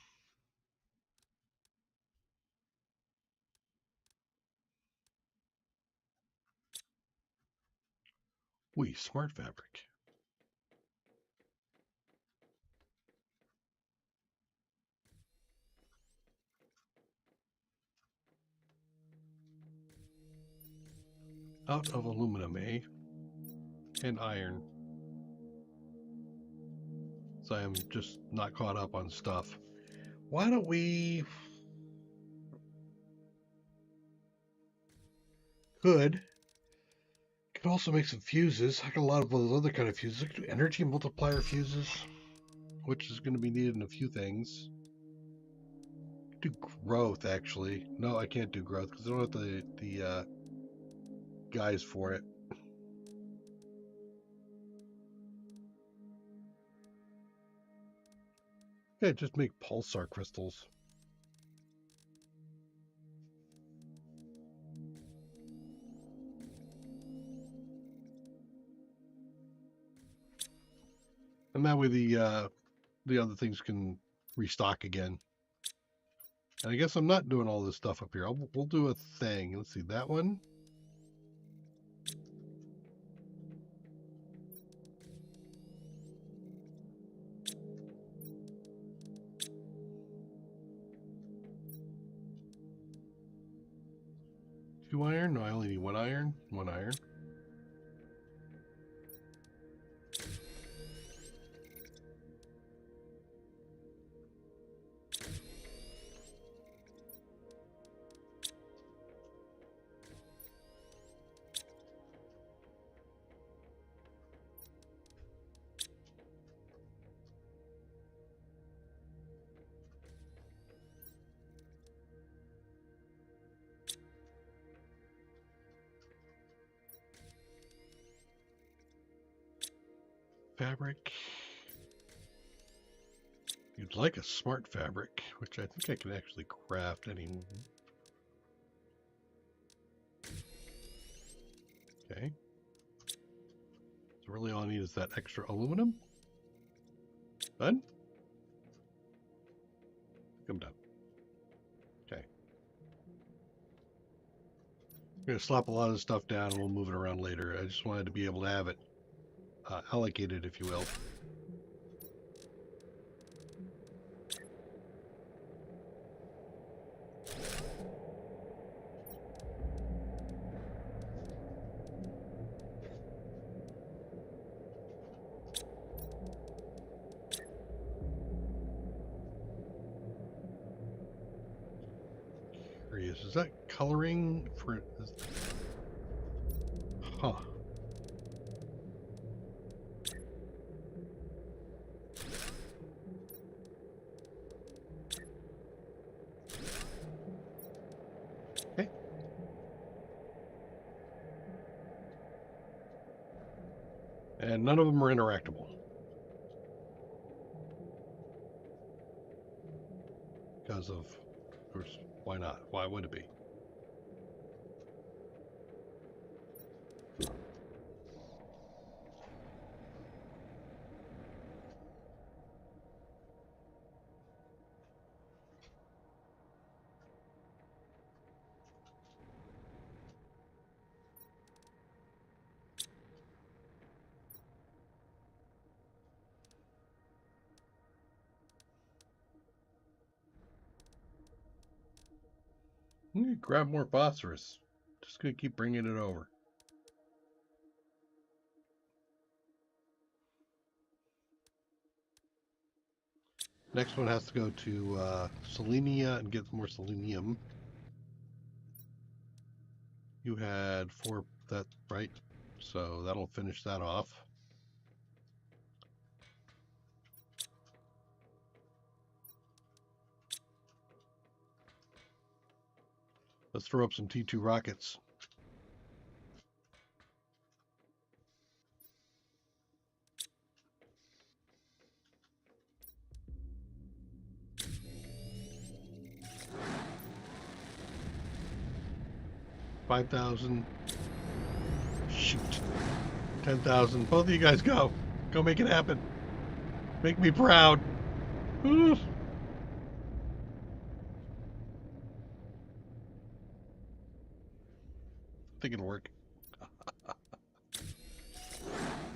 Smart fabric. Out of aluminum, eh? And iron. So I am just not caught up on stuff. Why don't we... Could also make some fuses. I got a lot of those other kind of fuses. I could do energy multiplier fuses, which is going to be needed in a few things. Do growth, actually. No, I can't do growth because I don't have the guys for it. Yeah, just make pulsar crystals. And that way the other things can restock again. And I guess I'm not doing all this stuff up here. We'll do a thing. Let's see, that one. Two iron? No, I only need one iron. One iron. Fabric. You'd like a smart fabric, which I think I can actually craft any. Okay. So really all I need is that extra aluminum. Done? I'm done. Okay. going to slap a lot of the stuff down and we'll move it around later. I just wanted to be able to have it allocated, if you will. Is that coloring for... Huh. Okay. And none of them are interactable. Because of course, why not? Why would it be? I'm gonna grab more phosphorus. Just gonna keep bringing it over. Next one has to go to Selenia and get more selenium. You had 4, that right? So that'll finish that off. Let's throw up some T2 rockets. $5,000. Shoot. 10,000. Both of you guys go. Go make it happen. Make me proud. Ooh. I think it'll work.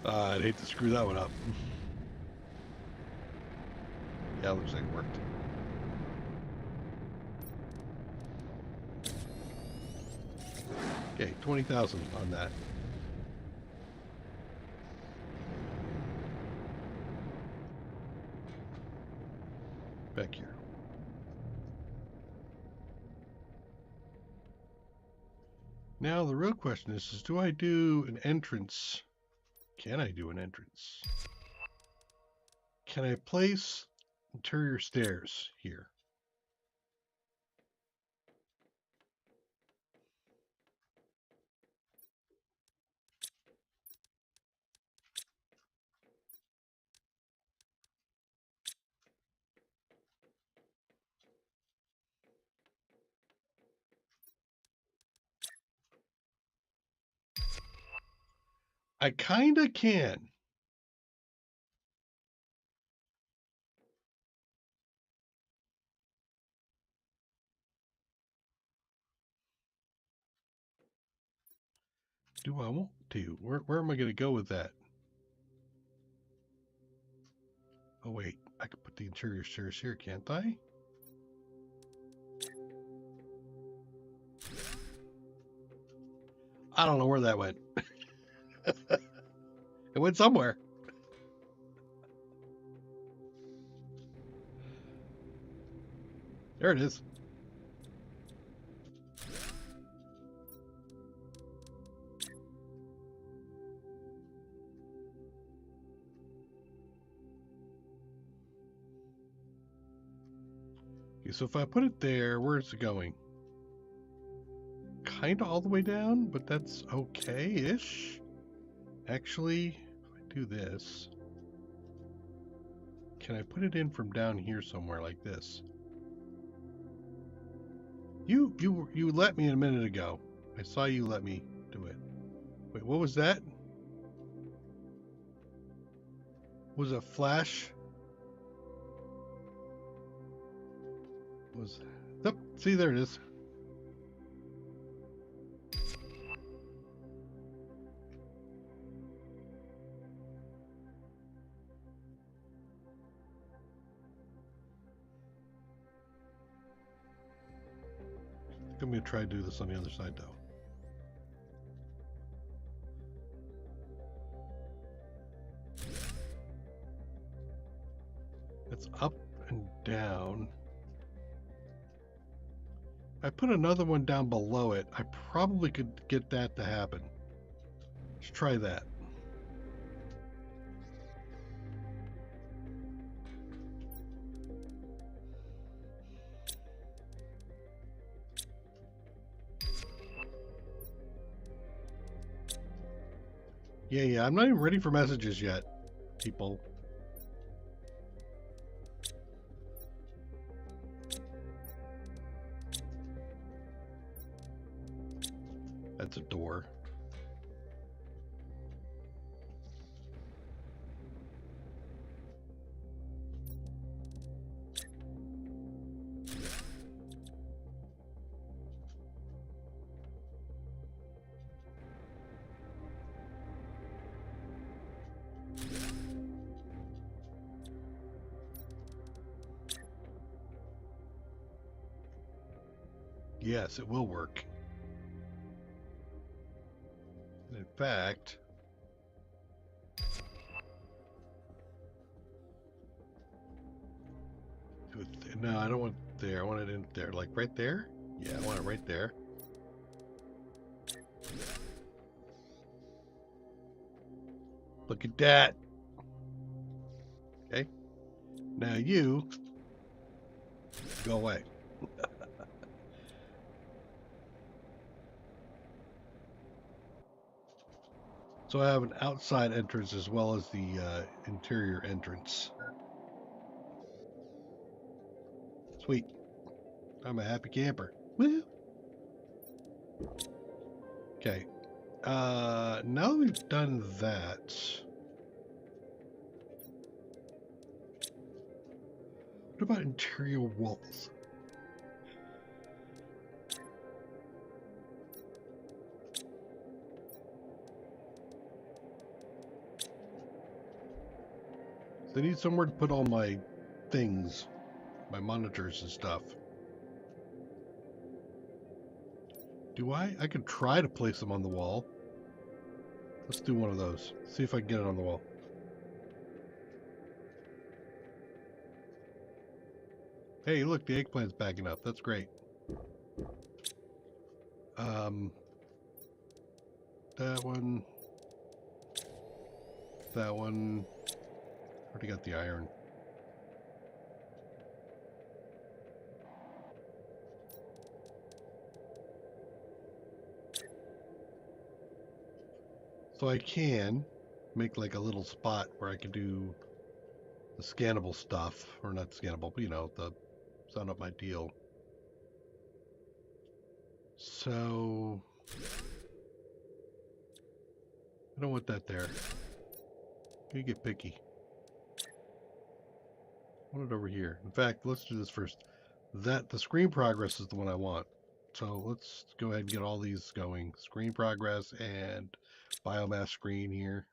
I'd hate to screw that one up. Yeah, looks like it worked. Okay, 20,000 on that. Back here. Now the real question is do I do an entrance? Can I do an entrance? Can I place interior stairs here? I kinda can. Do I want to? Where am I going to go with that? Oh, wait. I could put the interior stairs here, can't I? I don't know where that went. It went somewhere. There it is. Okay, so if I put it there, where is it going? Kind of all the way down, but that's okay-ish. Actually, if I do this, can I put it in from down here somewhere like this? You let me a minute ago. I saw you let me do it. Wait, what was that? Was a flash? Was... Yep, see, there it is. I'm going to try to do this on the other side, though. It's up and down. I put another one down below it. I probably could get that to happen. Let's try that. Yeah, I'm not even ready for messages yet, people. That's a door. Yes, it will work. In fact, no, I don't want it there. I want it in there, like right there. Yeah, I want it right there. Look at that. Okay. Now you go away. So I have an outside entrance as well as the interior entrance. Sweet. I'm a happy camper. Woo! Okay. Now that we've done that, what about interior walls? So I need somewhere to put all my things, my monitors and stuff. Do I? I could try to place them on the wall. Let's do one of those. See if I can get it on the wall. Hey, look, the eggplant's backing up. That's great. That one. That one. Already got the iron. So I can make like a little spot where I can do the scannable stuff, or not scannable, but you know, the sound up my deal. So I don't want that there. You get picky. I want it over here. In fact, let's do this first. The screen progress is the one I want. So let's go ahead and get all these going. Screen progress and biomass screen here.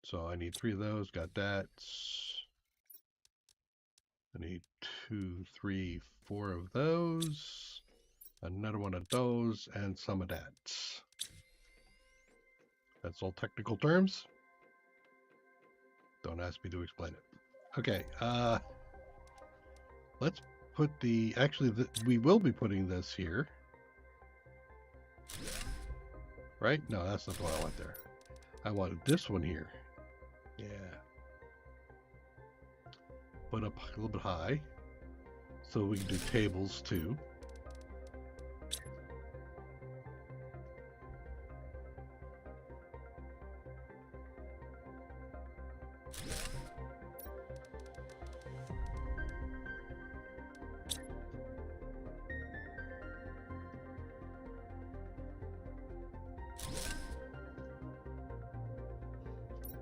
So I need 3 of those. Got that. I need 2, 3, 4 of those. Another one of those and some of that. That's all technical terms. Don't ask me to explain it. Okay, let's put we will be putting this here. Right? No, that's not what I want there. I wanted this one here. Yeah. Put up a little bit high. So we can do tables too.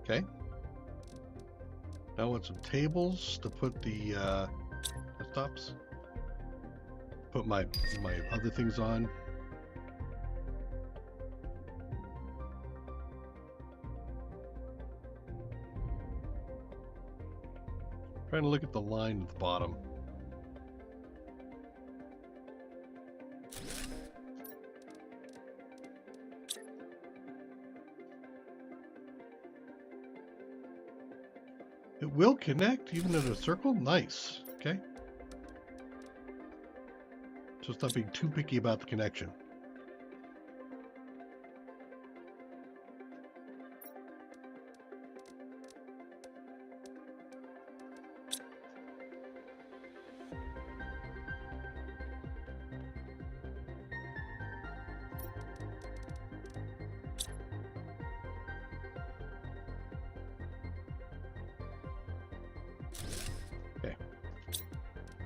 Okay. Now I want some tables to put the desktops. Put my other things on. Trying to look at the line at the bottom. will connect even in a circle? Nice. Okay. Just not being too picky about the connection.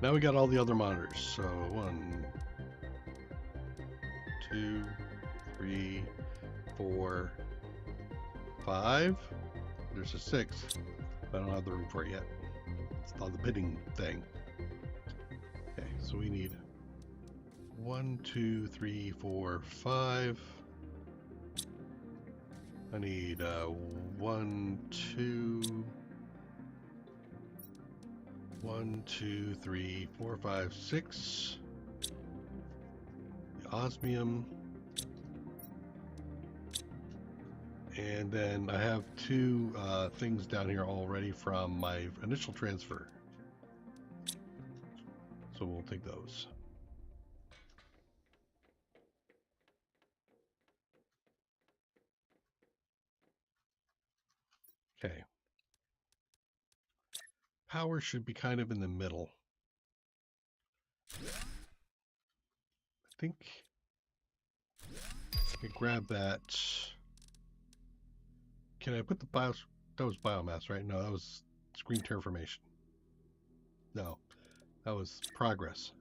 Now we got all the other monitors. So 1, 2, 3, 4, 5. There's a 6, but I don't have the room for it yet. It's on the bidding thing. Okay, so we need 1, 2, 3, 4, 5. I need 1, 2. 1, 2, 3, 4, 5, 6. The osmium. And then I have 2 things down here already from my initial transfer. So we'll take those. Okay. Power should be kind of in the middle. I think I can grab that. Can I put the bios? That was biomass, right? No, that was screen terraformation. No, that was progress.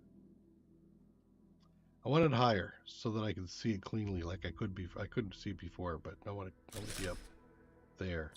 I want it higher so that I can see it cleanly, like I could be. I couldn't see it before, but I want to be up there.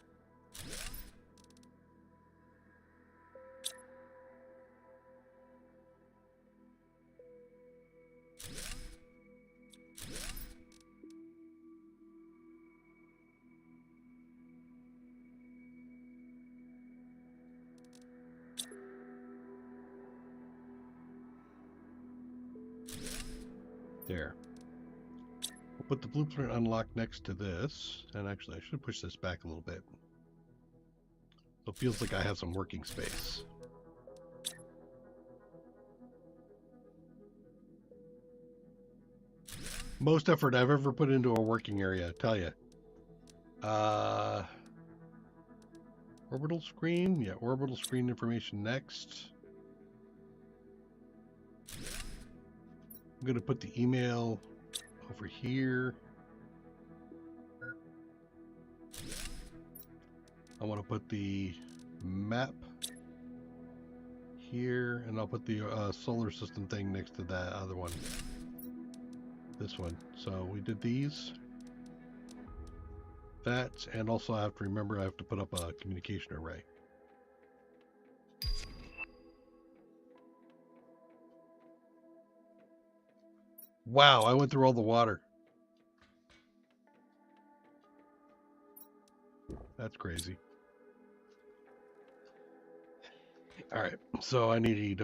There. We'll put the blueprint unlock next to this, and actually I should push this back a little bit. So it feels like I have some working space. Most effort I've ever put into a working area, I tell you. Orbital screen? Yeah, orbital screen information next. I'm going to put the email over here. I want to put the map here, and I'll put the solar system thing next to that other one. This one. So we did these. That, and also I have to remember I have to put up a communication array. Wow, I went through all the water. That's crazy. All right, so I need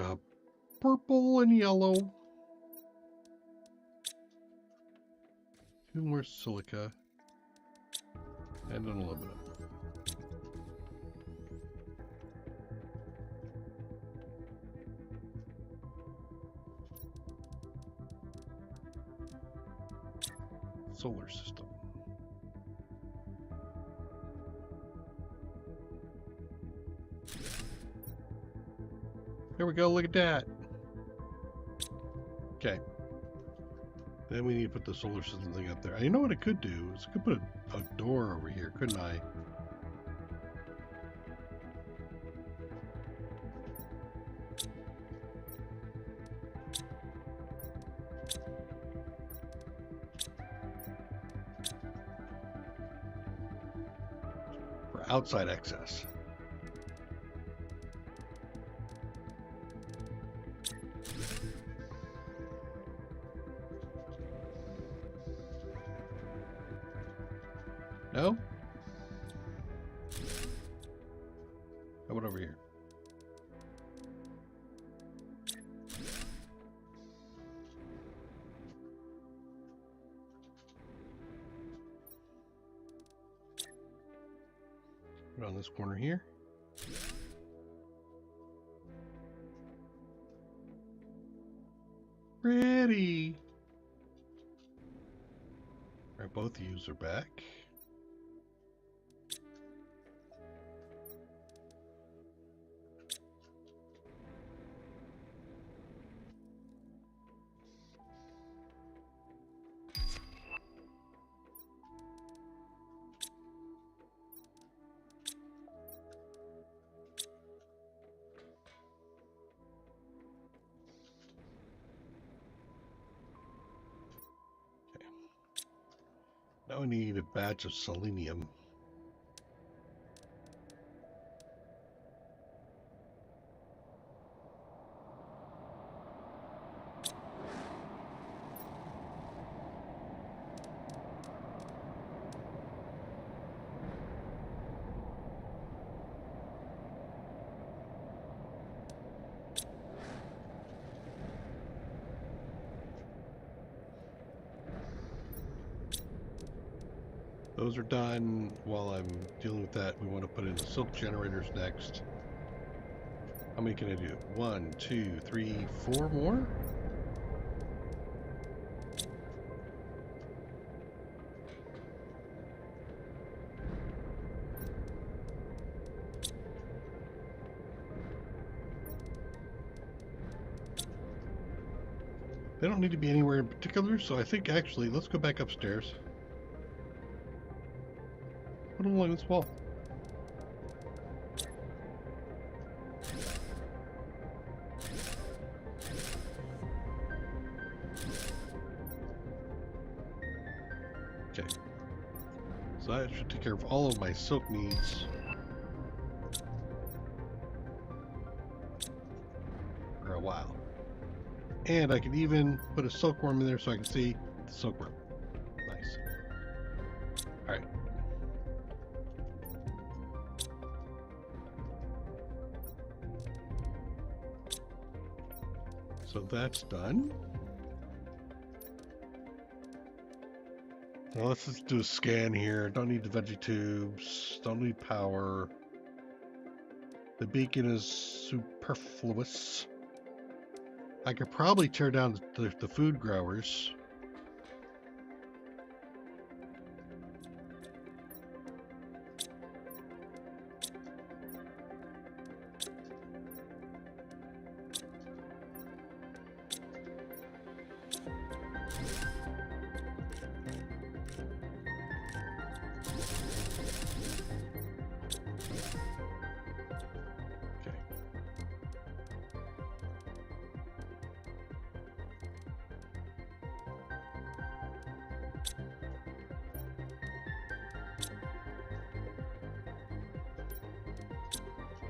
purple and yellow. 2 more silica and an aluminum. Solar system. There we go, look at that. Okay. Then we need to put the solar system thing up there. You know what I could do? Is I could put a door over here, couldn't I? For outside access. No? How about over here? Put it on this corner here. Pretty. All right, both of yous are back. Now we need a batch of selenium. Those are done. While I'm dealing with that, we want to put in the silk generators next. How many can I do? 1, 2, 3, 4 more? They don't need to be anywhere in particular, so I think actually, let's go back upstairs. Put them along this wall. Okay. So that should take care of all of my silk needs. For a while. And I can even put a silkworm in there so I can see the silkworm. Nice. Alright. So that's done. Now let's just do a scan here. Don't need the veggie tubes. Don't need power. The beacon is superfluous. I could probably tear down the food growers.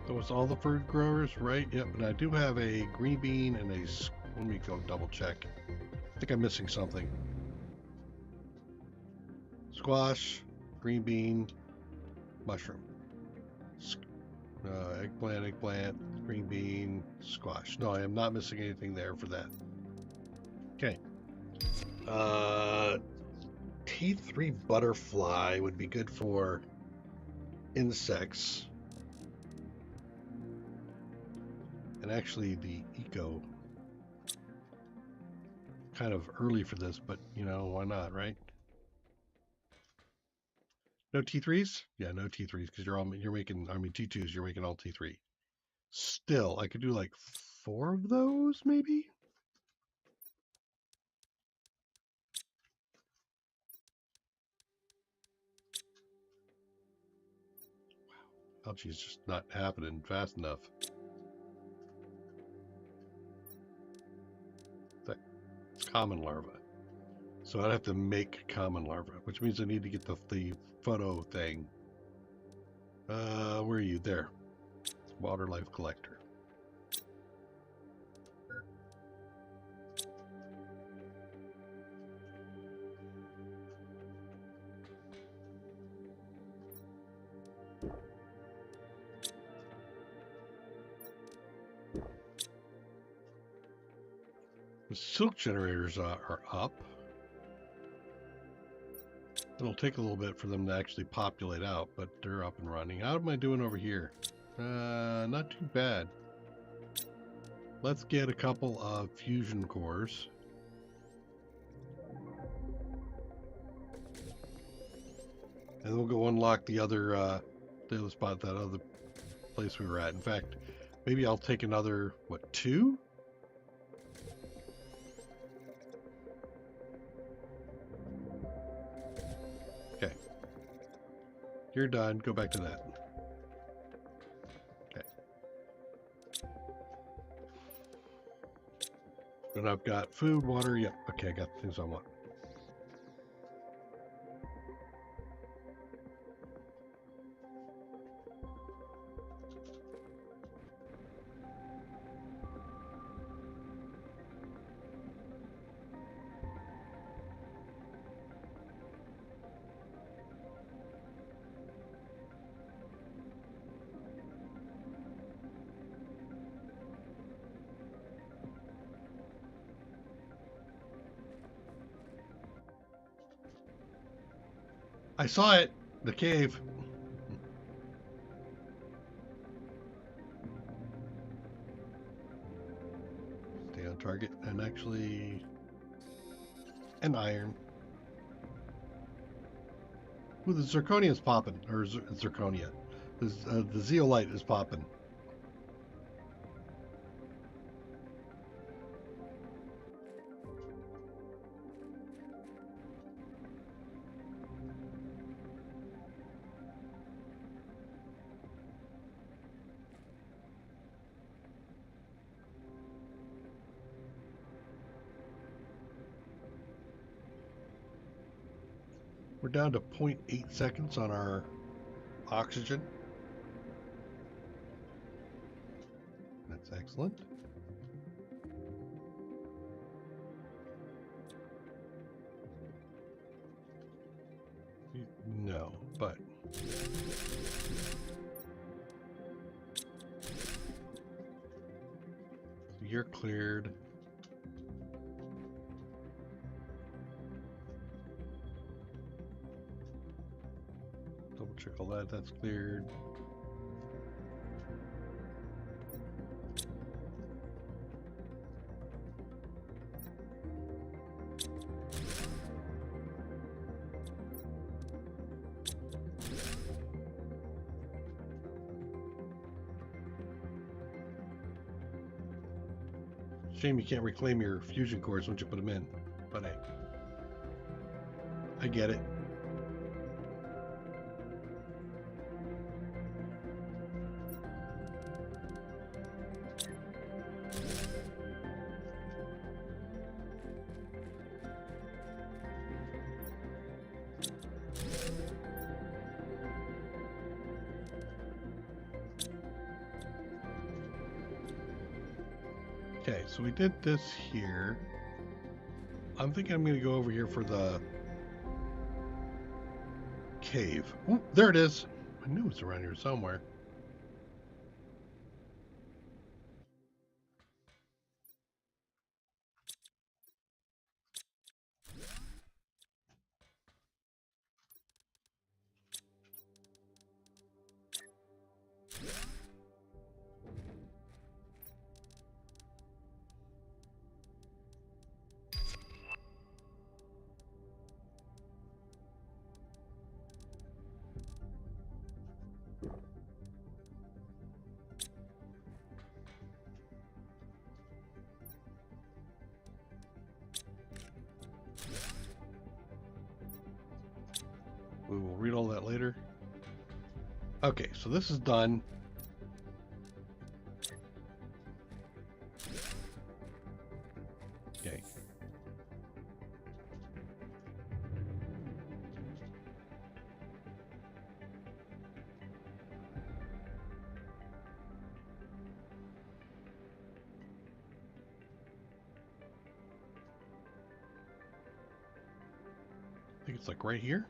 That was all the food growers, right? Yep, and I do have a green bean and a... Let me go double check. I think I'm missing something. Squash, green bean, mushroom. Eggplant, green bean, squash. No, I am not missing anything there for that. Okay. T3 butterfly would be good for insects. And actually the eco, kind of early for this, but you know, why not, right? No T3s? Yeah, no T3s, because you're making, I mean T2s, you're making all T3. Still, I could do like 4 of those, maybe? Wow, algae's just not happening fast enough. That's common larva. So I'd have to make common larva, which means I need to get the photo thing. Where are you? There. Water life collector. The silk generators are up. It'll take a little bit for them to actually populate out, but they're up and running. How am I doing over here? Not too bad. Let's get a couple of fusion cores. And we'll go unlock the other spot, that other place we were at. In fact, maybe I'll take another, what, 2? Okay. You're done. Go back to that. Okay. And I've got food, water. Yep. Okay, I got the things I want. I saw it. The cave. Stay on target. And actually, an iron. Ooh, the zirconia's popping. Or zirconia. The zeolite is popping. We're down to 0.8 seconds on our oxygen. That's excellent. No, but you're cleared. Double check all that. That's cleared. Shame you can't reclaim your fusion cores once you put them in, but hey, I get it. Okay, so we did this here. I'm thinking I'm going to go over here for the cave. Ooh, there it is. I knew it was around here somewhere. We will read all that later. Okay, so this is done. Okay. I think it's like right here.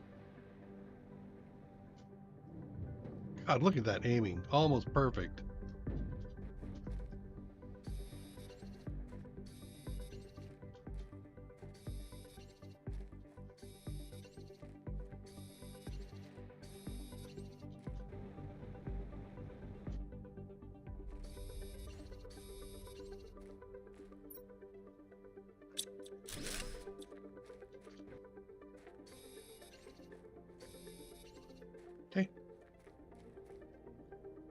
God, look at that aiming. Almost perfect.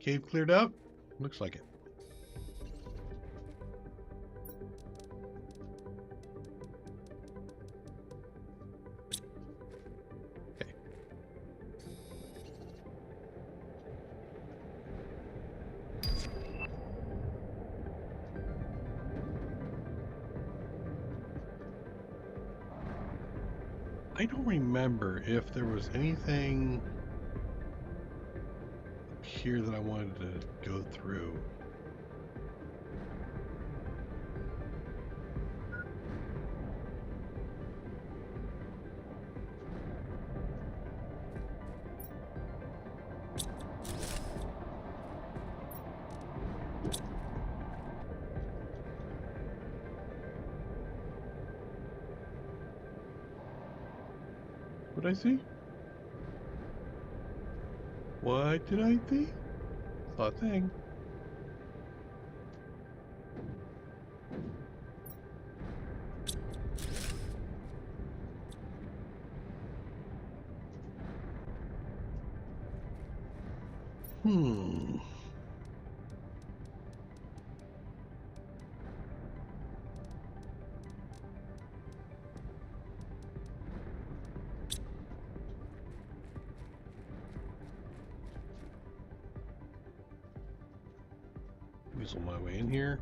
cave cleared out? Looks like it. Okay. I don't remember if there was anything here that I wanted to go through. What did I see? What did I see? Saw a thing. Weasel my way in here.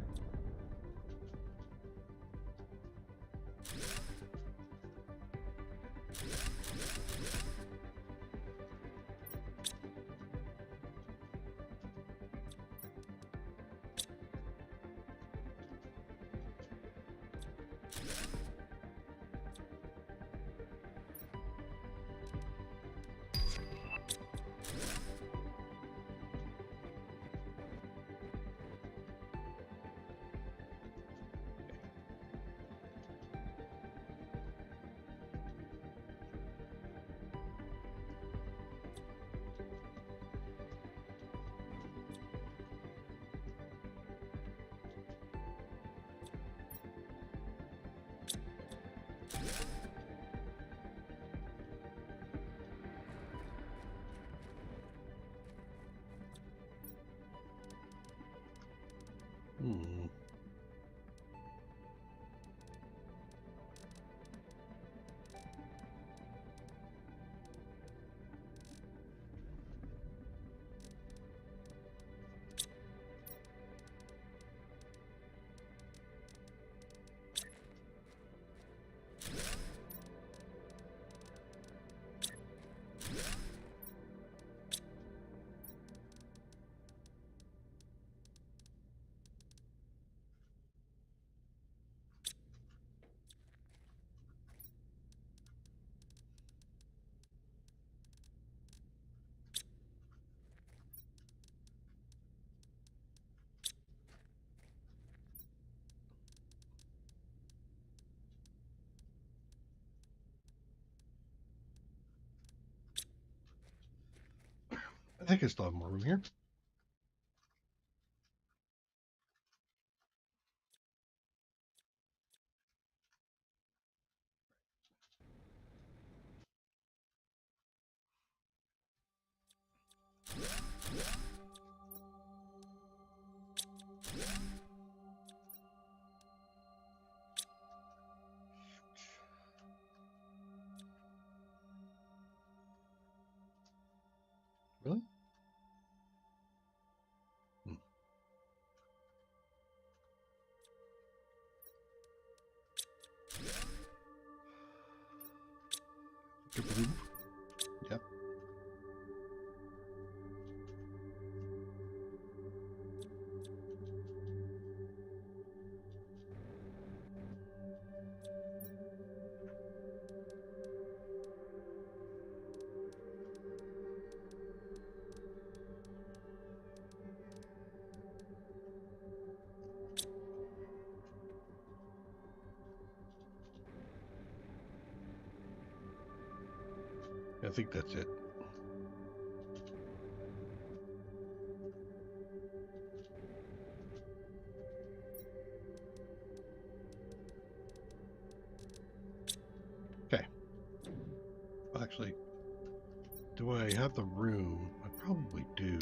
I think I still have more room here. Really? Yep. I think that's it. Okay. Actually, do I have the room? I probably do.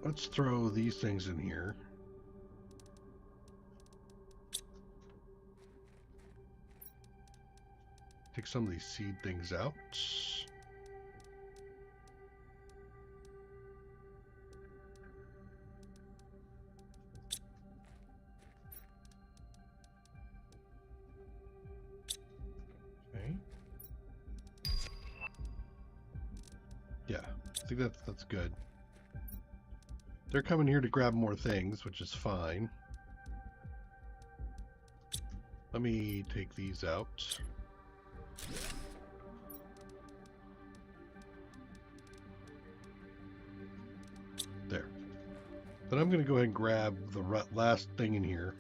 Let's throw these things in here. Take some of these seed things out. Okay. Yeah, I think that's good. They're coming here to grab more things, which is fine. Let me take these out. There. Then I'm going to go ahead and grab the last thing in here.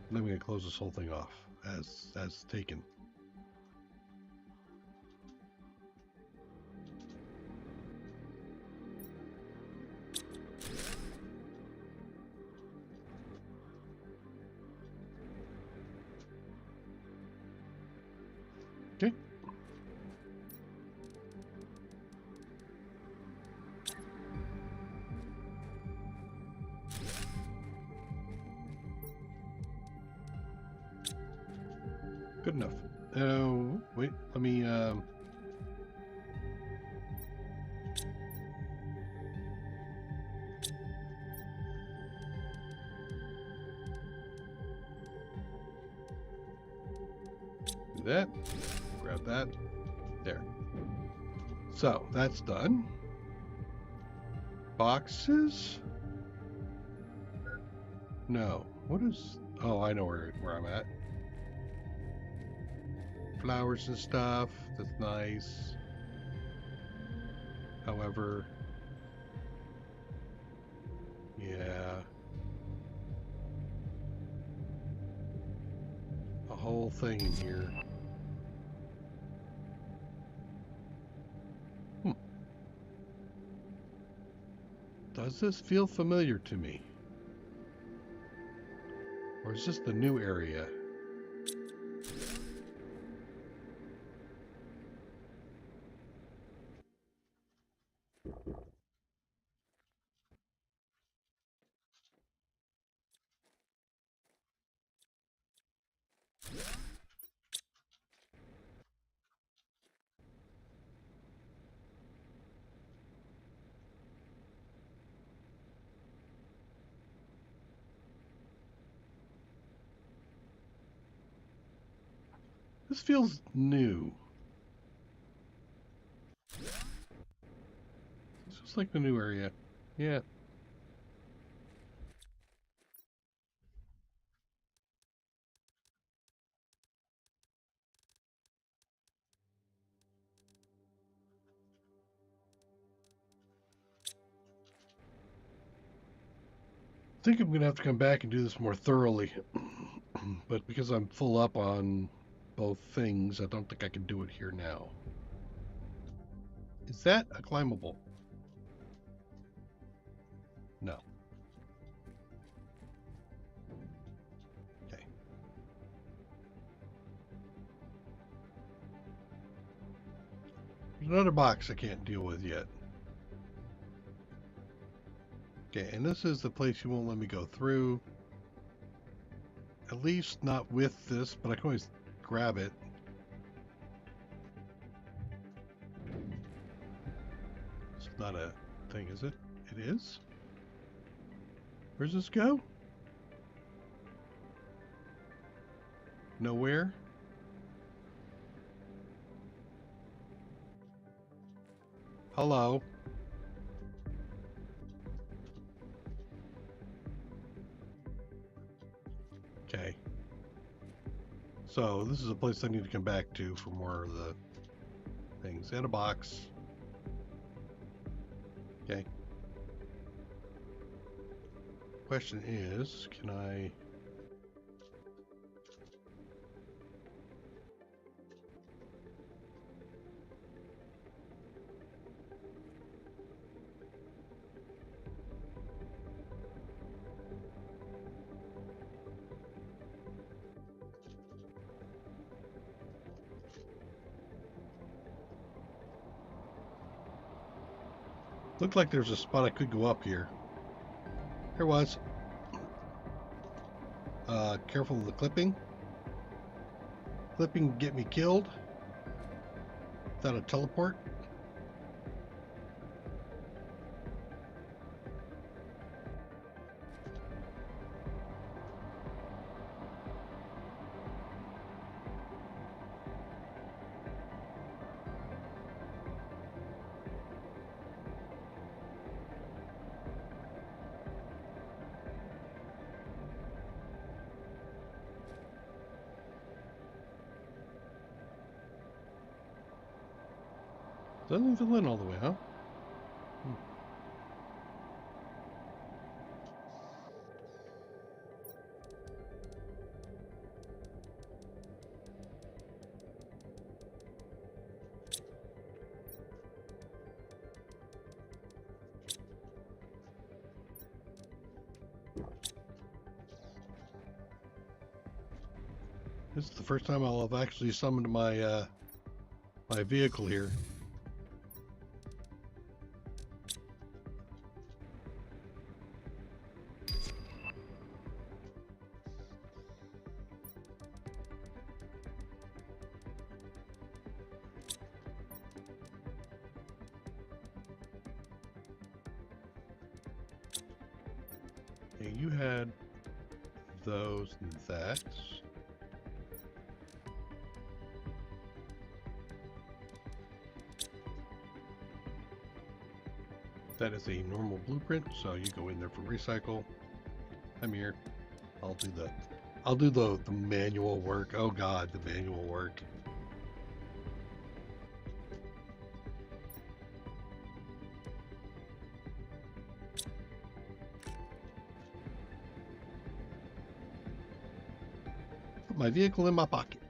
And then I'm going to close this whole thing off as taken. Okay. Good enough. Oh, wait, let me, do that. Grab that. There. So, that's done. Boxes? No. What is... Oh, I know where I'm at. Flowers and stuff. That's nice. However... Yeah. A whole thing in here. Does this feel familiar to me? Or is this the new area? This feels new. It's just like the new area. Yeah. I think I'm going to have to come back and do this more thoroughly. But because I'm full up on both things, I don't think I can do it here now. Is that a climbable? No. Okay. There's another box I can't deal with yet. Okay, and this is the place you won't let me go through. At least not with this, but I can always grab it. It's not a thing, is it? It is? Where's this go? Nowhere? Hello? Okay. So this is a place I need to come back to for more of the things. And a box. Okay. Question is, can I... Looked like there's a spot I could go up here. There was. Careful of the clipping. Clipping can get me killed. Is that a teleport? Doesn't fill in all the way, huh? This is the first time I'll have actually summoned my my vehicle here. Okay, you had those and that. That is a normal blueprint, so you go in there for recycle. I'm here. I'll do the manual work. Oh god, the manual work. Put my vehicle in my pocket.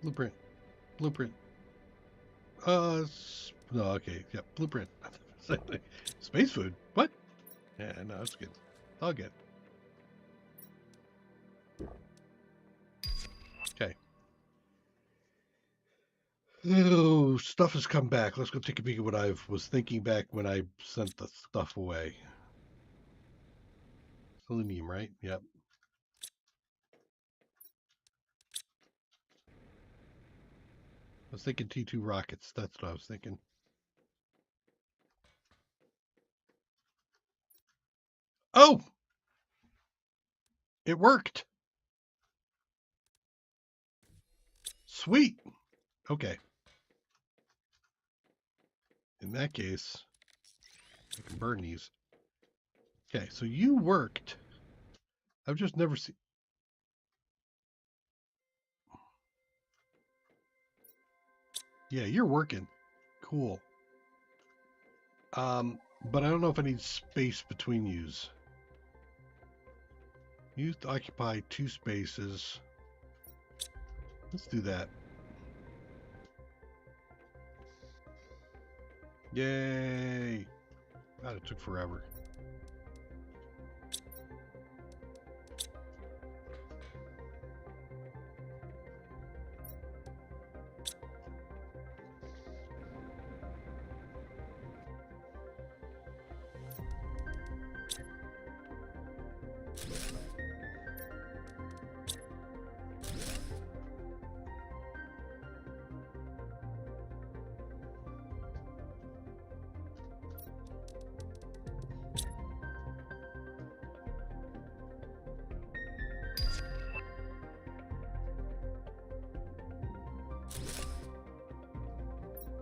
Blueprint. Blueprint. No, okay. Yep, blueprint. Space food? What? Yeah, no, that's good. I'll get. Okay. Oh, stuff has come back. Let's go take a peek at what I was thinking back when I sent the stuff away. Selenium, right? Yep. I was thinking T2 rockets. That's what I was thinking. Oh! It worked! Sweet! Okay. In that case, I can burn these. Okay, so you worked. I've just never seen. Yeah, you're working. Cool. But I don't know if I need space between yous. You occupy 2 spaces. Let's do that. Yay! God, it took forever.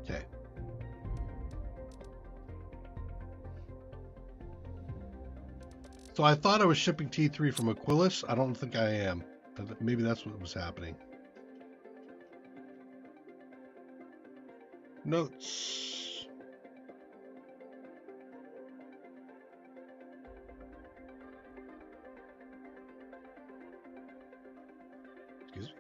Okay. So I thought I was shipping T3 from Aquilas. I don't think I am. Maybe that's what was happening. Notes. Excuse me.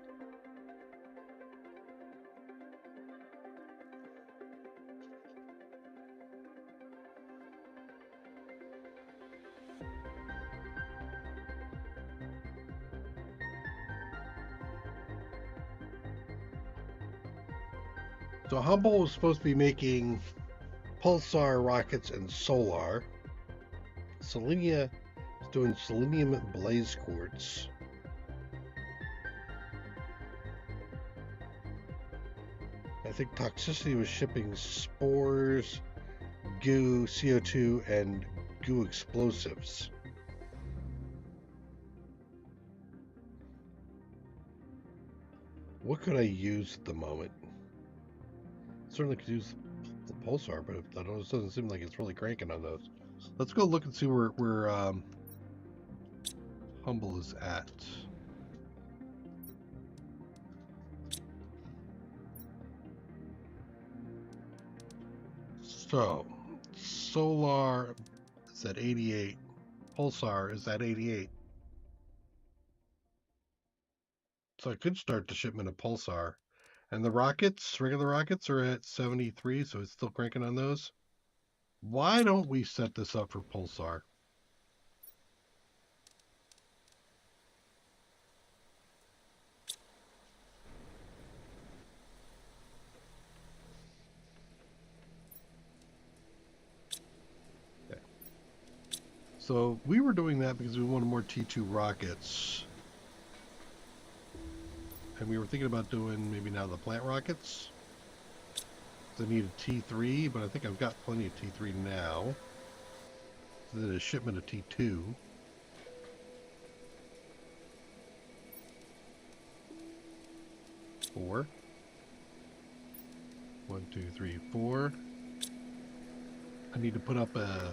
So Humble was supposed to be making pulsar rockets and solar. Selenia is doing selenium blaze quartz. I think Toxicity was shipping spores, goo, CO2, and goo explosives. What could I use at the moment? Certainly could use the pulsar, but it doesn't seem like it's really cranking on those. Let's go look and see where Humble is at. So, solar is at 88. Pulsar is at 88. So I could start the shipment of pulsar. And the rockets, regular rockets, are at 73, so it's still cranking on those. Why don't we set this up for pulsar? Okay. So we were doing that because we wanted more T2 rockets. And we were thinking about doing maybe now the plant rockets. I need a T3, but I think I've got plenty of T3 now. So then a shipment of T2. Four. 1, 2, 3, 4. I need to put up a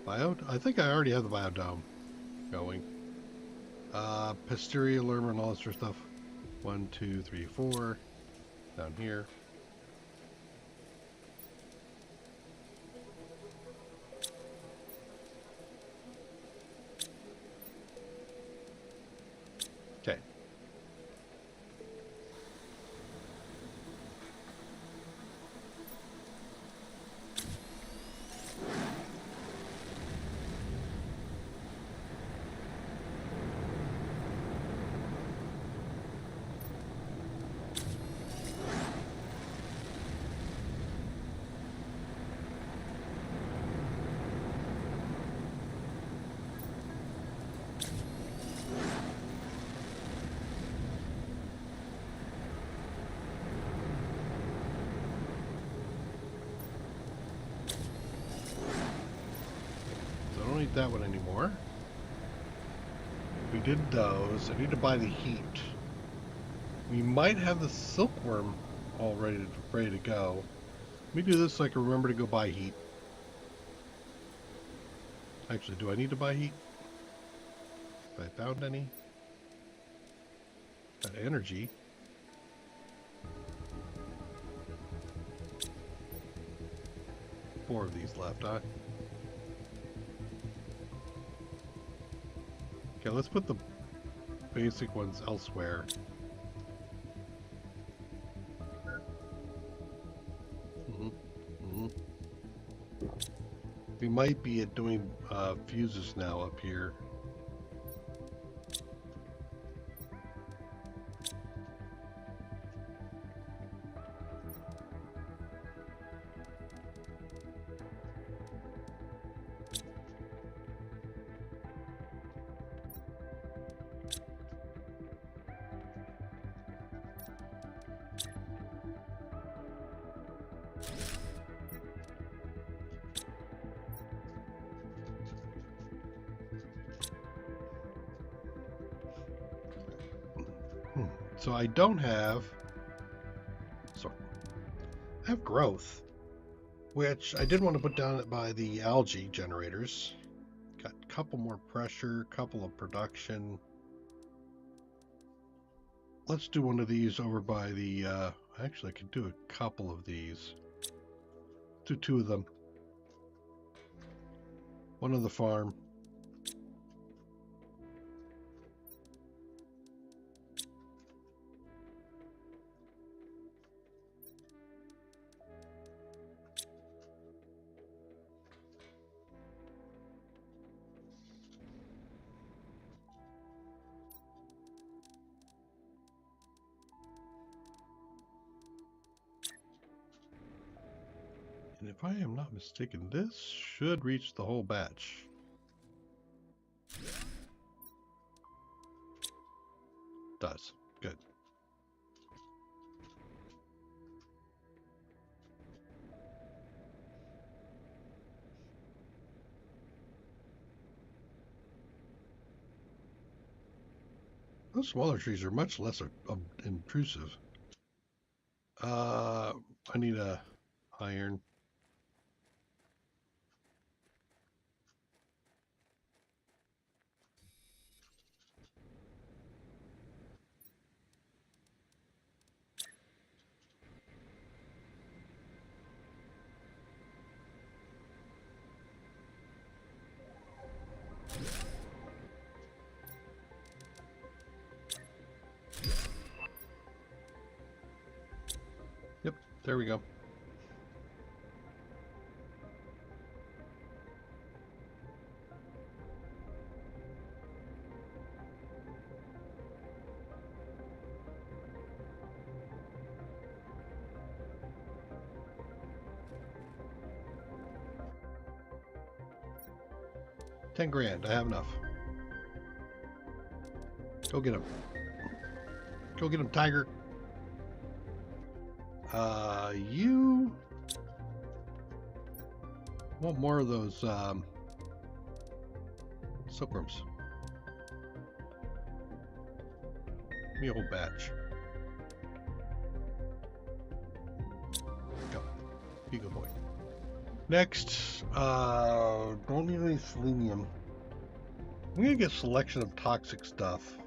bio. I think I already have the biodome going. Pasteria, lerma, and all this sort of stuff. 1, 2, 3, 4. Down here. Okay. That one anymore. We did those. I need to buy the heat. We might have the silkworm all ready to go. Let me do this so I can remember to go buy heat. Actually, do I need to buy heat? Have I found any? Got energy. Four of these left, huh? Okay, let's put the basic ones elsewhere. We might be at doing fuses now up here. So I don't have, I have growth, which I did want to put down by the algae generators. Got a couple more pressure, couple of production. Let's do one of these over by the, actually I could do a couple of these. Do two of them. One on the farm. And if I am not mistaken, this should reach the whole batch. Does. Good. Those smaller trees are much less intrusive. I need a iron. Yep, there we go. $10,000. I have enough. Go get him. Go get him, tiger. You want more of those silkworms. Give me a whole batch. Go. Be a good boy. Next, don't need any selenium. I'm gonna get a selection of toxic stuff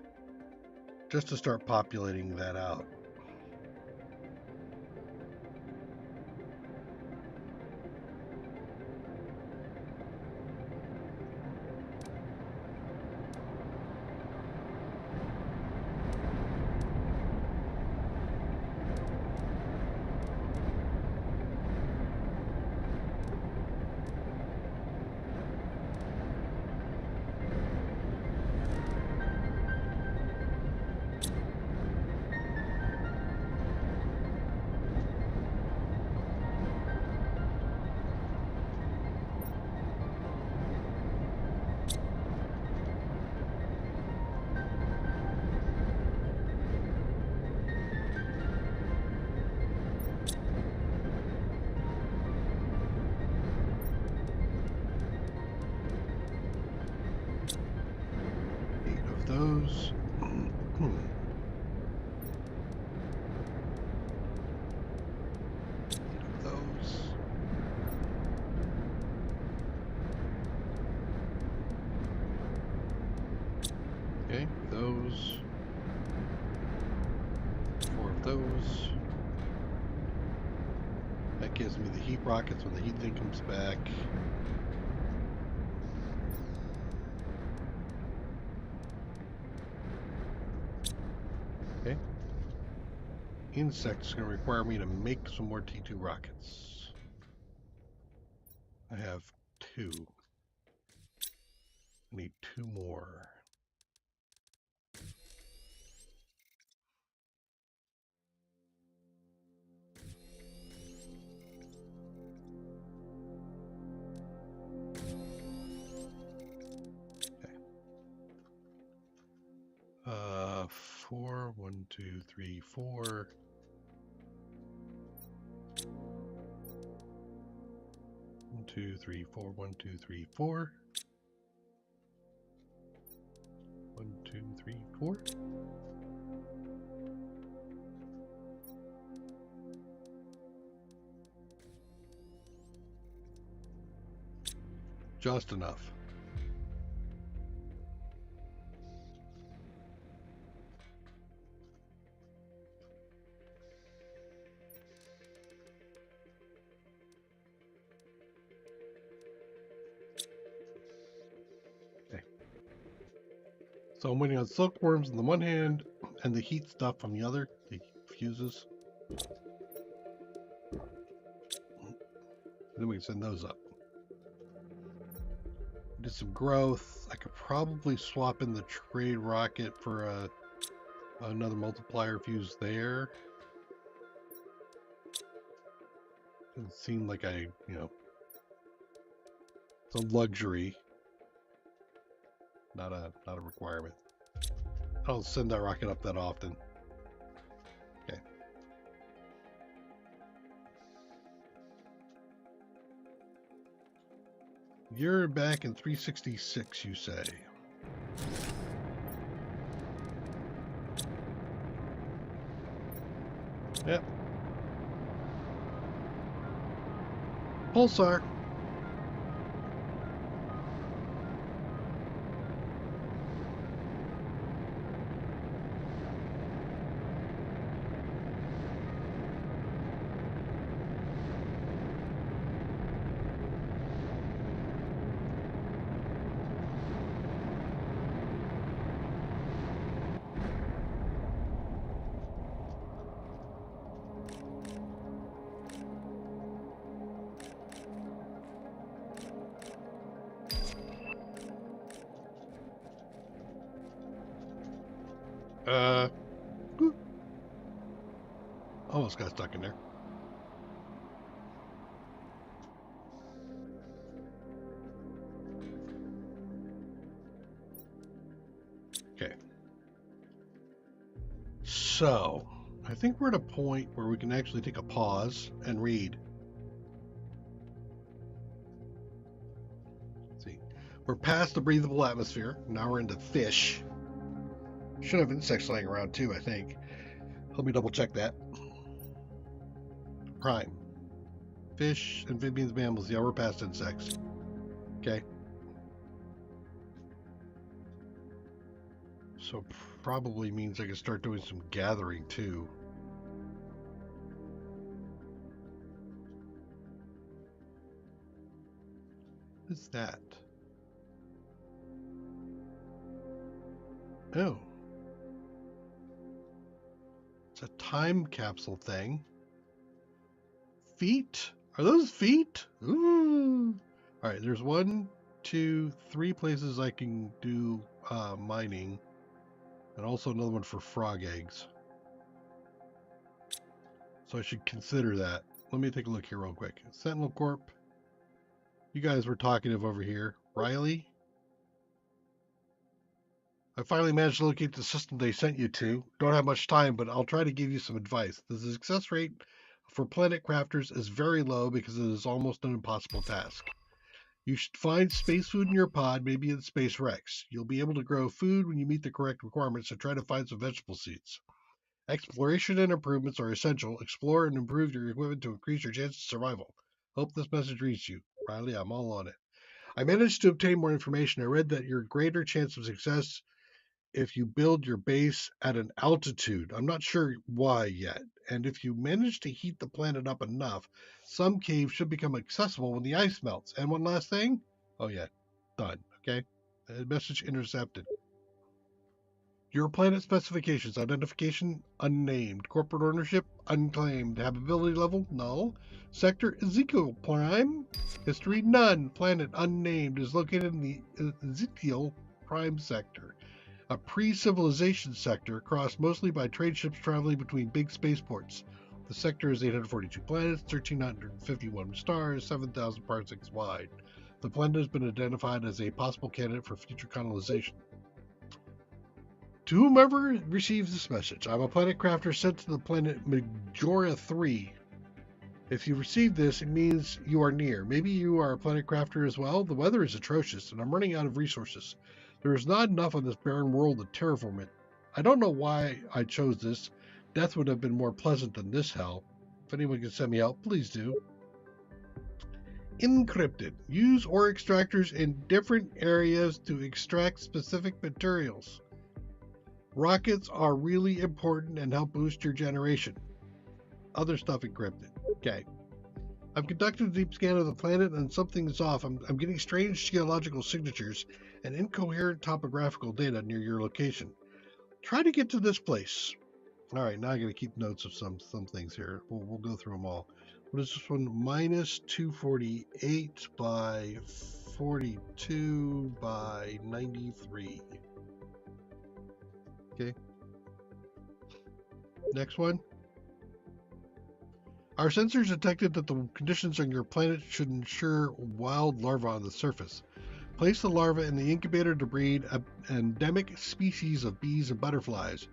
just to start populating that out. Those. Those. Okay, those. 4 of those. That gives me the heat rockets when the heat thing comes back. Okay. Insects going to require me to make some more T2 rockets. I have 2. I need 2 more. Okay. 4, 1, 2, 3, 4. 1, 2, 3, 4. 1, 2, 3, 4. 1, 2, 3, 4. Just enough. So I'm waiting on silkworms on the one hand and the heat stuff on the other, the fuses. Then we can send those up. Did some growth. I could probably swap in the trade rocket for another multiplier fuse there. It seemed like it's a luxury, not a requirement. I don't send that rocket up that often. Okay. You're back in 366, you say? Yep. Pulsar. Almost got stuck in there. Okay. So, I think we're at a point where we can actually take a pause and read. Let's see. We're past the breathable atmosphere. Now we're into fish. Should have insects laying around too, I think. Let me double check that. Prime. Fish, amphibians, mammals. Yeah, we're past insects. Okay. So probably means I can start doing some gathering too. What's that? Oh. It's a time capsule thing. Feet? Are those feet? Ooh. All right, there's 1, 2, 3 places I can do mining, and also another one for frog eggs. So I should consider that. Let me take a look here real quick. Sentinel Corp. You guys were talkative over here. Riley? I finally managed to locate the system they sent you to. Don't have much time, but I'll try to give you some advice. The success rate for planet crafters is very low because it is almost an impossible task. You should find space food in your pod, maybe in Space Rex. You'll be able to grow food when you meet the correct requirements, so try to find some vegetable seeds. Exploration and improvements are essential. Explore and improve your equipment to increase your chances of survival. Hope this message reaches you. Riley, I'm all on it. I managed to obtain more information. I read that your greater chance of success if you build your base at an altitude. I'm not sure why yet. And if you manage to heat the planet up enough, some caves should become accessible when the ice melts. And one last thing. Oh, yeah. Done. Okay. Message intercepted. Your planet specifications: identification unnamed, corporate ownership unclaimed, habitability level null, sector Ezekiel Prime, history none, planet unnamed, is located in the Ezekiel Prime sector, a pre-civilization sector crossed mostly by trade ships traveling between big spaceports. The sector is 842 planets, 1,351 stars, 7,000 parsecs wide. The planet has been identified as a possible candidate for future colonization. To whomever receives this message, I'm a planet crafter sent to the planet Majora 3. If you receive this, it means you are near. Maybe you are a planet crafter as well. The weather is atrocious, and I'm running out of resources. There is not enough on this barren world to terraform it. I don't know why I chose this. Death would have been more pleasant than this hell. If anyone can send me help, please do. Encrypted. Use ore extractors in different areas to extract specific materials. Rockets are really important and help boost your generation. Other stuff encrypted. Okay. I've conducted a deep scan of the planet and something is off. I'm getting strange geological signatures and incoherent topographical data near your location. Try to get to this place. All right, now I got to keep notes of some things here. We'll go through them all. What is this one? Minus 248 by 42 by 93. Okay. Next one. Our sensors detected that the conditions on your planet should ensure wild larvae on the surface. Place the larva in the incubator to breed endemic species of bees and butterflies.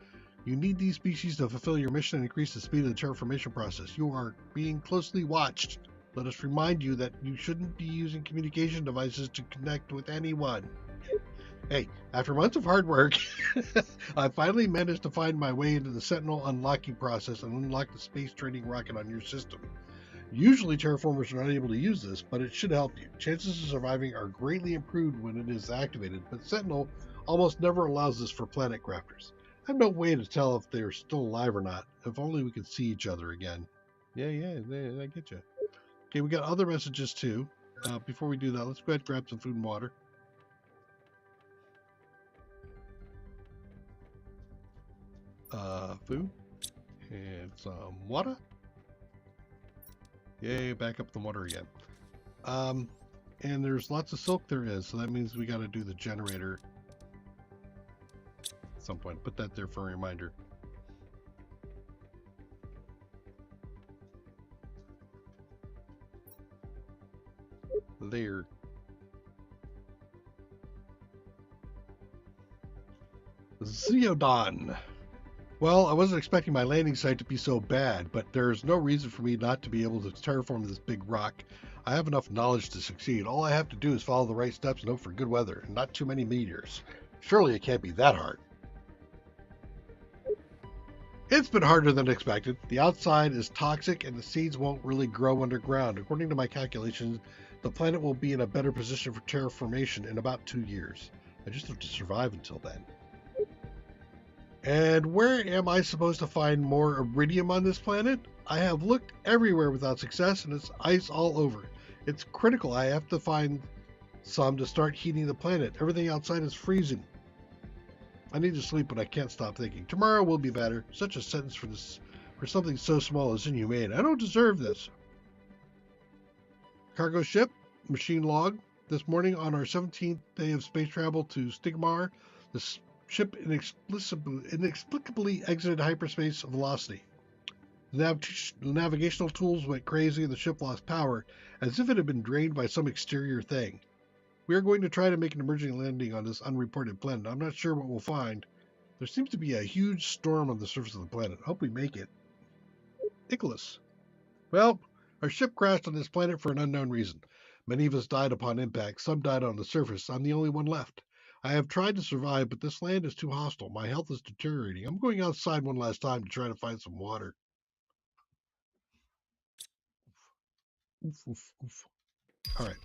You need these species to fulfill your mission and increase the speed of the terraformation process. You are being closely watched. Let us remind you that you shouldn't be using communication devices to connect with anyone. Hey, after months of hard work, I finally managed to find my way into the Sentinel unlocking process and unlock the space trading rocket on your system. Usually terraformers are not able to use this, but it should help you. Chances of surviving are greatly improved when it is activated, but Sentinel almost never allows this for planet crafters. I have no way to tell if they're still alive or not. If only we could see each other again. Yeah, I get you. Okay, we got other messages too. Before we do that, let's go ahead and grab some food and water. Food and some water. Yay, back up the water again. And there's lots of silk there is, so that means we got to do the generator at some point. Put that there for a reminder. There. Zeodon. Well, I wasn't expecting my landing site to be so bad, but there's no reason for me not to be able to terraform this big rock. I have enough knowledge to succeed. All I have to do is follow the right steps and hope for good weather, and not too many meteors. Surely it can't be that hard. It's been harder than expected. The outside is toxic and the seeds won't really grow underground. According to my calculations, the planet will be in a better position for terraformation in about 2 years. I just have to survive until then. And where am I supposed to find more iridium on this planet? I have looked everywhere without success, and it's ice all over. It's critical. I have to find some to start heating the planet. Everything outside is freezing. I need to sleep, but I can't stop thinking. Tomorrow will be better. Such a sentence for something so small is inhumane. I don't deserve this. Cargo ship, machine log. This morning on our 17th day of space travel to Stigmar, the ship inexplicably exited hyperspace velocity. The navigational tools went crazy and the ship lost power, as if it had been drained by some exterior thing. We are going to try to make an emergency landing on this unreported planet. I'm not sure what we'll find. There seems to be a huge storm on the surface of the planet. Hope we make it. Nicholas. Well, our ship crashed on this planet for an unknown reason. Many of us died upon impact. Some died on the surface. I'm the only one left. I have tried to survive, but this land is too hostile. My health is deteriorating. I'm going outside one last time to try to find some water. Oof, oof, oof. All right.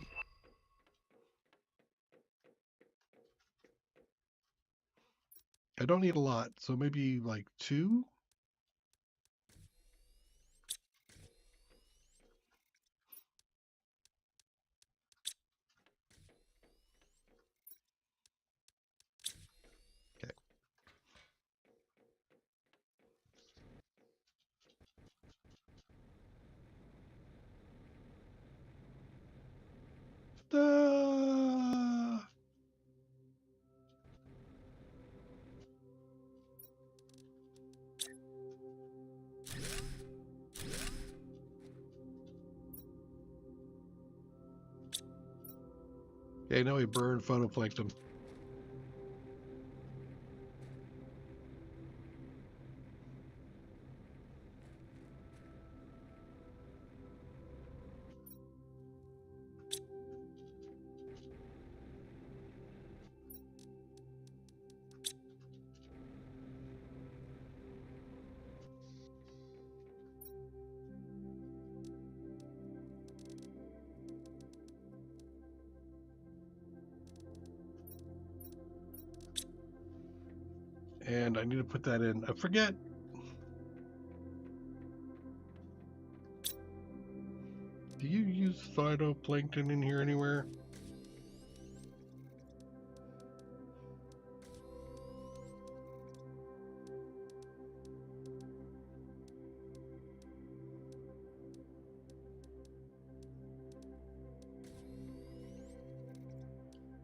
I don't need a lot, so maybe like 2? Okay. Okay, now we burn photoplankton. And I need to put that in. I forget. Do you use phytoplankton in here anywhere?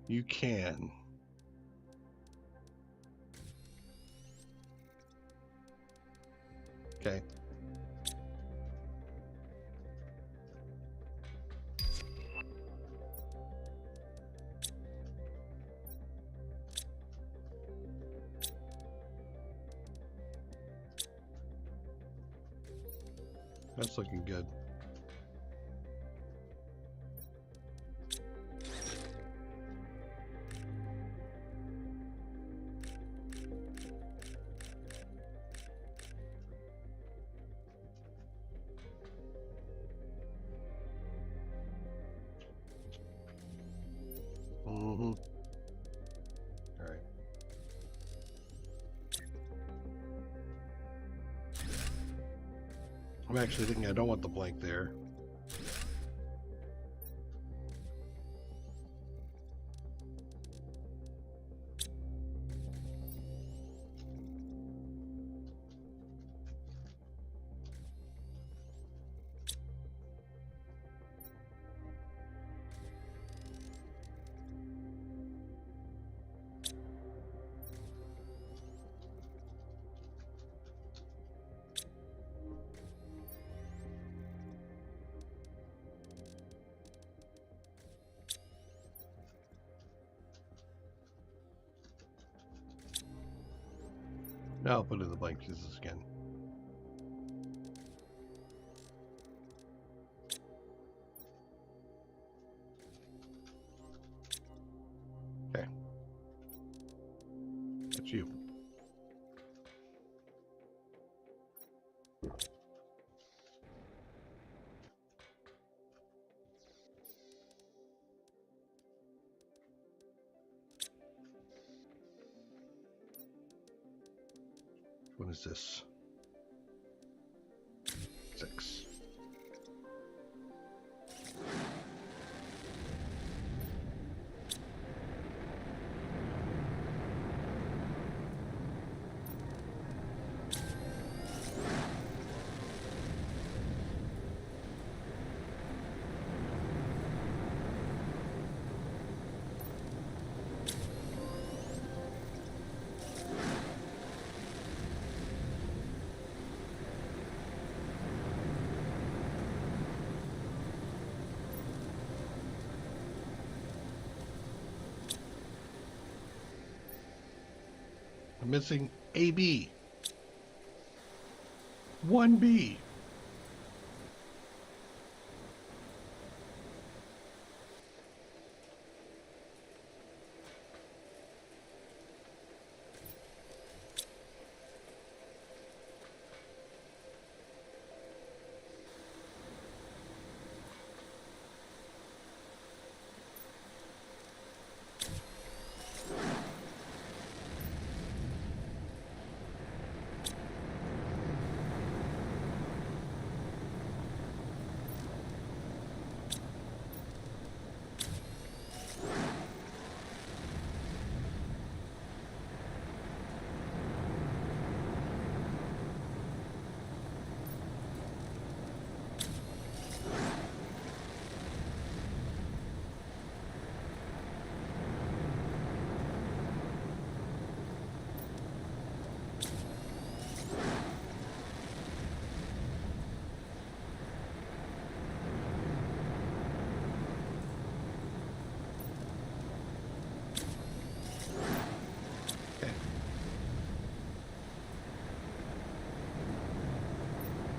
You can. Okay. That's looking good. Mm-hmm. All right. I'm actually thinking I don't want the blank there. Now I'll put in the blank pieces again. Okay. That's you. What is this? 6. I'm missing AB. 1B.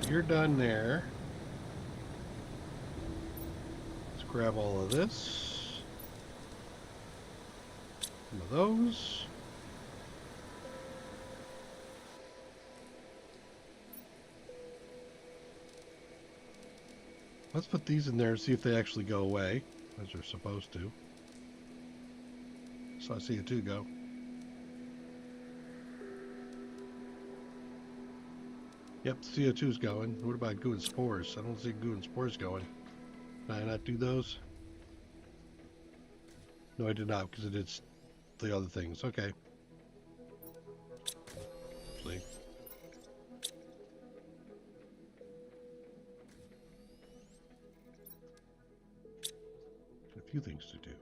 You're done there. Let's grab all of this. Some of those. Let's put these in there and see if they actually go away, as they're supposed to. So I see it too go. Yep, CO2's going. What about goo and spores? I don't see goo and spores going. Can I not do those? No, I did not, because it did the other things. Okay. See. A few things to do.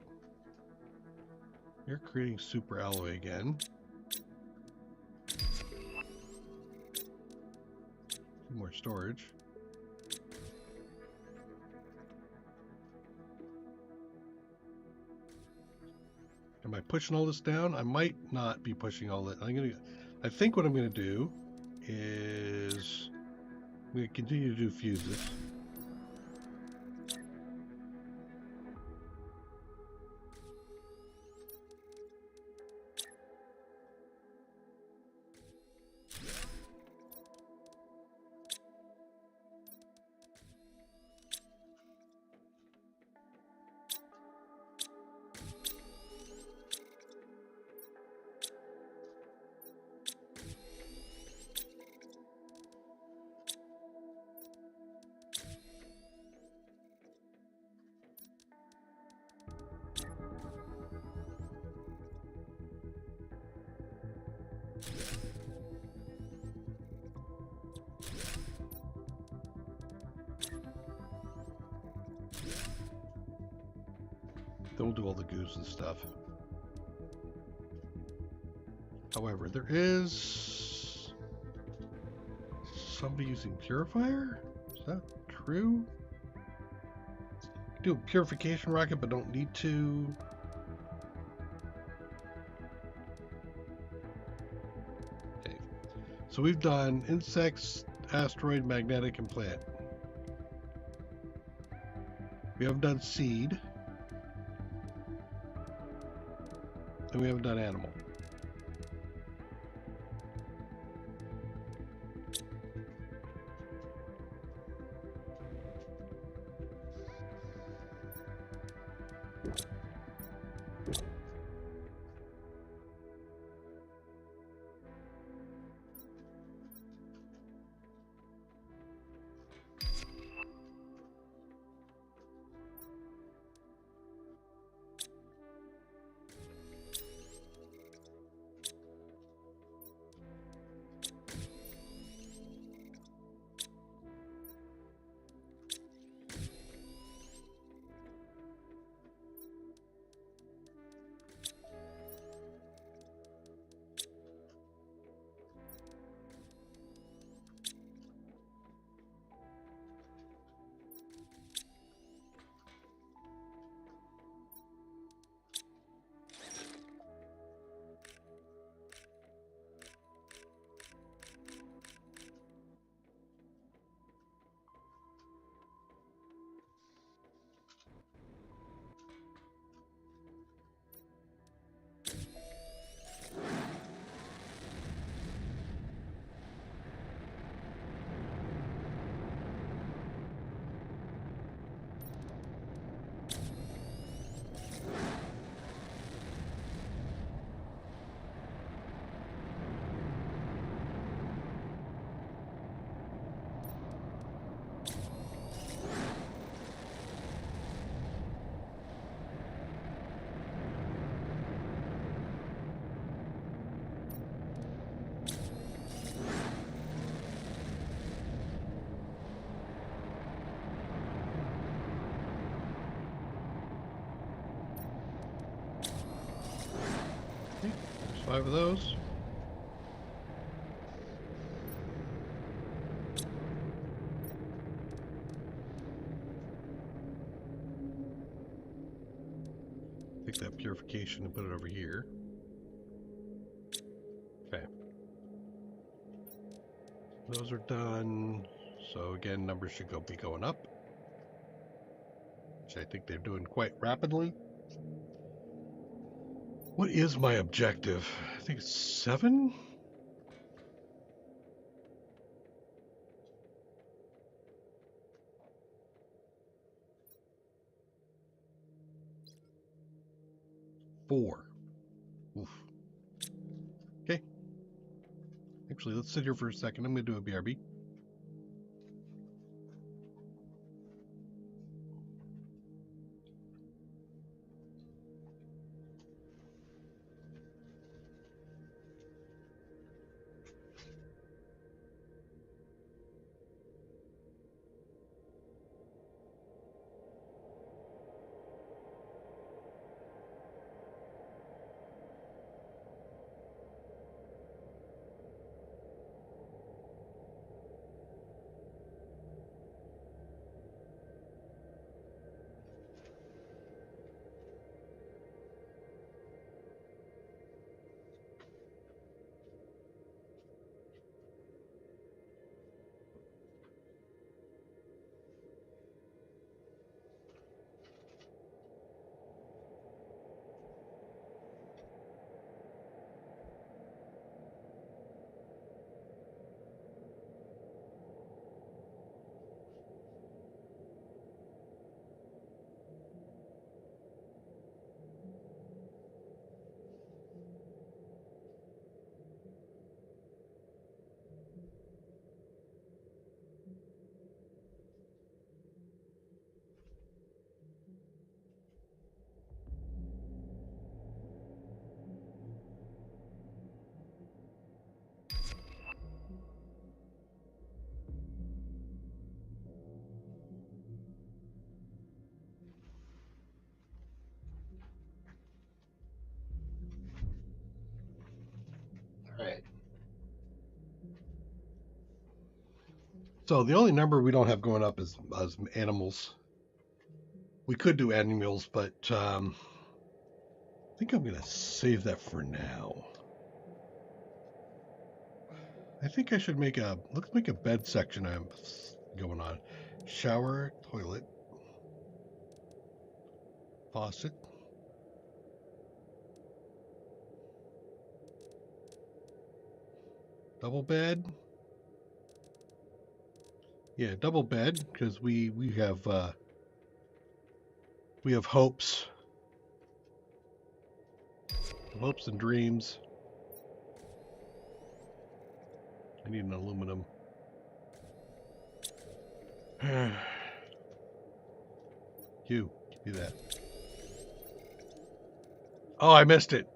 You're creating super alloy again. More storage. Am I pushing all this down? I might not be pushing all that. I think what I'm gonna do is We continue to do fuses. Then we'll do all the goos and stuff. However, there is somebody using purifier? Is that true? Do a purification rocket, but don't need to. Okay. So we've done insects, asteroid, magnetic, and plant. We haven't done seed. And we haven't done animal. There's 5 of those. Take that purification and put it over here. Okay. Those are done. So again, numbers should be going up, which I think they're doing quite rapidly. What is my objective? I think it's 7? Four. Oof. Okay. Actually, let's sit here for a second. I'm going to do a BRB. So the only number we don't have going up is animals. We could do animals, but I think I'm going to save that for now. I think I should make let's make a bed section going on. Shower, toilet, faucet, double bed. Yeah, double bed, because we have hopes and dreams. I need an aluminum. You do that. Oh, I missed it.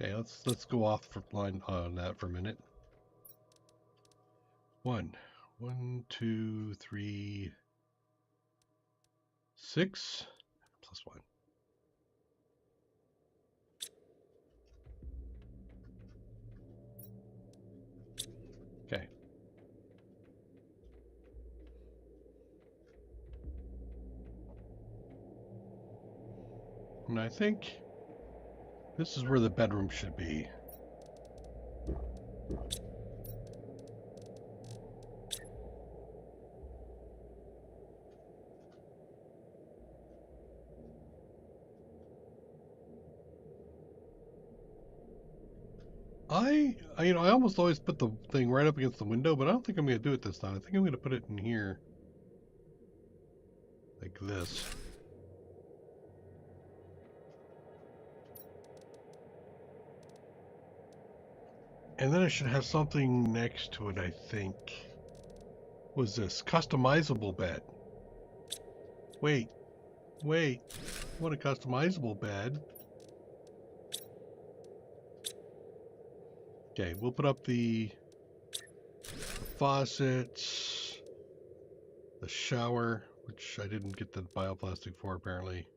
Okay, let's go off for line on that for a minute. 1, 2, 3, 6 plus 1. Okay. And I think this is where the bedroom should be. I almost always put the thing right up against the window, but I don't think I'm going to do it this time. I think I'm going to put it in here. Like this. And then I should have something next to it, I think. What was this? Customizable bed. Wait. What a customizable bed. Okay, we'll put up the faucets, the shower, which I didn't get the bioplastic for apparently.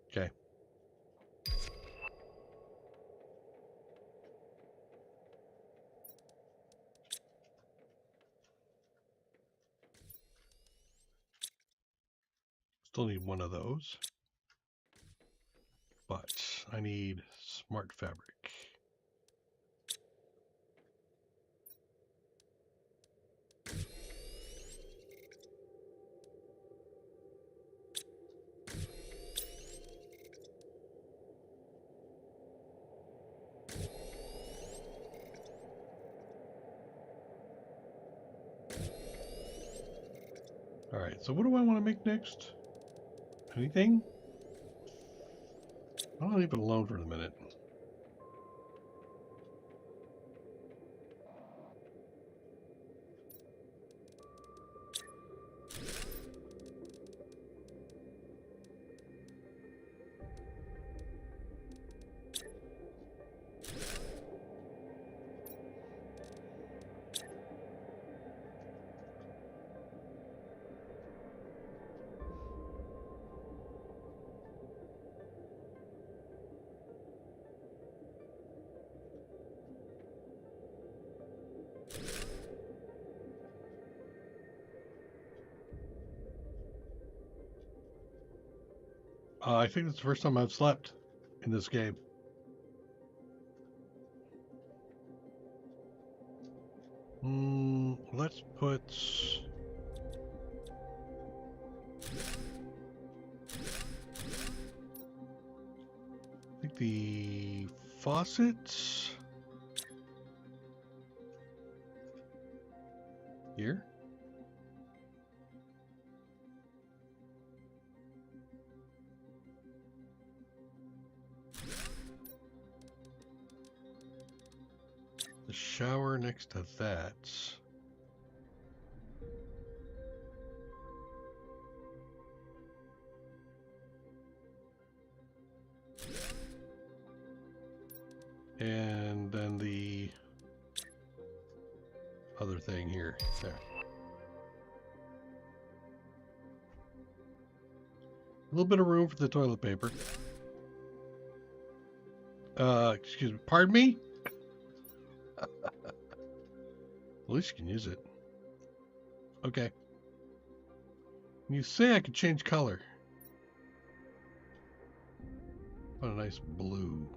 Okay. Still need one of those. But I need smart fabric. Alright, so what do I want to make next? Anything? I'll leave it alone for a minute. I think it's the first time I've slept in this game. Let's put... I think the faucets... here? The shower next to that. thing here. There. A little bit of room for the toilet paper. Excuse me. Pardon me? At least you can use it. Okay. You say I could change color. What a nice blue.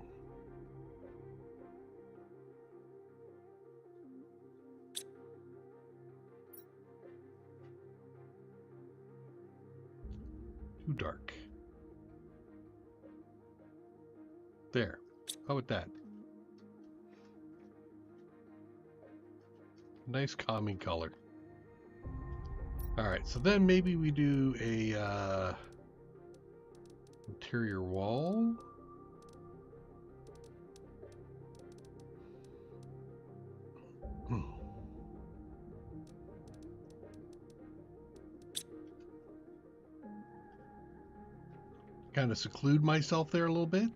Too dark. There. How about that? Nice calming color. Alright, so then maybe we do a interior wall. Kind of seclude myself there a little bit.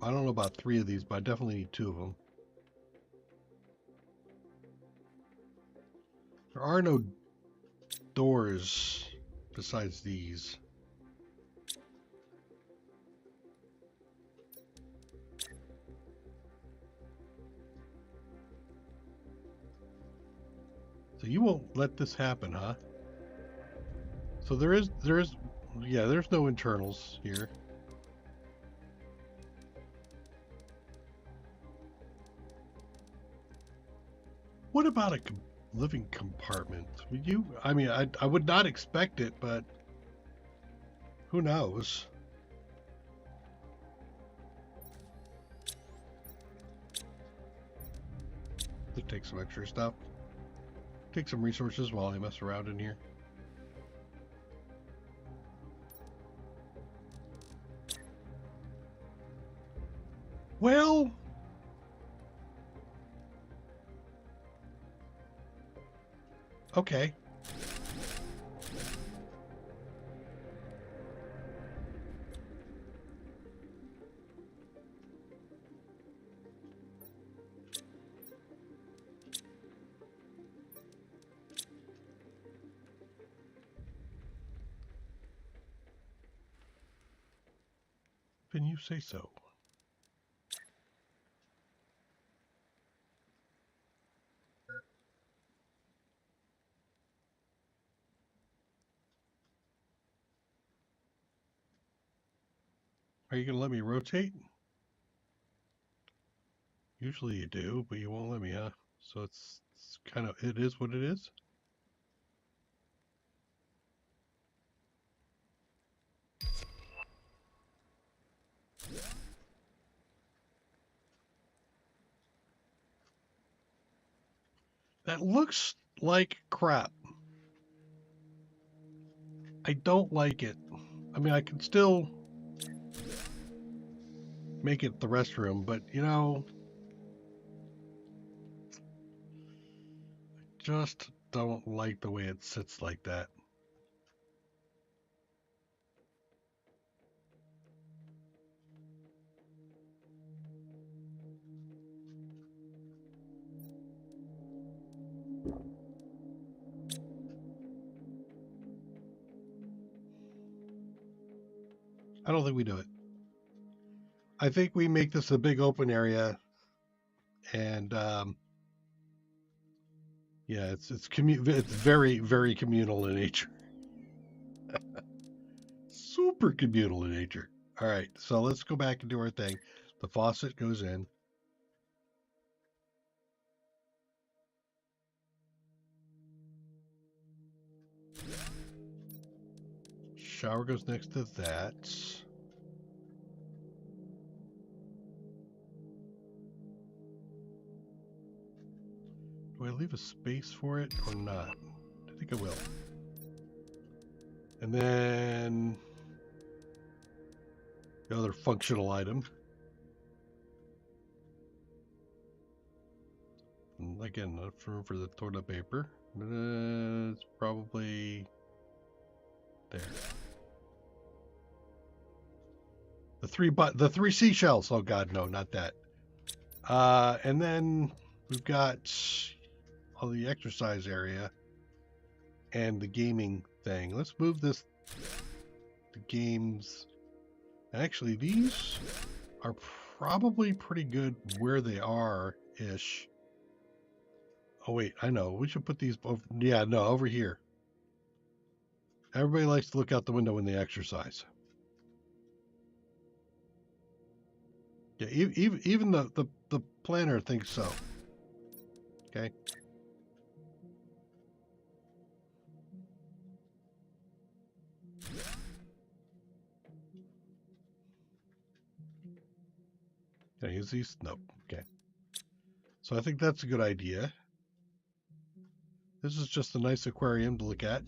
I don't know about 3 of these, but I definitely need 2 of them. There are no doors besides these. So you won't let this happen, huh? So there's no internals here. What about a living compartment? Would you? I mean, I would not expect it, but who knows? Let's take some extra stuff. Take some resources while I mess around in here. Well, okay. When you say so. Are you going to let me rotate? Usually you do, but you won't let me, huh? So it's kind of, it is what it is. That looks like crap. I don't like it. I mean, I can still make it the restroom, but you know, I just don't like the way it sits like that. I don't think we do it. I think we make this a big open area, and yeah, it's very, very communal in nature. Super communal in nature. All right, so let's go back and do our thing. The faucet goes in. Shower goes next to that. Do I leave a space for it or not? I think I will. And then the other functional item. And again, enough room for the toilet paper. It's probably there. The three seashells. Oh God, no, not that. And then we've got all the exercise area and the gaming thing. Let's move this to games. Actually, these are probably pretty good where they are ish. Oh wait, I know. We should put these over. Yeah, no, over here. Everybody likes to look out the window when they exercise. Yeah, even the planner thinks so. Okay. Can I use these? Nope. Okay. So I think that's a good idea. This is just a nice aquarium to look at.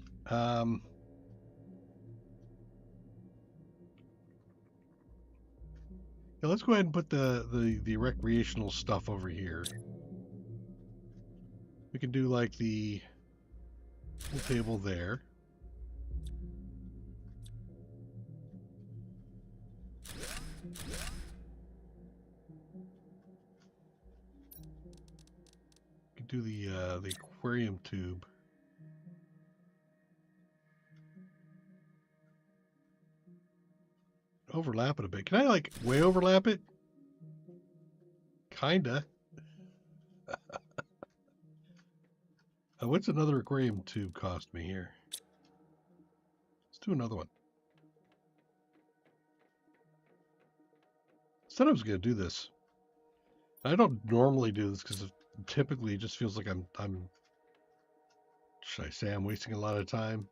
Yeah, let's go ahead and put the recreational stuff over here. We can do like the pool table there. We can do the aquarium tube. Overlap it a bit. Can I like way overlap it? Kinda. What's another aquarium tube cost me here? Let's do another one. Said I was going to do this. I don't normally do this because typically it just feels like I'm should I say I'm wasting a lot of time?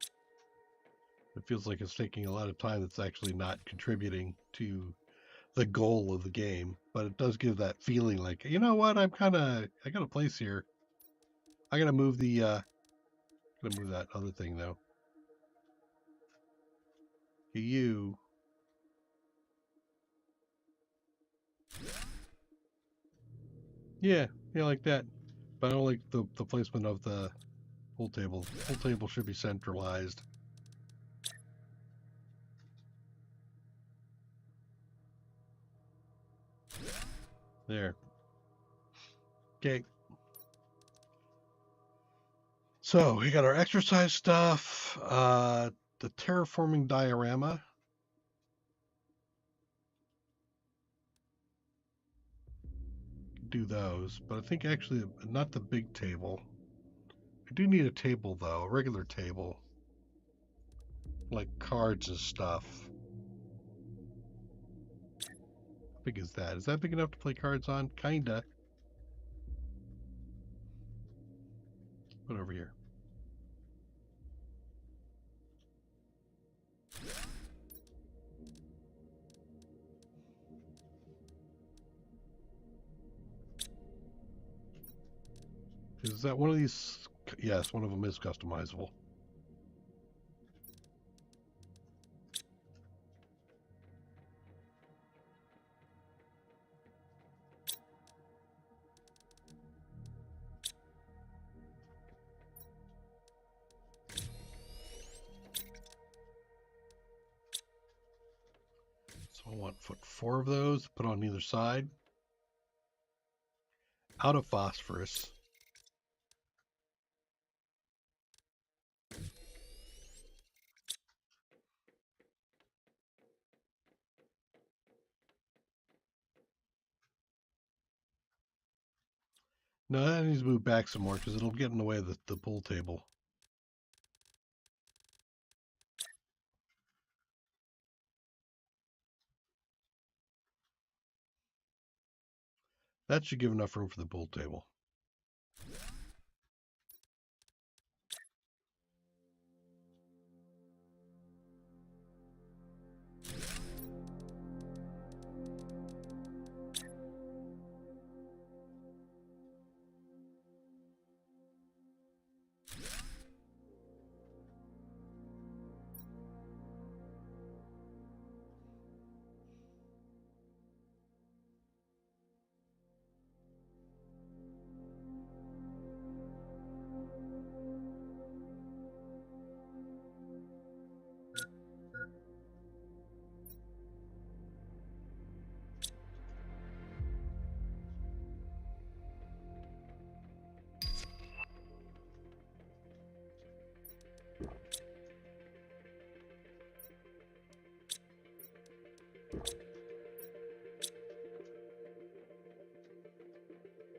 It feels like it's taking a lot of time that's actually not contributing to the goal of the game, but it does give that feeling like, you know what, I got a place here. I gotta move that other thing though. You. Yeah, like that. But I don't like the placement of the pool table. The pool table should be centralized. There. Okay. So we got our exercise stuff, the terraforming diorama. Do those, but I think actually not the big table. I do need a table though, a regular table, like cards and stuff. How big is that? Is that big enough to play cards on? Kinda. Put it over here. Is that one of these? Yes, one of them is customizable. So I want to put 4 of those, put on either side. Out of phosphorus. No, that needs to move back some more because it'll get in the way of the pool table. That should give enough room for the pool table.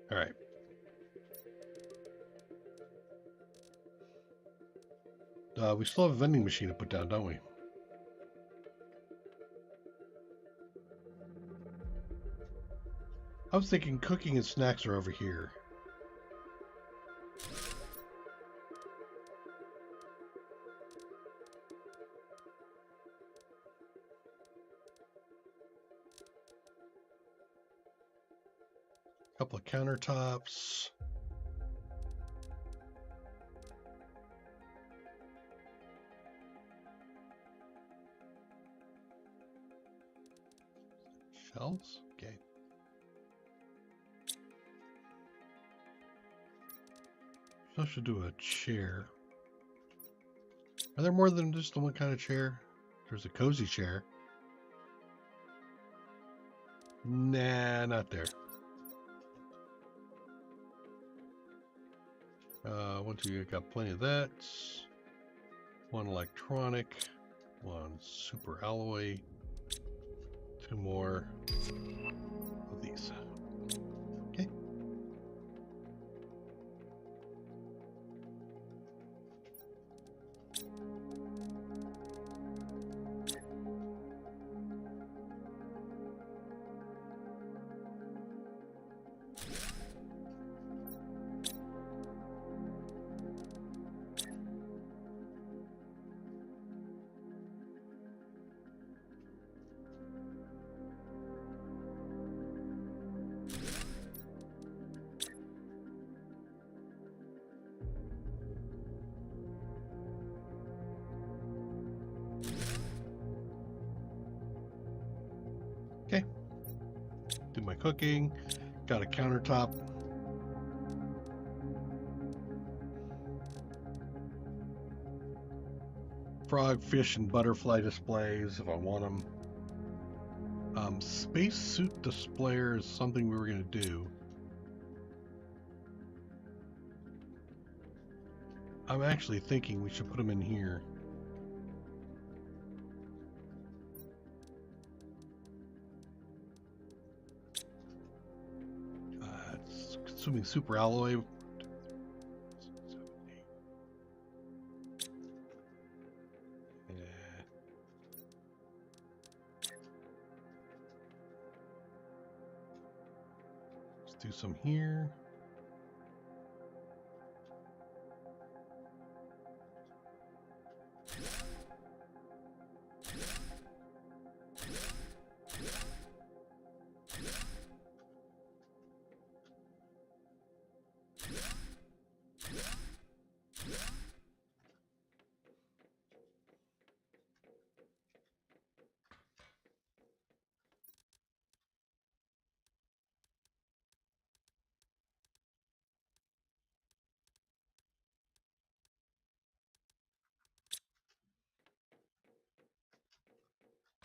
All right. We still have a vending machine to put down, don't we? I was thinking cooking and snacks are over here. Couple of countertops. Shelves? Okay. I should do a chair. Are there more than just the one kind of chair? There's a cozy chair. Nah, not there. 1, 2, got plenty of that. One electronic, one super alloy, 2 more of these. Okay. Okay. Do my cooking. Got a countertop. Frog, fish, and butterfly displays if I want them. Spacesuit displayer is something we were going to do. I'm actually thinking we should put them in here. It's consuming super alloy. Do some here.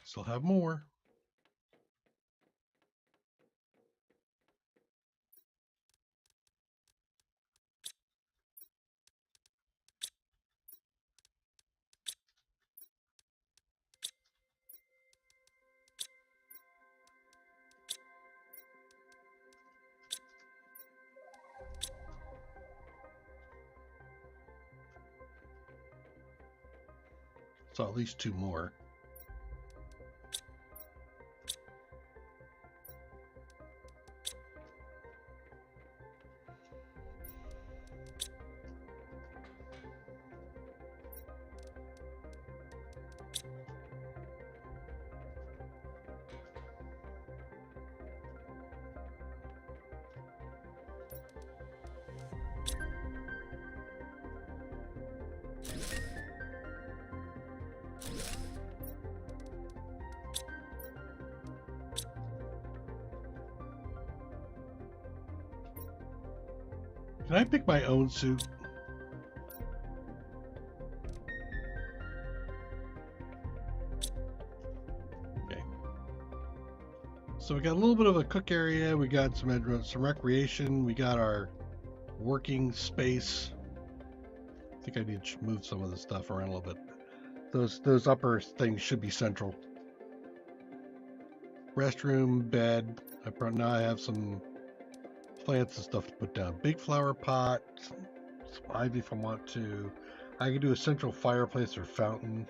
Still have more. So at least 2 more. Can I pick my own suit? Okay. So we got a little bit of a cook area. We got some recreation. We got our working space. I think I need to move some of the stuff around a little bit. Those upper things should be central. Restroom, bed. Now I have some plants and stuff to put down. Big flower pot, some ivy if I want to. I can do a central fireplace or fountain.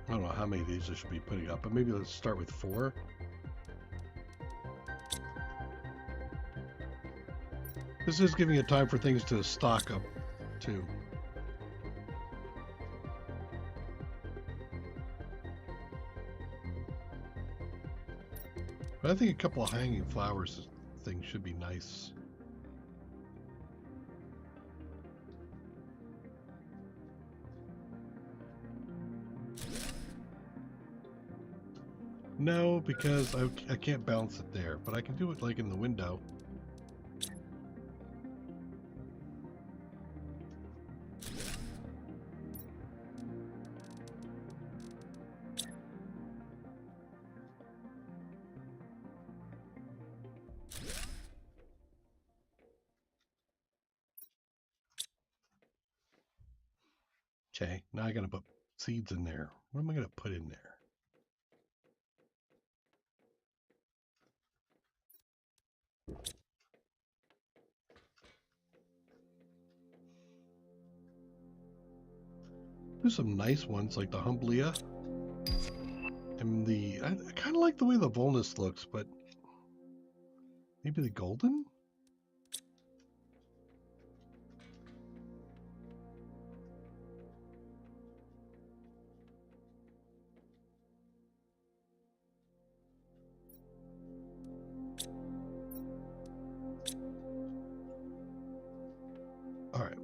I don't know how many of these I should be putting up, but maybe let's start with 4. This is giving it time for things to stock up, too. But I think a couple of hanging flowers things should be nice. No, because I can't balance it there, but I can do it like in the window. Okay, now I gotta put seeds in there. What am I gonna put in there? There's some nice ones like the Humblia. And I kind of like the way the Volnus looks, but maybe the golden? All right.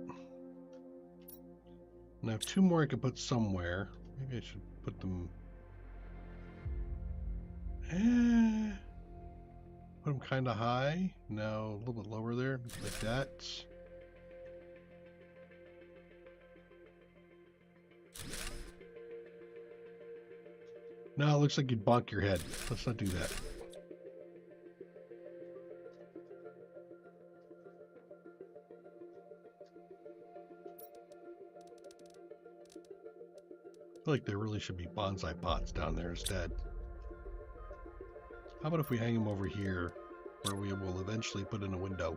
Now 2 more I could put somewhere. Maybe I should put them. Put them kind of high. No, a little bit lower there, like that. No, it looks like you'd bonk your head. Let's not do that. I feel like there really should be bonsai pots down there instead. How about if we hang them over here, where we will eventually put in a window?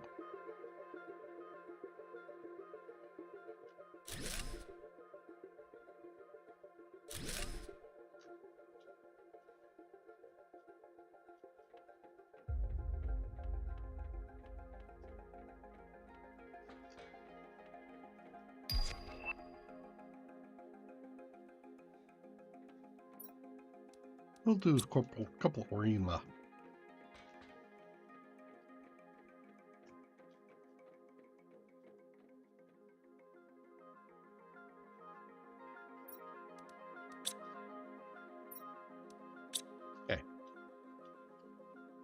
We'll do a couple Orima. Okay.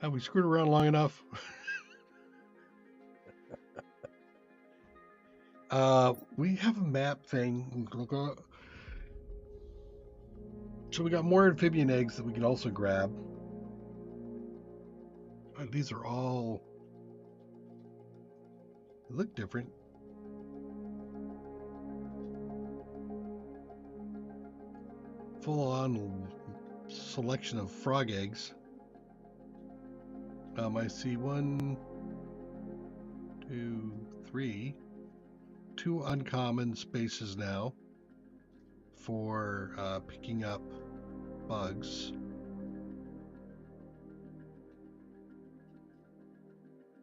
Have we screwed around long enough? We have a map thing. So we got more amphibian eggs that we can also grab. These are all... They look different. Full-on selection of frog eggs. I see 1, 2, 3. 2 uncommon spaces now for picking up bugs.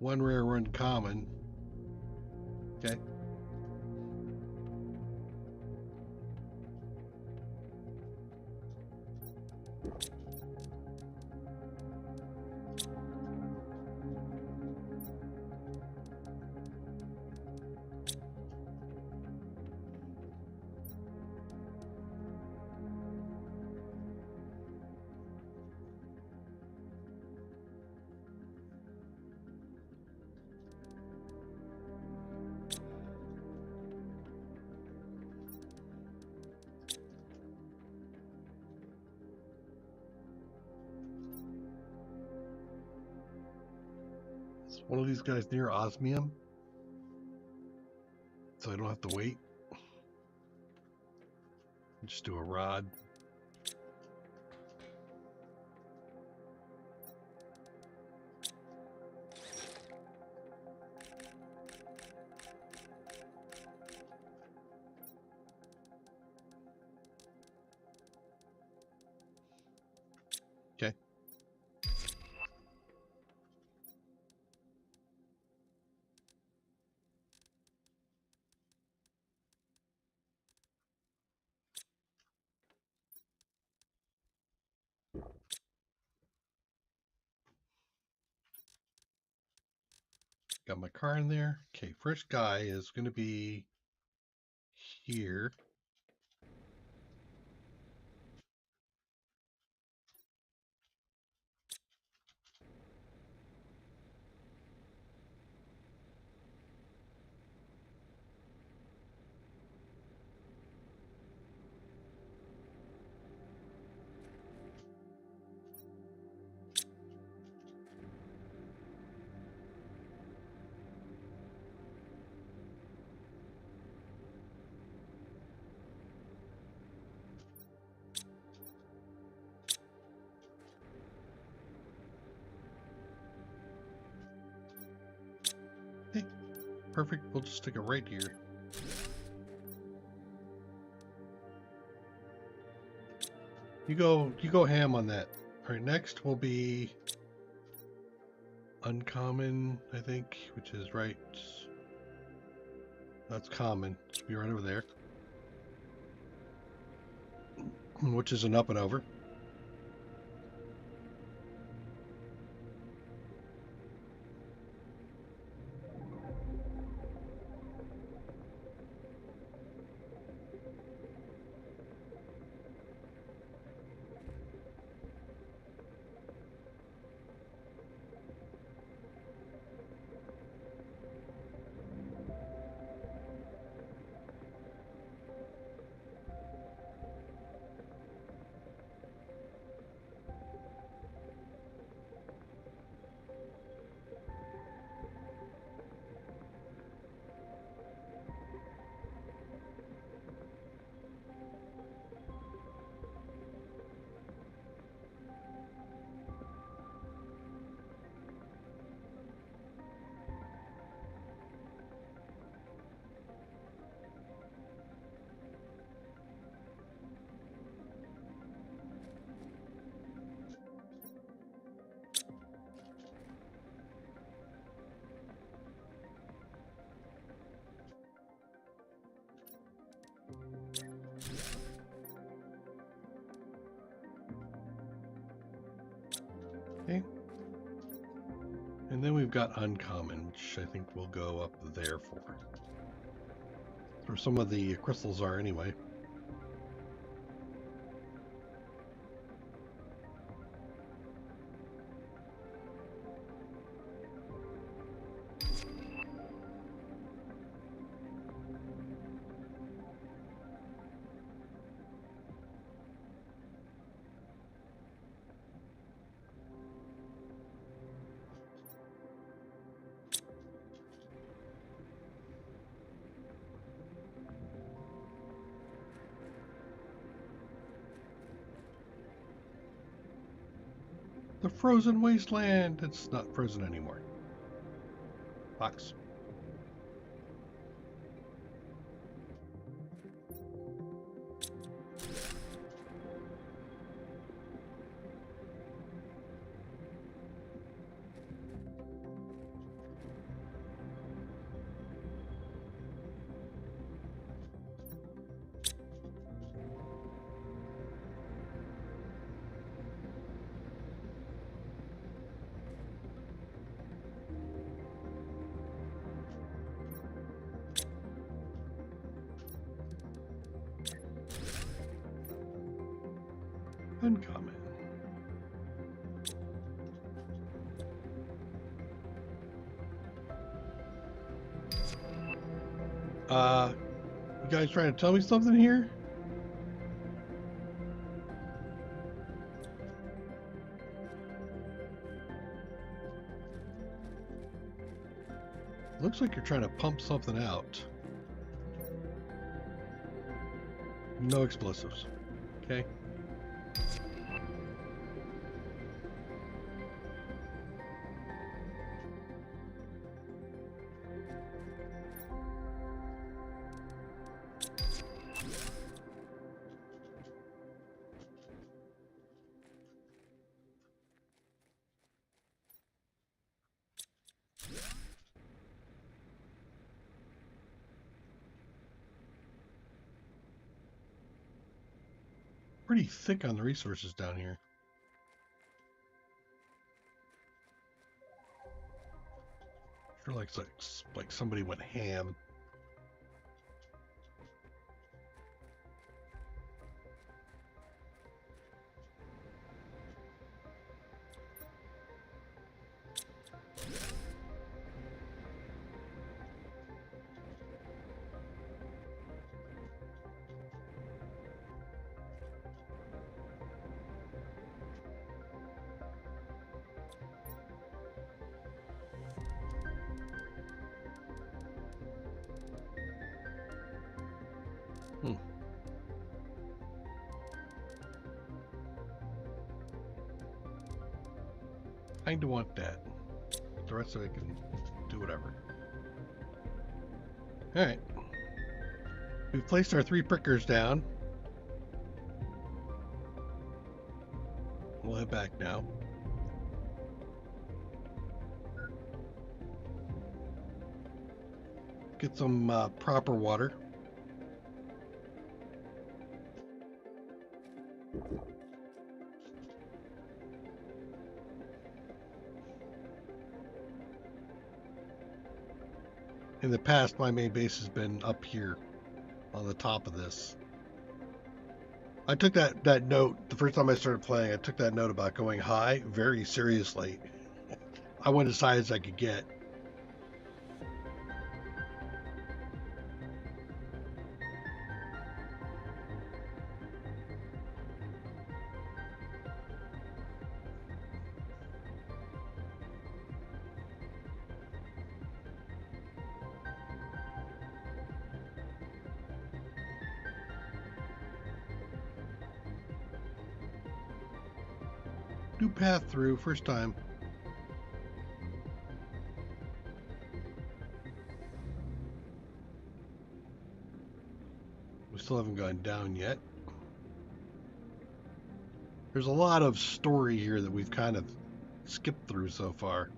1 rare, 1 common. Okay. one of these guys near osmium, so I don't have to wait. Just do a rod. Okay. Got my car in there. Okay, first guy is going to be here. Okay, perfect. We'll just stick it right here. You go ham on that. All right, next will be uncommon, I think, which is right. That's common. Should be right over there. Which is an up and over. Okay. And then we've got uncommon, which I think will go up there for. Where some of the crystals are anyway. The frozen wasteland. It's not frozen anymore. Box. Uncommon. You guys trying to tell me something here? Looks like you're trying to pump something out. No explosives. Okay. Pretty thick on the resources down here. Sure looks like somebody went ham. Kinda want that. The rest of it can do whatever. Alright. We've placed our 3 prickers down. We'll head back now. Get some proper water. In the past, my main base has been up here on the top of this. I took that note the first time I started playing. I took that note about going high very seriously. I went as high as I could get. New path through, first time. We still haven't gone down yet. There's a lot of story here that we've kind of skipped through so far.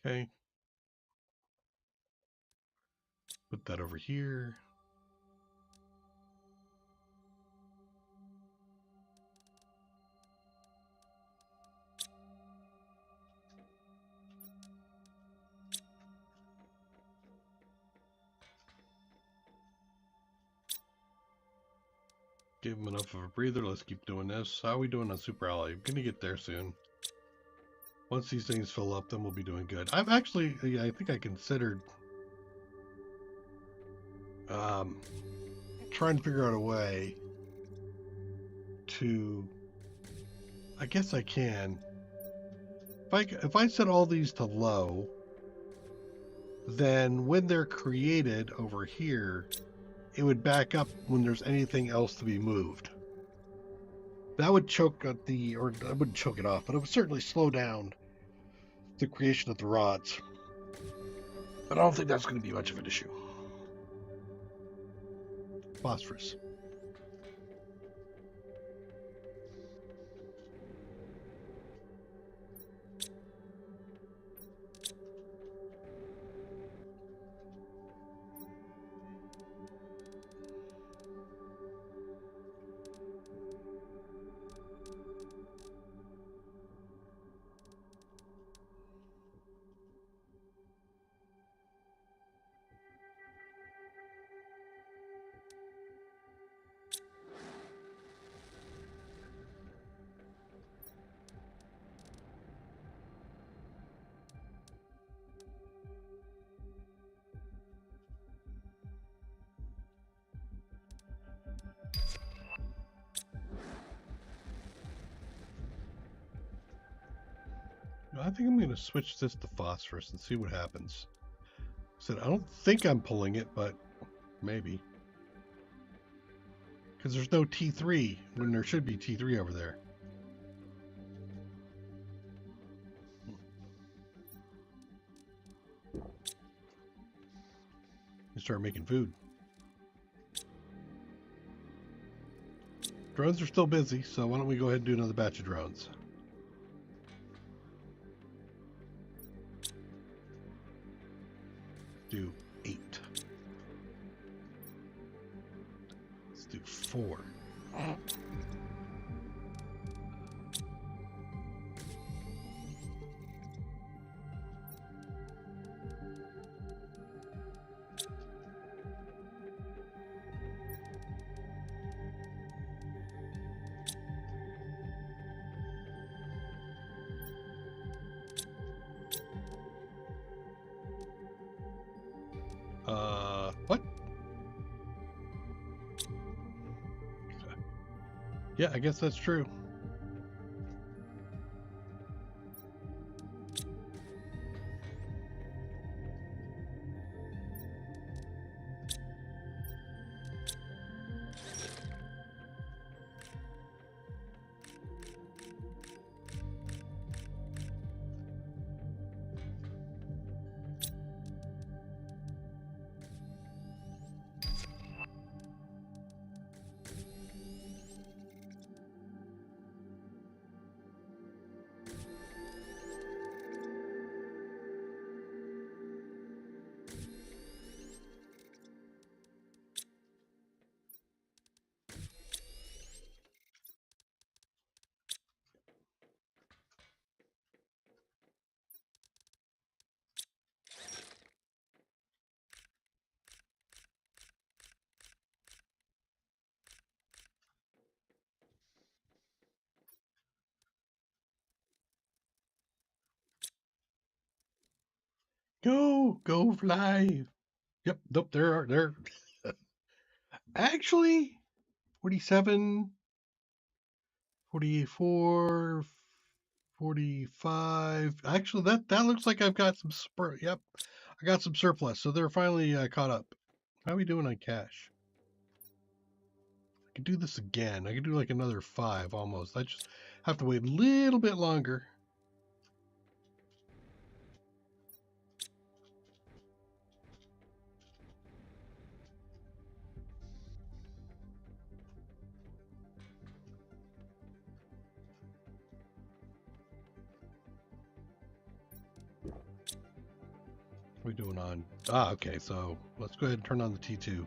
Okay. Put that over here. Give him enough of a breather. Let's keep doing this. How are we doing on Super Ally? I'm going to get there soon. Once these things fill up, then we'll be doing good. I've actually, I think I considered trying to figure out a way to, I guess I can. If I set all these to low, then when they're created over here, it would back up when there's anything else to be moved. That would choke at or I wouldn't choke it off, but it would certainly slow down the creation of the rods. But I don't think that's going to be much of an issue. Phosphorus. I think I'm going to switch this to phosphorus and see what happens. So I don't think I'm pulling it, but maybe. Because there's no T3 when there should be T3 over there. And start making food. Drones are still busy, so why don't we go ahead and do another batch of drones. Do 8. Let's do 4. What? Yeah, I guess that's true. Go fly. Yep, nope, there. Actually, 47, 44, 45. Actually, that looks like I've got some Yep, I got some surplus, so they're finally caught up. How are we doing on cash? I could do this again. I could do like another 5 almost. I just have to wait a little bit longer. What are we doing on? Okay, so let's go ahead and turn on the T2.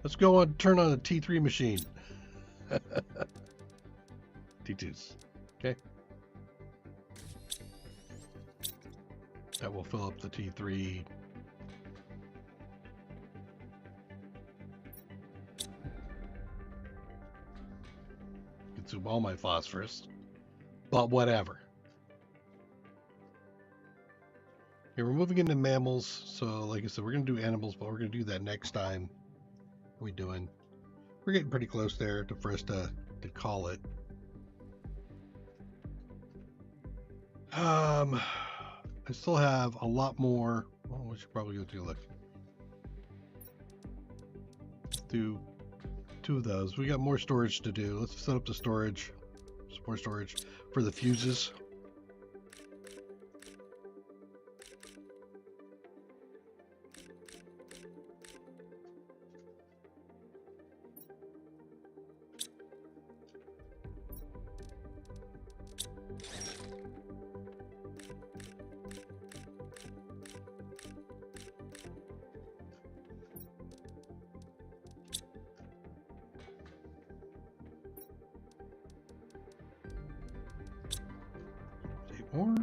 Let's go on, turn on the T3 machine. T2s. Okay. That will fill up the T3. Consume all my phosphorus. But whatever. Okay, we're moving into mammals. So like I said, we're going to do animals, but we're going to do that next time. What are we doing? We're getting pretty close there for us to call it. I still have a lot more. Well, we should probably go take a look. Let's do 2 of those. We got more storage to do. Let's set up the storage. Some more storage for the fuses. More.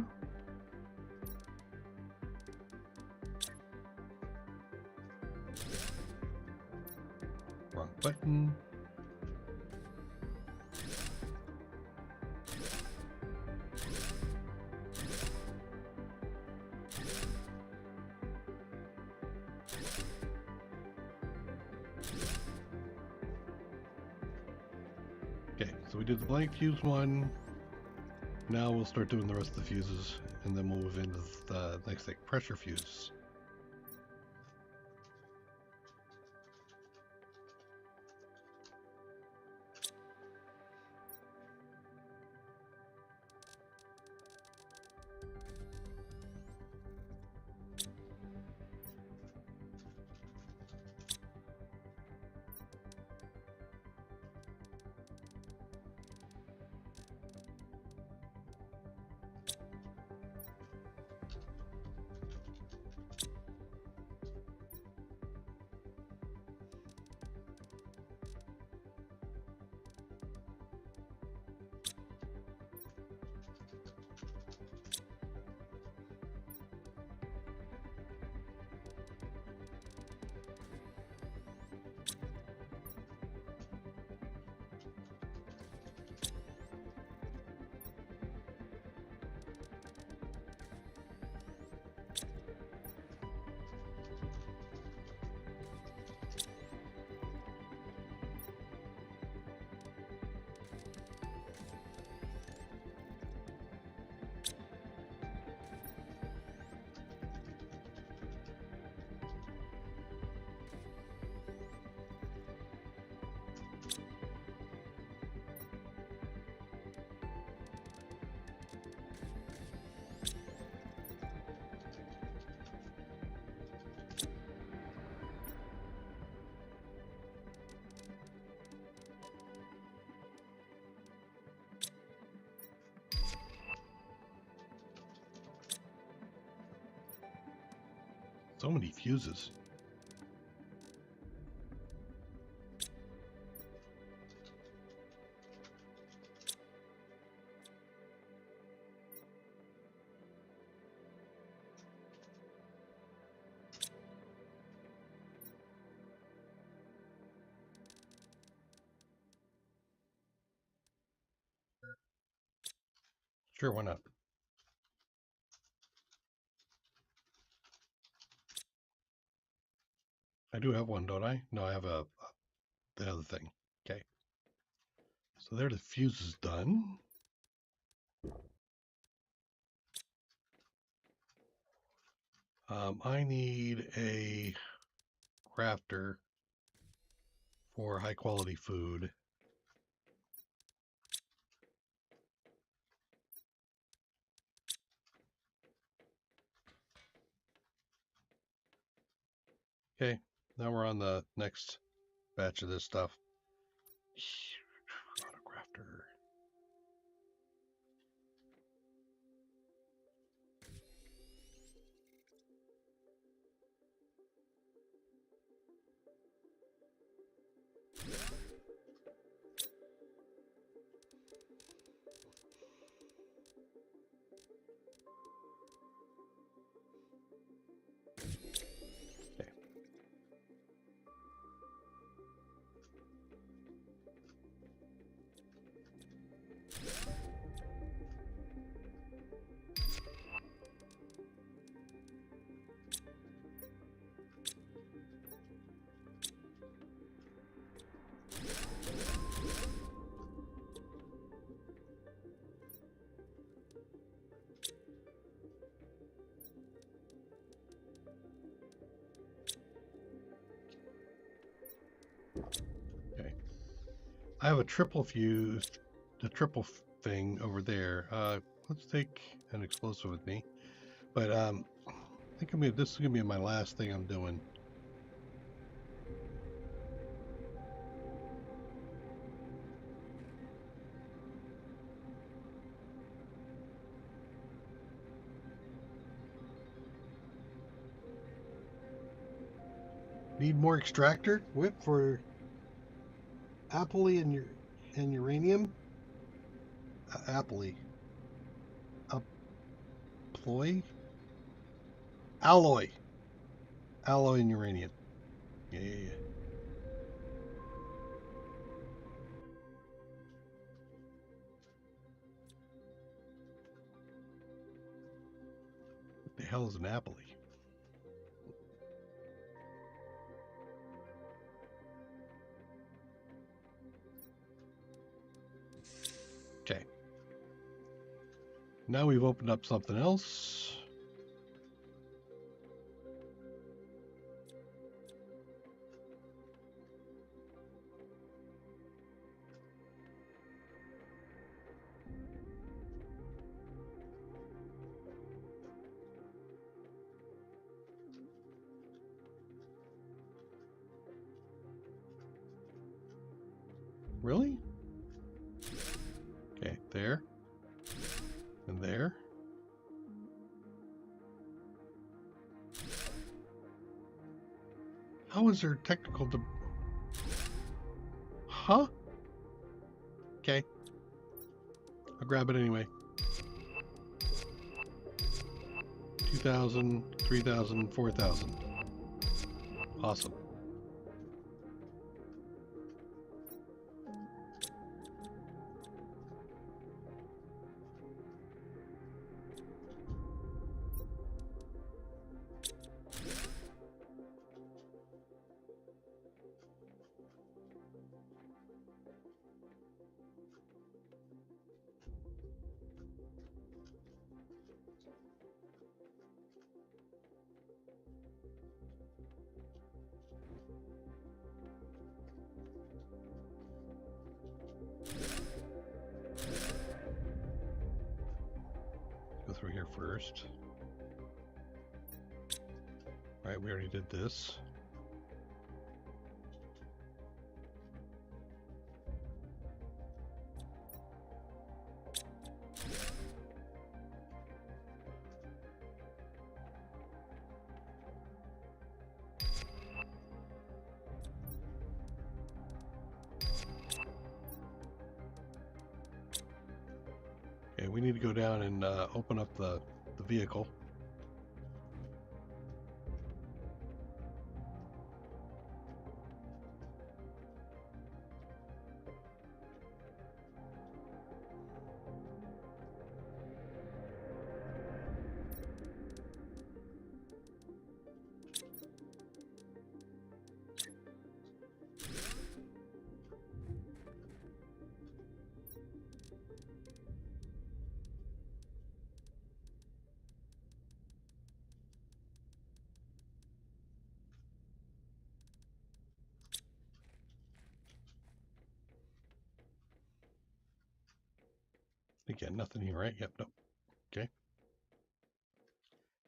Wrong button. Okay, so we did the blank fuse one. Now we'll start doing the rest of the fuses, and then we'll move into the next thing, pressure fuse. So many fuses. Sure, why not? I do have one, don't I? No, I have the other thing. Okay. So there, the fuse is done. I need a crafter for high quality food. Okay, now we're on the next batch of this stuff. Auto crafter. Okay. I have a triple fuse, the triple thing over there. Let's take an explosive with me. But I think this is gonna be my last thing I'm doing. Need more extractor whip for appley and uranium. Appley. Ploy? Alloy. Alloy and uranium. Yeah. What the hell is an appley? Okay. Now we've opened up something else. Really? Okay, there. And there. How is there technical Huh? Okay. I'll grab it anyway. 2,000, 3,000, 4,000. Awesome. Go through here first. All right, we already did this. Okay, we need to go down and open up the vehicle. Again, nothing here, right? Yep, nope. Okay.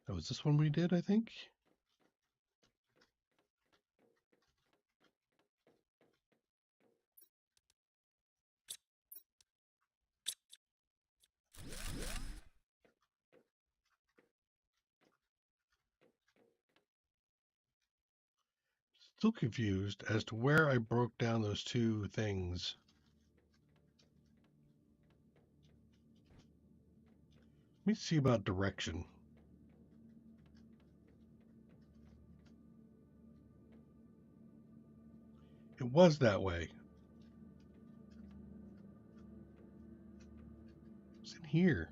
That was this one we did, I think. Still confused as to where I broke down those two things. Let me see about direction. It was that way. It's in here.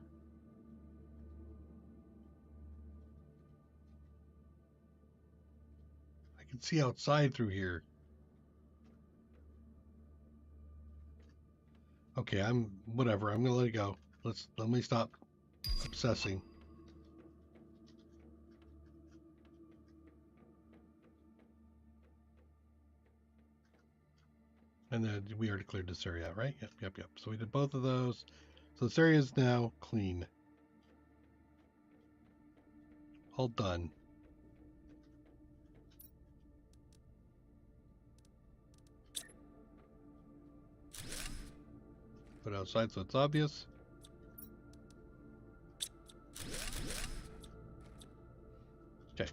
I can see outside through here. Okay, whatever. I'm gonna let it go. Let me stop obsessing. And then we already cleared this area out, right? Yep. So we did both of those. So this area is now clean. All done. Put it outside so it's obvious. Okay.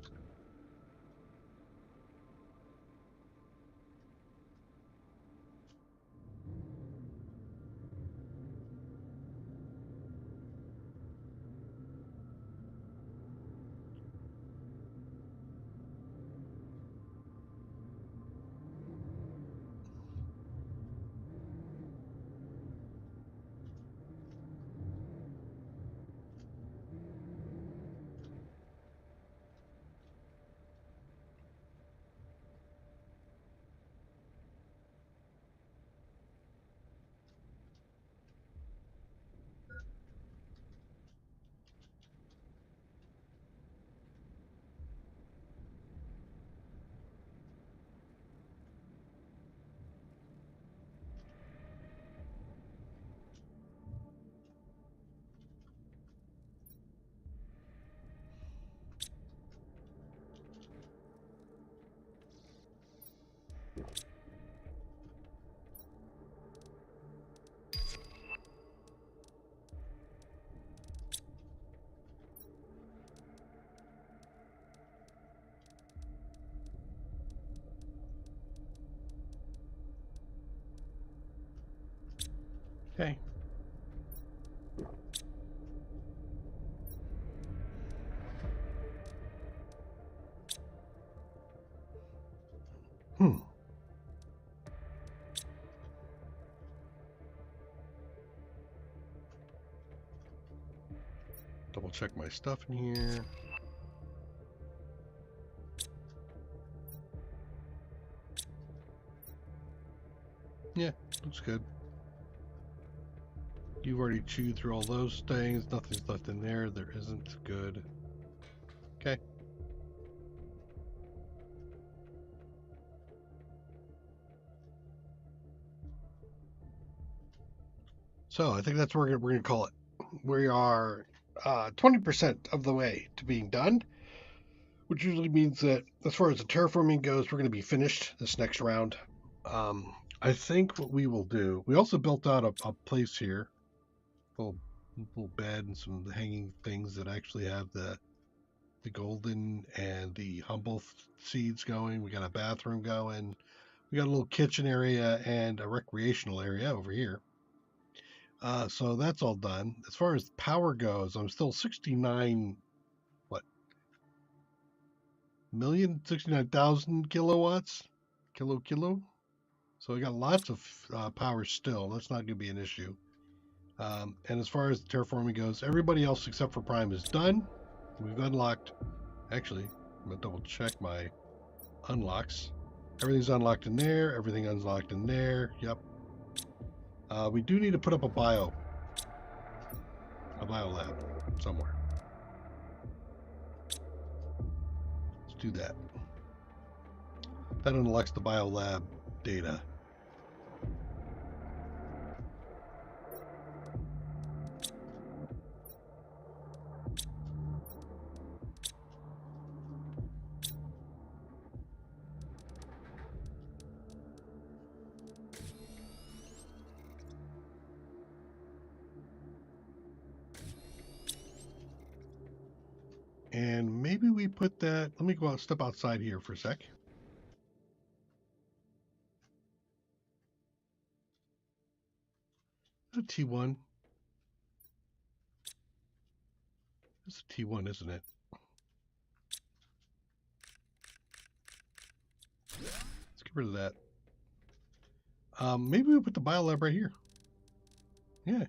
Okay. Double check my stuff in here. Yeah, looks good. You've already chewed through all those things. Nothing's left in there. There isn't. Good. Okay. So I think that's what we're gonna call it. We are 20% of the way to being done, which usually means that as far as the terraforming goes, we're going to be finished this next round. I think what we will do, we also built out a place here, little bed and some hanging things that actually have the golden and the humble seeds going. We got a bathroom going. We got a little kitchen area and a recreational area over here. So that's all done. As far as power goes, I'm still 69, what, 69,000 kilowatts? Kilo? So we got lots of power still. That's not going to be an issue. And as far as the terraforming goes, everybody else except for Prime is done. We've unlocked, actually, I'm going to double check my unlocks. Everything's unlocked in there. Everything unlocked in there. Yep. We do need to put up a bio lab somewhere. Let's do that. That unlocks the bio lab data. And maybe we put that, let me go out, step outside here for a sec. A T1. It's a T1, isn't it? Let's get rid of that. Maybe we put the biolab right here. Yeah.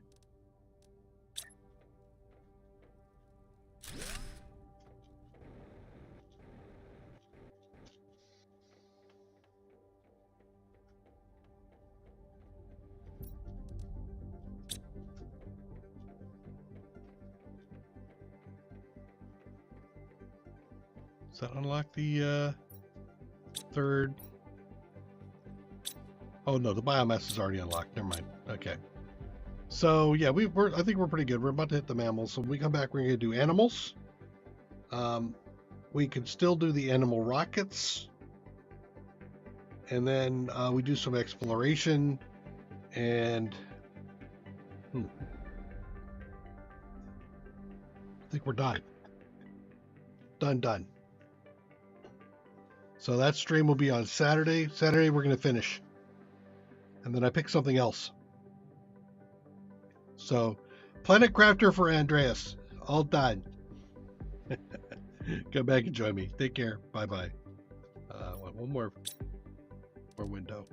Does that unlock the third? Oh no, the biomass is already unlocked. Never mind. Okay. So yeah, I think we're pretty good. We're about to hit the mammals. So when we come back, we're gonna do animals. We can still do the animal rockets, and then we do some exploration, and I think we're done. Done. So that stream will be on Saturday. Saturday we're gonna finish, and then I pick something else. So, Planet Crafter for Andreas, all done. Come back and join me. Take care. Bye bye. One more window.